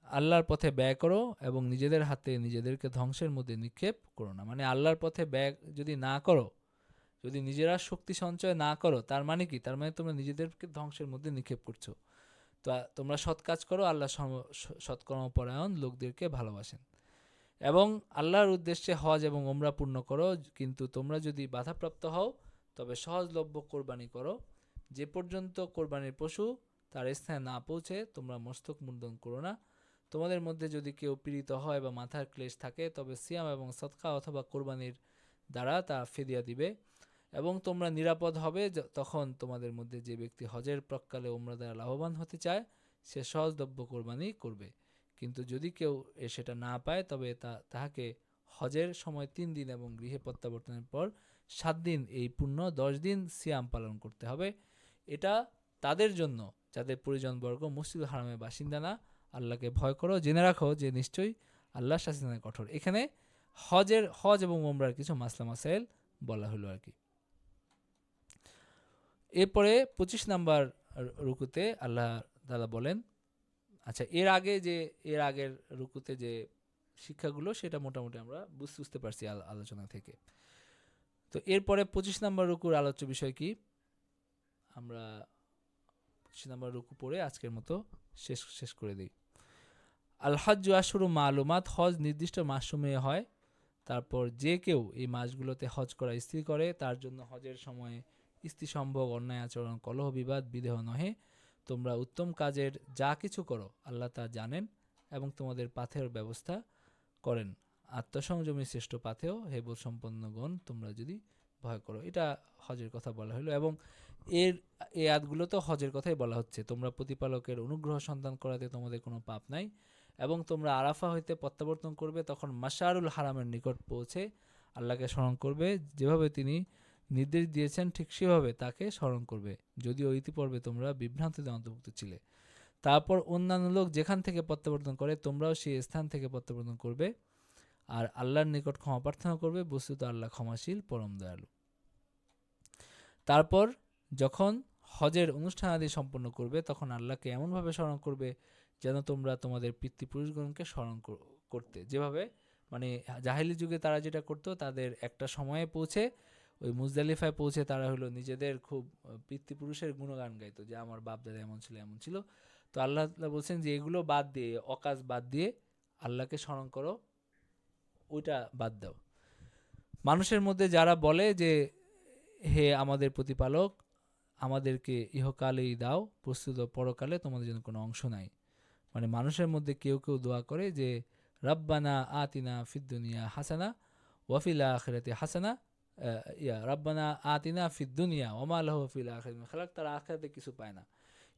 আল্লাহর পথে ব্যয় করো এবং নিজেদের হাতে নিজেদেরকে ধ্বংসের মধ্যে নিক্ষেপ করো না। মানে আল্লাহর পথে ব্যয় যদি না করো, যদি নিজেরা শক্তি সঞ্চয় না করো, তার মানে কি? তার মানে তোমরা নিজেদেরকে ধ্বংসের মধ্যে নিক্ষেপ করছো। তো তোমরা সৎ কাজ করো, আল্লাহ সৎকর্মপরায়ণ লোকদেরকে ভালোবাসেন, এবং আল্লাহর উদ্দেশ্যে হজ এবং ওমরা পূর্ণ করো। কিন্তু তোমরা যদি বাধাপ্রাপ্ত হও তবে সহজলভ্য কোরবানি করো। যে পর্যন্ত কোরবানির পশু তার স্থানে না পৌঁছে তোমরা মস্তক মুন্ডন করো না। তোমাদের মধ্যে যদি কেউ পীড়িত হয় বা মাথার ক্লেশ থাকে তবে সিয়াম এবং সদকা অথবা কোরবানির দ্বারা তা ফিদিয়া দিবে। এবং তোমরা নিরাপদ হবে তখন তোমাদের মধ্যে যে ব্যক্তি হজের প্রাক্কালে ওমরা দ্বারা লাভবান হতে চায় সে সহজলভ্য কোরবানি করবে। কিন্তু যদি কেউ সেটা না পায় তবে তাহাকে হজের সময় 3 দিন এবং গৃহে প্রত্যাবর্তনের পর 7 দিন, এই পূর্ণ 10 দিন সিয়াম পালন করতে হবে। এটা তাদের জন্য যাদের পরিজনবর্গ মসজিদুল হারামের বাসিন্দা না। আল্লাহকে ভয় করো, জেনে রাখো যে নিশ্চয়ই আল্লাহ শাসিত কঠোর। এখানে হজ এবং ওমরার কিছু মাসলা মাসাইল বলা হলো আর কি। এরপরে 25 নাম্বার রুকুতে আল্লাহ তাআলা বলেন, আচ্ছা এর আগের রুকুতে যে শিক্ষাগুলো সেটা মোটামুটি আমরা বুঝতে পারছি আলোচনা থেকে। তো এরপরে 25 নাম্বার রুকুর আলোচ্য বিষয় কি? আমরা 25 নাম্বার রুকু পড়ে আজকের মতো শেষ করে দিই। আল হজ্জু আশহুরুম মালুমাত, হজ নির্দিষ্ট মাসসমূহে হয়। তারপর যে কেউ এই মাসগুলোতে হজ করা স্থির করে তার জন্য হজের সময় স্ত্রী সম্ভোগ, অন্যায় আচরণ, কলহ বিবাদ, বিদেহ নহে। তোমরা উত্তম কাজের যা কিছু করো আল্লাহ তা জানেন এবং তোমাদের পাথেয় ব্যবস্থা করেন। আত্মসংযমী শ্রেষ্ঠ পাথেয়, হে বোধ সম্পন্নগণ, তোমরা যদি ভয় করো। এটা হজের কথা বলা হলো, এবং এই আয়াতগুলো তো হজের কথাই বলা হচ্ছে। তোমরা প্রতিপালকের অনুগ্রহ সন্ধান করাতে তোমাদের কোনো পাপ নাই, এবং তোমরা আরাফা হইতে প্রত্যাবর্তন করবে তখন মাশআরুল হারামের নিকট পৌঁছে আল্লাহকে স্মরণ করবে, যেভাবে তিনি নির্দেশ দিয়েছেন ঠিক সেভাবে তাকে স্মরণ করবে, যদিও ইতিপূর্বে তোমরা বিভ্রান্তিতে অন্তর্ভুক্ত ছিলে। তারপর অন্যান্য লোক যেখান থেকে প্রত্যাবর্তন করে তোমরাও সেই স্থান থেকে প্রত্যাবর্তন করবে আর আল্লাহর নিকট ক্ষমা প্রার্থনা করবে, বস্তুত আল্লাহ ক্ষমাশীল পরম দয়ালু। তারপর যখন হজের অনুষ্ঠানাদি সম্পন্ন করবে তখন আল্লাহকে এমনভাবে স্মরণ করবে যেন তোমরা তোমাদের পিতৃপুরুষগণকে স্মরণ করতে, যেভাবে মানে জাহেলি যুগে তারা যেটা করতো, তাদের একটা সময়ে পৌঁছে ওই মুজদালিফায় পৌঁছে তারা হলো নিজেদের খুব পিতৃপুরুষের গুণগান গাইতো, যে আমার বাপ দাদা এমন ছিল। তো আল্লাহ বলছেন যে এগুলো বাদ দিয়ে, অকাজ বাদ দিয়ে আল্লাহকে স্মরণ করো ওইটা বাদ দাও। মানুষের মধ্যে যারা বলে যে হে আমাদের প্রতিপালক, আমাদেরকে ইহকালেই দাও, প্রস্তুত পরকালে তোমাদের জন্য কোনো অংশ নাই। মানে মানুষের মধ্যে কেউ কেউ দোয়া করে যে রাব্বানা আতিনা ফিদ দুনিয়া হাসানা ওয়াফিল আখিরাতি হাসানা, রাব্বানা আতিনা ফিদ দুনিয়া ওমা লাহু ফিল আখিরাতি মিন খালাক, তারা আখিরাতে কিছু পায় না।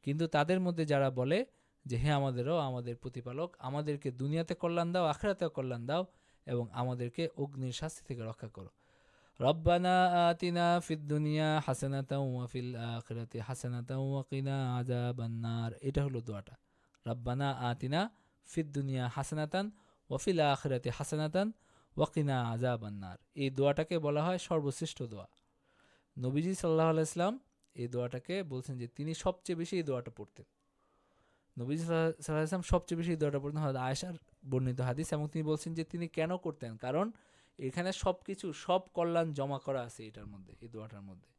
কিন্তু তাদের মধ্যে যারা বলে যে হে আমাদের প্রতিপালক, আমাদেরকে দুনিয়াতে কল্যাণ দাও, আখিরাতেও কল্যাণ দাও, এবং আমাদেরকে অগ্নির শাস্তি থেকে রক্ষা করো। রব্বানা আতিনা ফিদ দুনিয়া হাসানাতাও ওয়া ফিল আখিরাতি হাসানাতাও ওয়া কিনা আযাবান্নার, এটা হলো দোয়াটা। রব্বানা আতিনা ফিদ দুনিয়া হাসানাতান ওয়া ফিল আখিরাতি হাসানাতান ওয়া কিনা আযাবান্নার, এই দোয়াটাকে বলা হয় সর্বশ্রেষ্ঠ দোয়া। নবীজি সাল্লাল্লাহু আলাইহি সাল্লাম এই দোয়াটাকে বলছেন যে তিনি সবচেয়ে বেশি এই দোয়াটা পড়তেন। নবীজি সাল্লাল্লাহু আলাইহি সাল্লাম সবচেয়ে বেশি এই দোয়াটা পড়তেন, হযরত আয়েশার বর্ণিত হাদিস। এবং তিনি বলছেন যে তিনি কেন করতেন, কারণ এখানে সবকিছু, সব কল্যাণ জমা করা আছে এটার মধ্যে, এই দোয়াটার মধ্যে।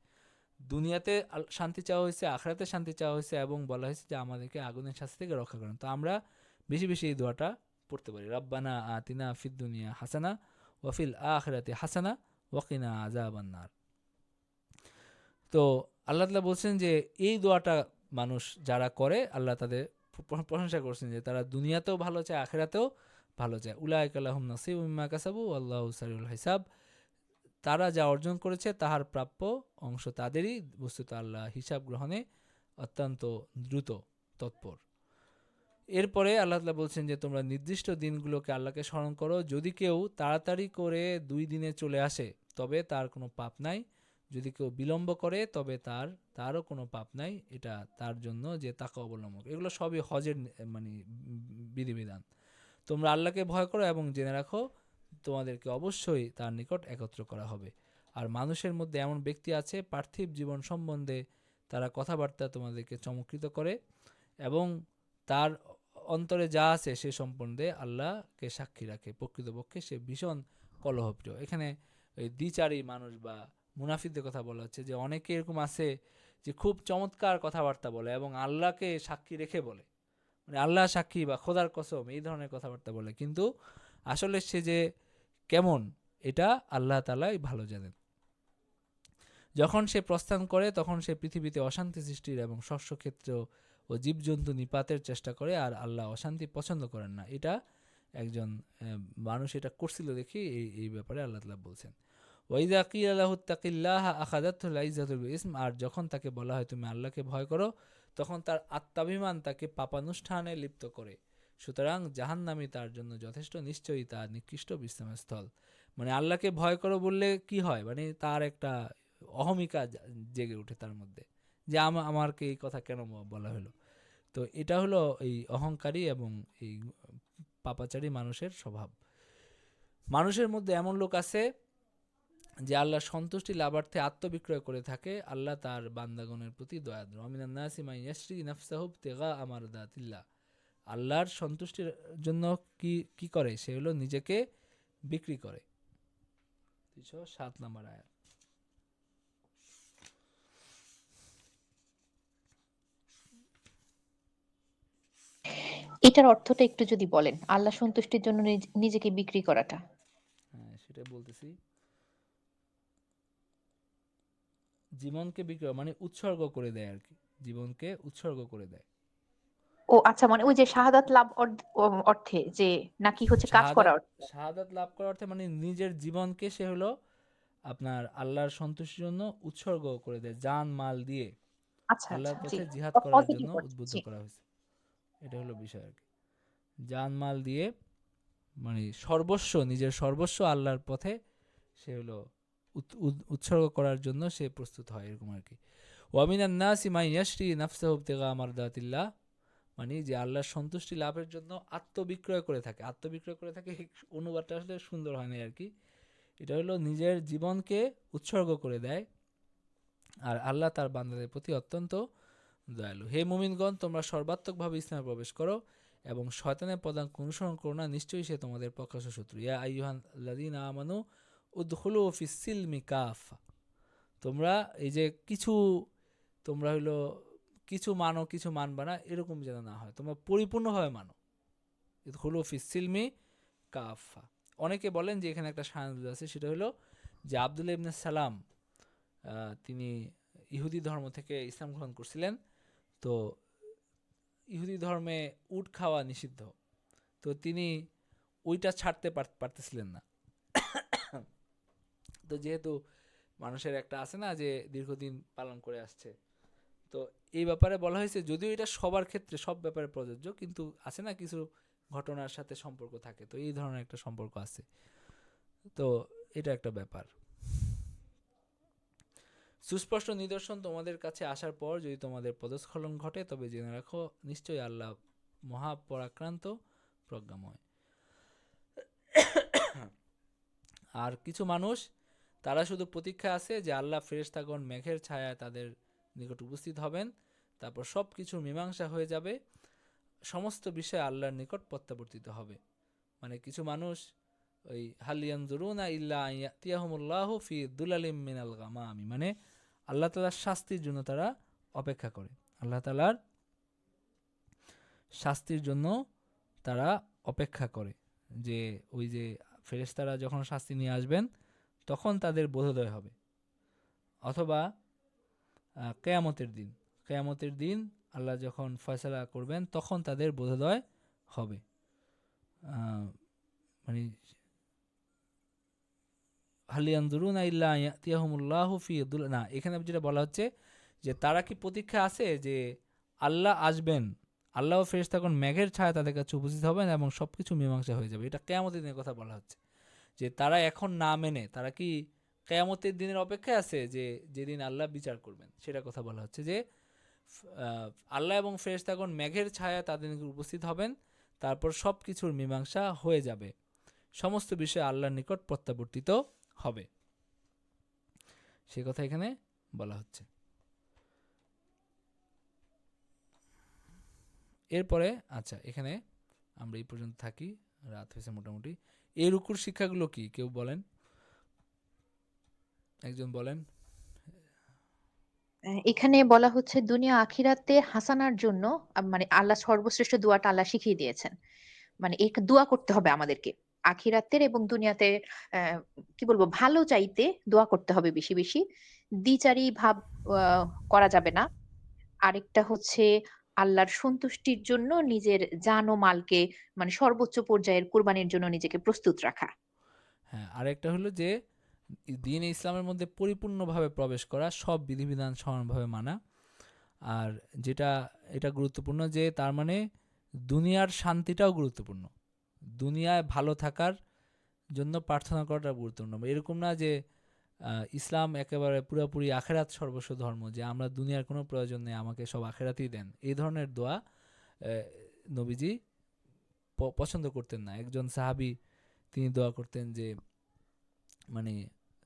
দুনিয়াতে শান্তি চাওয়া হয়েছে, আখিরাতে শান্তি চাওয়া হয়েছে, এবং বলা হয়েছে যে আমাদেরকে আগুনের শাস্তি থেকে রক্ষা করেন। তো আমরা বেশি বেশি এই দোয়াটা পড়তে পারি, রব্বানা আতিনা ফিদ দুনিয়া হাসানা ওয়া ফিল আখিরাতি হাসানা ওয়া কিনা আযাবান্নার। তো আল্লাহ তাআলা বলছেন যে এই দোয়াটা মানুষ যারা করে, আল্লাহ তাদের প্রশংসা করছেন যে তারা দুনিয়াতেও ভালো চায়, আখিরাতেও ভালো চায়। উলাইকা লাহুম নাসিবুম মিম্মা কাসাবু আল্লাহু সারিউল হিসাব, তারা যা অর্জন করেছে তাহার প্রাপ্য অংশ তাদেরই, বস্তুত আল্লাহ হিসাব গ্রহণে অত্যন্ত দ্রুত তৎপর। এরপরে আল্লাহ তাআলা বলছেন যে তোমরা নির্দিষ্ট দিনগুলোকে আল্লাহকে স্মরণ করো, যদি কেউ তাড়াতাড়ি করে 2 দিনে চলে আসে তবে তার কোনো পাপ নাই, যদি কেউ বিলম্ব করে তবে তারও কোনো পাপ নাই, এটা তার জন্য যে তাকওয়া অবলম্বন। এগুলো সবই হজের মানে বিধিবিধান। তোমরা আল্লাহকে ভয় করো এবং জেনে রাখো তোমাদেরকে অবশ্যই তার নিকট একত্র করা হবে। আর মানুষের মধ্যে এমন ব্যক্তি আছে পার্থিব জীবন সম্বন্ধে তারা কথাবার্তা তোমাদেরকে চমৎকৃত করে, এবং তার অন্তরে যা আছে সে সম্বন্ধে আল্লাহকে সাক্ষী রাখে, প্রকৃতপক্ষে সে ভীষণ কলহপ্রিয়। এখানে ওই দ্বিচারী মানুষ বা মুনাফিকদের কথা বলা হচ্ছে, যে অনেকে এরকম আছে যে খুব চমৎকার কথাবার্তা বলে এবং আল্লাহকে সাক্ষী রেখে বলে, মানে আল্লাহ সাক্ষী বা খোদার কসম এই ধরনের কথাবার্তা বলে, কিন্তু আসলে সে যে কেমন এটা আল্লাহ তাআলাই ভালো জানেন। যখন সে প্রস্থান করে তখন সে পৃথিবীতে অশান্তি সৃষ্টির এবং শস্যক্ষেত্র ও জীবজন্তু নিপাতের চেষ্টা করে, আর আল্লাহ অশান্তি পছন্দ করেন না। এটা একজন মানুষ এটা করছিল দেখি এই ব্যাপারে আল্লাহ তাআলা বলছেন, ওয়াইযা কিলা লাহু তাকিল্লাহা আখাযাতুল ইজ্জাতুল ইসম, আর যখন তাকে বলা হয় তুমি আল্লাহকে ভয় করো, তখন তার আত্মাভিমান তাকে পাপানুষ্ঠানে লিপ্ত করে। সুতরাং জাহান্নামী তার জন্য যথেষ্ট, নিশ্চয়ই তার নিকৃষ্ট বিশ্রামের স্থল। মানে আল্লাহকে ভয় করো বললে কি হয়, মানে তার একটা অহমিকা জেগে ওঠে তার মধ্যে, যে আমাকে এই কথা কেন বলা হলো। তো এটা হলো এই অহংকারী এবং এই পাপাচারী মানুষের স্বভাব। মানুষের মধ্যে এমন লোক আছে যে আল্লাহর সন্তুষ্টি লাভার্থে আত্মবিক্রয় করে থাকে, আল্লাহ তার বান্দাগণের প্রতি দয়াদ্র। আমিনান নাসি মান ইয়াশরি নাফসাহু ইবতিগা মারদাতিল্লাহ, আল্লাহর সন্তুষ্টির জন্য কি করে, সে হলো নিজেকে বিক্রি করে। 307 নম্বর আয়াত। এটার অর্থটা একটু যদি বলেন, আল্লাহ সন্তুষ্টির জন্য নিজেকে বিক্রি করাটা। হ্যাঁ, সেটাই বলতেছি। জীবনকে বিক্রি মানে উৎসর্গ করে দেয় আর কি, জীবনকে উৎসর্গ করে দেয়। ও আচ্ছা, মানে ওই যে শাহাদাত লাভ অর্থে, যে নাকি হচ্ছে কাজ করা অর্থে? শাহাদাত লাভ করার অর্থে মানে নিজের জীবনকে সে হলো আপনার আল্লাহর সন্তুষ্টির জন্য উৎসর্গ করে দেয়, জান মাল দিয়ে আচ্ছা আল্লাহর আচ্ছা, জি, পথে জিহাদ করার পজিটিভ জন্য অর্থে, উদ্বুদ্ধ জি। করা হয়েছে। এটা হলো বিষয় আর কি, জান মাল দিয়ে মানে সর্বস্ব, নিজের সর্বস্ব আল্লাহর পথে সে হলো উৎসর্গ করার জন্য সে প্রস্তুত হয়, এরকম আর কি। ওয়ামিনান নাসি মান ইয়াশরি নাফসাহু ইবতিগা মারদাতিল্লাহ, মানে যে আল্লাহর সন্তুষ্টি লাভের জন্য আত্মবিক্রয় করে থাকে। আত্মবিক্রয় করে থাকে অনুবাদটা আসলে সুন্দর হয় না আর কি, এটা হলো নিজের জীবনকে উৎসর্গ করে দেয়, আর আল্লাহ তার বান্দাদের প্রতি অত্যন্ত দয়ালু। হে মুমিনগণ, তোমরা সর্বাত্মকভাবে ইসলামে প্রবেশ করো এবং শয়তানের পদাঙ্ক অনুসরণ করো না, নিশ্চয়ই সে তোমাদের প্রকাশ্য শত্রু। ইয়া আইয়ুহাল্লাযীনা আমানু উদখুলু ফিস সিলমি কাফা, তোমরা এই যে কিছু, তোমরা হইলো কিছু মানো কিছু মানবা না, এরকম যেন না হয়, তোমরা পরিপূর্ণভাবে মানো। উদখুলু ফিস সিলমি কাফা, অনেকে বলেন যে এখানে একটা সায়ানুজ আছে, সেটা হলো যে আব্দুল্লাহ ইবনে সালাম তিনি ইহুদি ধর্ম থেকে ইসলাম গ্রহণ করছিলেন। তো ইহুদি ধর্মে উট খাওয়া নিষিদ্ধ, তো তিনি ওইটা ছাড়তে পারতেছিলেন না। তো যেহেতু মানুষের একটা আছে না যে দীর্ঘদিন পালন করে আসছে, তো এই ব্যাপারে বলা হয়েছে, যদিও এটা সবার ক্ষেত্রে সব ব্যাপারে প্রযোজ্য, কিন্তু আছে না কিছু ঘটনার সাথে সম্পর্ক থাকে, তো এই ধরনের একটা সম্পর্ক আছে। তো এটা একটা ব্যাপার। সুস্পষ্ট নিদর্শন তোমাদের কাছে আসার পর যদি তোমাদের পদস্খলন ঘটে, তবে জেনে রাখো নিশ্চয়ই আল্লাহ মহাপরাক্রান্ত প্রজ্ঞাময়। আর কিছু মানুষ তারা শুধু প্রতীক্ষা আছে যে আল্লাহ ফেরেশতাগণ মেঘের ছায়ায় তাদের নিকট উপস্থিত হবেন, তারপর সব কিছুর মীমাংসা হয়ে যাবে, সমস্ত বিষয় আল্লাহর নিকট প্রত্যাবর্তিত হবে। মানে কিছু মানুষ ওই হাল ইয়ানজুরুনা ইল্লা আন ইয়াতিয়াহুমুল্লাহু ফি দুলালিম মিনাল গামামি, মানে আল্লাহ তাআলার শাস্তির জন্য তারা অপেক্ষা করে, আল্লাহ তাআলার শাস্তির জন্য তারা অপেক্ষা করে, যে ওই যে ফেরেশতারা যখন শাস্তি নিয়ে আসবেন তখন তাদের বোধোদয় হবে, অথবা কেয়ামতের দিন আল্লাহ যখন ফয়সালা করবেন তখন তাদের বোধোদয় হবে। মানে হালিয়ানজুরুনা ইল্লা আন ইয়াতিয়াহুমুল্লাহু ফি না, এখানে যেটা বলা হচ্ছে যে তারা কি প্রতীক্ষা আছে যে আল্লাহ আসবেন, আল্লাহ ও ফেরেশতাগণ মেঘের ছায়া তাদের কাছে উপস্থিত হবেন এবং সবকিছু মীমাংসা হয়ে যাবে। এটা কিয়ামতের দিনের কথা বলা হচ্ছে, যে তারা এখন না মেনে তারা কি কিয়ামতের দিনের অপেক্ষায় আছে, যে যেদিন আল্লাহ বিচার করবেন, সেটা কথা বলা হচ্ছে, যে আল্লাহ এবং ফেরেশতাগণ মেঘের ছায়া তাদের নিকট উপস্থিত হবেন, তারপর সব কিছুর মীমাংসা হয়ে যাবে, সমস্ত বিষয় আল্লাহর নিকট প্রত্যাবর্তিত হবে, সে কথা এখানে বলা হচ্ছে। এরপরে আচ্ছা, এখানে আমরা এই পর্যন্ত থাকি, রাত হয়েছে মোটামুটি। এই রুকুর শিক্ষাগুলো কি কেউ বলেন, একজন বলেন। এখানে বলা হচ্ছে দুনিয়া আখিরাতে হাসানার জন্য মানে আল্লাহ সর্বশ্রেষ্ঠ দোয়াটা আল্লাহ শিখিয়ে দিয়েছেন। মানে এই দোয়া করতে হবে আমাদেরকে আখিরাতের এবং দুনিয়াতে আহ, কি বলবো ভালো চাইতে দোয়া করতে হবে বেশি বেশি। দ্বিচারী ভাব করা যাবে না। আরেকটা হচ্ছে আল্লাহর সন্তুষ্টির জন্য নিজের জান ও মালকে মানে সর্বোচ্চ পর্যায়ের কুরবানির জন্য নিজেকে প্রস্তুত রাখা। হ্যাঁ, আরেকটা হলো যে দ্বীন ইসলামের মধ্যে পরিপূর্ণভাবে প্রবেশ করা, সব বিধিবিধান সমানভাবে মানা। আর যেটা এটা গুরুত্বপূর্ণ যে তার মানে দুনিয়ার শান্তিটাও গুরুত্বপূর্ণ, দুনিয়ায় ভালো থাকার জন্য প্রার্থনা করাটা গুরুত্বপূর্ণ। এরকম না যে ইসলাম একেবারে পুরোপুরি আখেরাত সর্বস্ব ধর্ম, যে আমরা দুনিয়ার কোনো প্রয়োজন নেই, আমাকে সব আখেরাতেই দেন, এই ধরনের দোয়া নবীজি পছন্দ করতেন না। একজন সাহাবী তিনি দোয়া করতেন যে মানে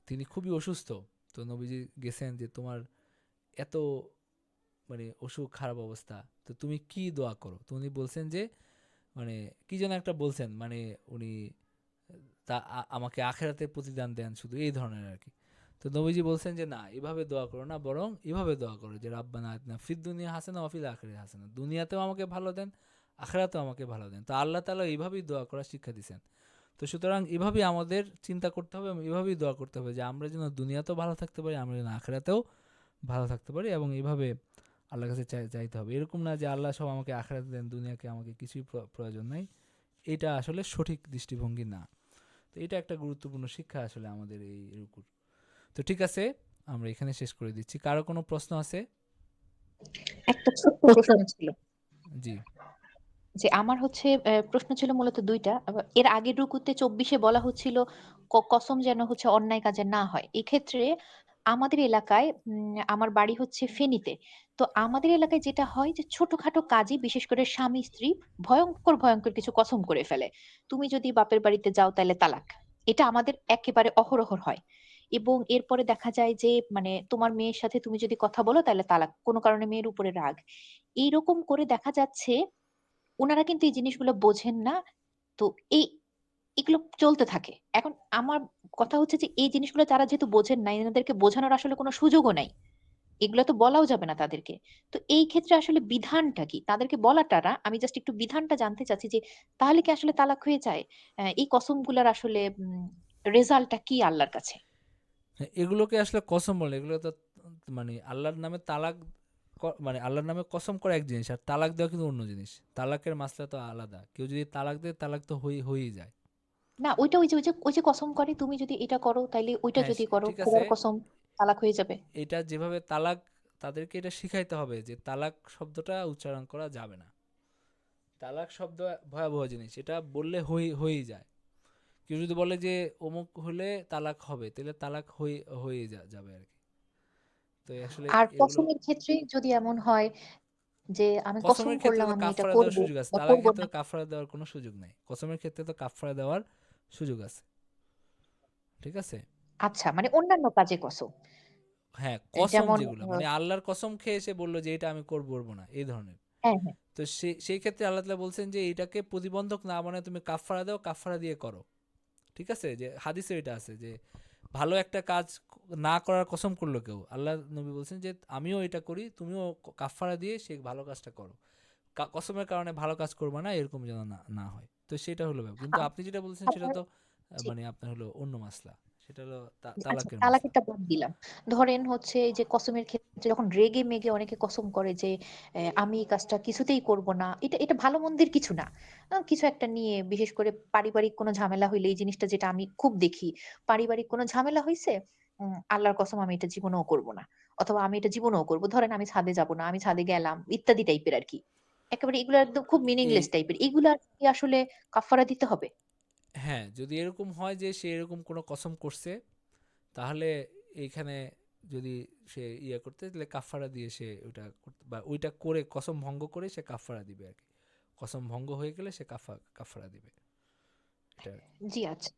তিনি খুবই অসুস্থ, তো নবীজি গেছেন যে তোমার এত মানে অসুখ, খারাপ অবস্থা, তো তুমি কি দোয়া করো, তো উনি বলছেন যে মানে কি যেন একটা বলছেন, মানে উনি আমাকে আখেরাতের প্রতিদান দেন, শুধু এই ধরনের আর কি। তো নবীজি বলছেন যে না, এভাবে দোয়া করো না, বরং এভাবে দোয়া করো যে রাব্বানা আতিনা ফিদ দুনিয়া হাসানা ওয়া ফিল আখিরাতি হাসানা, দুনিয়াতেও আমাকে ভালো দেন, আখেরাতেও আমাকে ভালো দেন। তো আল্লাহ তাআলা এইভাবেই দোয়া করার শিক্ষা দিয়েছেন। তো সুতরাং এভাবেই আমাদের চিন্তা করতে হবে এবং এভাবেই দোয়া করতে হবে যে আমরা যেন দুনিয়াতেও ভালো থাকতে পারি, আমরা যেন আখেরাতেও ভালো থাকতে পারি, এবং এইভাবে আল্লাহর কাছে চাইতে হবে। এরকম না যে আল্লাহ সব আমাকে আখেরাতে দেন, দুনিয়াকে আমাকে কিছুই প্রয়োজন নাই, এটা আসলে সঠিক দৃষ্টিভঙ্গি না। তো এটা একটা গুরুত্বপূর্ণ শিক্ষা আসলে আমাদের এই রুকুর। তো ঠিক আছে, আমরা এখানে শেষ করে দিচ্ছি। কারো কোনো প্রশ্ন আছে? একটা ছোট্ট প্রশ্ন ছিল জি। যে আমার হচ্ছে প্রশ্ন ছিল মূলত দুইটা। এর আগের রুকুতে 24-এ বলা হচ্ছিল কসম যেন হচ্ছে অন্যায় কাজে না হয়। এক্ষেত্রে আমাদের এলাকায় আমার বাড়ি হচ্ছে ফেনীতে। তো আমাদের এলাকায় যেটা হয় যে ছোটখাটো কাজে বিশেষ করে স্বামী স্ত্রী ভয়ঙ্কর ভয়ঙ্কর কিছু কসম করে ফেলে। তুমি যদি বাপের বাড়িতে যাও তাহলে তালাক। এটা আমাদের একেবারে অহরহ হয়। এবং এরপরে দেখা যায় যে মানে তোমার মেয়ের সাথে তুমি যদি কথা বলো তাহলে তালাক, কোনো কারণে মেয়ের উপরে রাগ। এইরকম করে দেখা যাচ্ছে ওনারা কিন্তু এই জিনিসগুলো বোঝেন না। তো এই এগুলো চলতে থাকে। এখন আমার কথা হচ্ছে যে এই জিনিসগুলো তারা যেহেতু বোঝেন না, এনাদেরকে বোঝানোর আসলে কোনো সুযোগও নাই। এগুলো তো বলাও যাবে না তাদেরকে। তো এই ক্ষেত্রে আসলে বিধানটা কি, তাদেরকে বলাটা না, আমি জাস্ট একটু বিধানটা জানতে চাচ্ছি যে তাহলে কি আসলে তালাক হয়ে যায়? এই কসমগুলার আসলে রেজাল্টটা কি আল্লাহর কাছে? হ্যাঁ, এগুলোকে আসলে কসম বলে, এগুলো তো মানে আল্লাহর নামে তালাক মানে আল্লাহর নামে কসম করা এক জিনিস, আর তালাক দেওয়া কিন্তু অন্য জিনিস। তালাকের মাসলা তো আলাদা। কেউ যদি তালাক দেয়, তালাক তো হয়েই যায়। না, ওইটা ওই যে কসম করে, তুমি যদি এটা করো তাইলে ওইটা হ্যাঁ, যদি করো, ঠিক আছে। খোদার কসম, তালাক হয়ে যাবে। এটা যেভাবে তালাক, তাদেরকে এটা শিখাইতে হবে যে তালাক শব্দটা উচ্চারণ করা যাবে না। তালাক শব্দ ভয়াবহ জিনিস, এটা বললে হয়েই যায়। কেউ যদি বলে যে অমুক হলে তালাক হবে, তাহলে তালাক হয়ে যাবে আর কি। তো আসলে আর এগুলো কসমের ক্ষেত্রে যদি এমন হয় যে আমি কসম কসমের ক্ষেত্রে করলাম তো আমি এটা কাফারা দেওয়ার করব সুযোগ আছে, বা তালাকের করব ক্ষেত্রে না। তো কাফারা দেওয়ার কোনো সুযোগ নাই। কসমের ক্ষেত্রে তো কাফারা দেওয়ার সুযোগ আছে। ঠিক আছে। আচ্ছা, মানে অন্যান্য কাজে কসম, হ্যাঁ, কসম যেমন যেগুলো মানে আল্লাহর কসম খেয়ে এসে বললো যে এটা আমি করবো না, এই ধরনের। হ্যাঁ হ্যাঁ। তো সেই ক্ষেত্রে আল্লাহ তাআলা বলছেন যে এটাকে প্রতিবন্ধক না মানে তুমি কাফারা দাও, কাফারা দিয়ে করো। ঠিক আছে, যে হাদিসে এটা আছে যে ভালো একটা কাজ না করার কসম করলো কেউ, আল্লাহ নবী বলছেন যে আমিও এটা করি, তুমিও কাফারা দিয়ে সেই ভালো কাজটা করো। কসমের কারণে ভালো কাজ করবে না, এরকম যেন না হয়। তো সেটা হলো ব্যাপার। কিন্তু আপনি যেটা বলছেন সেটা আমার তো জি, মানে আপনার হলো অন্য মাসলা। সেটা হলো আচ্ছা, তালাকের মাসলা। তালাকেরটা বাদ দিলাম। ধরেন হচ্ছে এই যে কসমের ক্ষেত্রে যখন রেগে মেগে অনেকে কসম করে যে আমি এই কাজটা কিছুতেই করব না, এটা এটা ভালো মন্দের কিছু না। কিছু একটা নিয়ে, বিশেষ করে পারিবারিক কোনো ঝামেলা হইলে, এই জিনিসটা যেটা আমি খুব দেখি, পারিবারিক কোনো ঝামেলা হইছে, আল্লাহর কসম আমি এটা জীবনেও করব না, অথবা আমি এটা জীবনেও করব, ধরেন আমি ছাদে যাব না, আমি ছাদে গেলাম, ইত্যাদি টাইপের আর কি। একেবারে এগুলো একদম খুব এই মিনিংলেস টাইপের, এগুলা কি আসলে কাফারা দিতে হবে? হ্যাঁ, যদি এরকম হয় যে সে এরকম কোনো কসম করছে, তাহলে এইখানে যদি সে করতে, তাহলে কাফারা দিয়ে সে ওইটা করতে, বা ওইটা করে কসম ভঙ্গ করে সে কাফারা দিবে আর কি। কসম ভঙ্গ হয়ে গেলে সে কাফারা দিবে, এটা আর কি। জি আচ্ছা।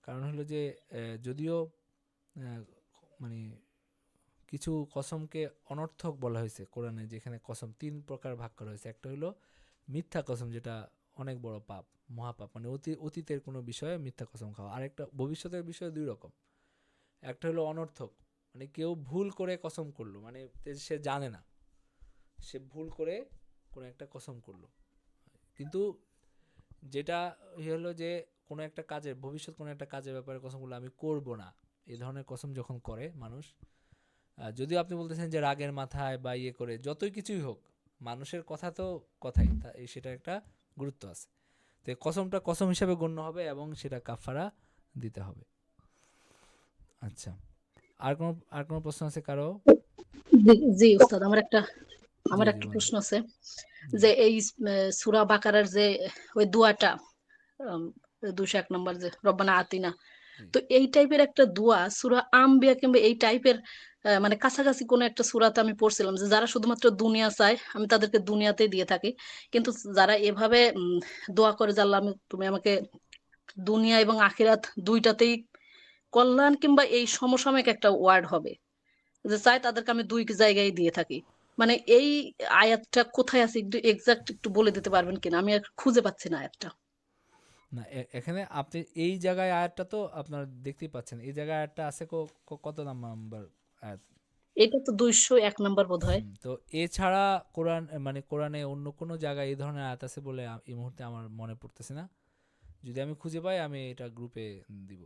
কারণ হলো যে যদিও আহ, মানে কিছু কসমকে অনর্থক বলা হয়েছে কোরআনে, যেখানে কসম 3 প্রকার ভাগ করা হয়েছে। একটা হলো মিথ্যা কসম, যেটা অনেক বড় পাপ, মহাপাপ, মানে অতীতের কোনো বিষয়ে মিথ্যা কসম খাওয়া। আর একটা ভবিষ্যতের বিষয়ে 2 রকম। একটা হলো অনর্থক, মানে কেউ ভুল করে কসম করলো, মানে সে জানে না, সে ভুল করে কোনো একটা কসম করলো। কিন্তু যেটা হলো যে কোনো একটা কাজের, ভবিষ্যৎ কোনো একটা কাজের ব্যাপারে কসম করলো আমি করব না, এই ধরনের কসম যখন করে মানুষ, যদিও আপনি বলতেছেন যে রাগের মাথায় বা করে, যতই কিছুই হোক, মানুষের কথা তো কথাই, সেটা একটা গুরুত্ব আছে। তো এই কসমটা কসম হিসাবে গণ্য হবে এবং সেটা কাফারা দিতে হবে। আচ্ছা, আর কোনো প্রশ্ন আছে কারো? জি জি উস্তাদ, জি আমার জি একটা বলেন। প্রশ্ন আছে জি যে এই সূরা বাকারার যে ওই দোয়াটা, 201 নম্বর, যে রব্বানা আতিনা, জি তো এই টাইপের একটা দোয়া সূরা আম্বিয়া কিংবা এই টাইপের মানে কাছাকাছি কোনো একটা সূরাতে আমি পড়ছিলাম যে যারা শুধুমাত্র দুনিয়া চায় আমি তাদেরকে দুনিয়াতেই দিয়ে থাকি, কিন্তু যারা এভাবে দোয়া করে যে আল্লাহ তুমি আমাকে দুনিয়া এবং আখিরাত দুইটাতেই কল্যাণ কিংবা এই সমসাময়িক একটা ওয়ার্ড হবে যে চাই, তাদেরকে আমি 2 জায়গায় দিয়ে থাকি, মানে এই আয়াতটা কোথায় আছে একটু এক্সাক্ট একটু বলে দিতে পারবেন কিনা? আমি আর খুঁজে পাচ্ছি না আয়াতটা। না, এখানে আপনি এই জায়গায় আয়াতটা তো আপনার দেখতেই পাচ্ছেন, এই জায়গায় আয়াতটা আছে কত নাম্বার আয়াত? এটা তো 201 নম্বর বোধ হয়। তো এছাড়া মানে কোরআনে অন্য কোনো জায়গায় এই ধরনের আয়াত আছে বলে এই মুহূর্তে আমার মনে পড়তেছে না। যদি আমি খুঁজে পাই আমি এটা গ্রুপে দিব।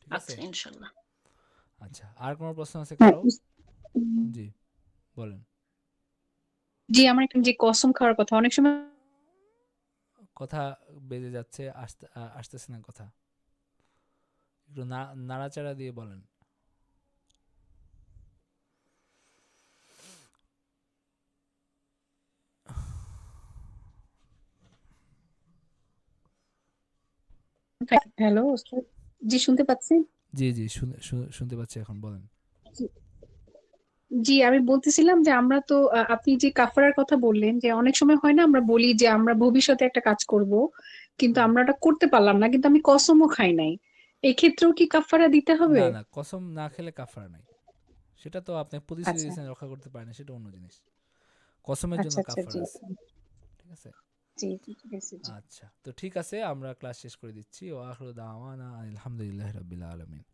ঠিক আছে। আচ্ছা, ইনশাল্লাহ। আচ্ছা, আর কোনো প্রশ্ন আছে হ্যাঁ কারো? জি বলেন। জি, আমার একটা যে কসম খাওয়ার কথা, অনেক সময় কথা বেজে যাচ্ছে, আসতেছে না কথা, একটু নাড়াচাড়া দিয়ে বলেন। হ্যালো ওস্তাদ, জি শুনতে পাচ্ছেন? জি জি শুনতে পাচ্ছি, এখন বলেন। জি, জি, আমি বলতেছিলাম যে আমরা তো আপনি যে কাফারার কথা বললেন, যে অনেক সময় হয় না আমরা বলি যে আমরা ভবিষ্যতে একটা কাজ করব, কিন্তু হুম। আমরা ওটা করতে পারলাম না, কিন্তু আমি কসমও খাই নাই, এই ক্ষেত্রেও কি কাফারা দিতে হবে? না না, কসম না খেলে কাফারা নাই। সেটা তো আপনি প্রতিশ্রুতি আচ্ছা দিয়েছেন, রক্ষা করতে পারেন, সেটা অন্য জিনিস। কসমের জন্য আচ্ছা আচ্ছা। কাফারা জি আছে। ঠিক আছে। জি জি, ঠিক আছে, জি। আচ্ছা, তো ঠিক আছে, আমরা ক্লাস শেষ করে দিচ্ছি। ওয়া আখিরু দাওয়ানা আলহামদুলিল্লাহি রাব্বিল আলামিন।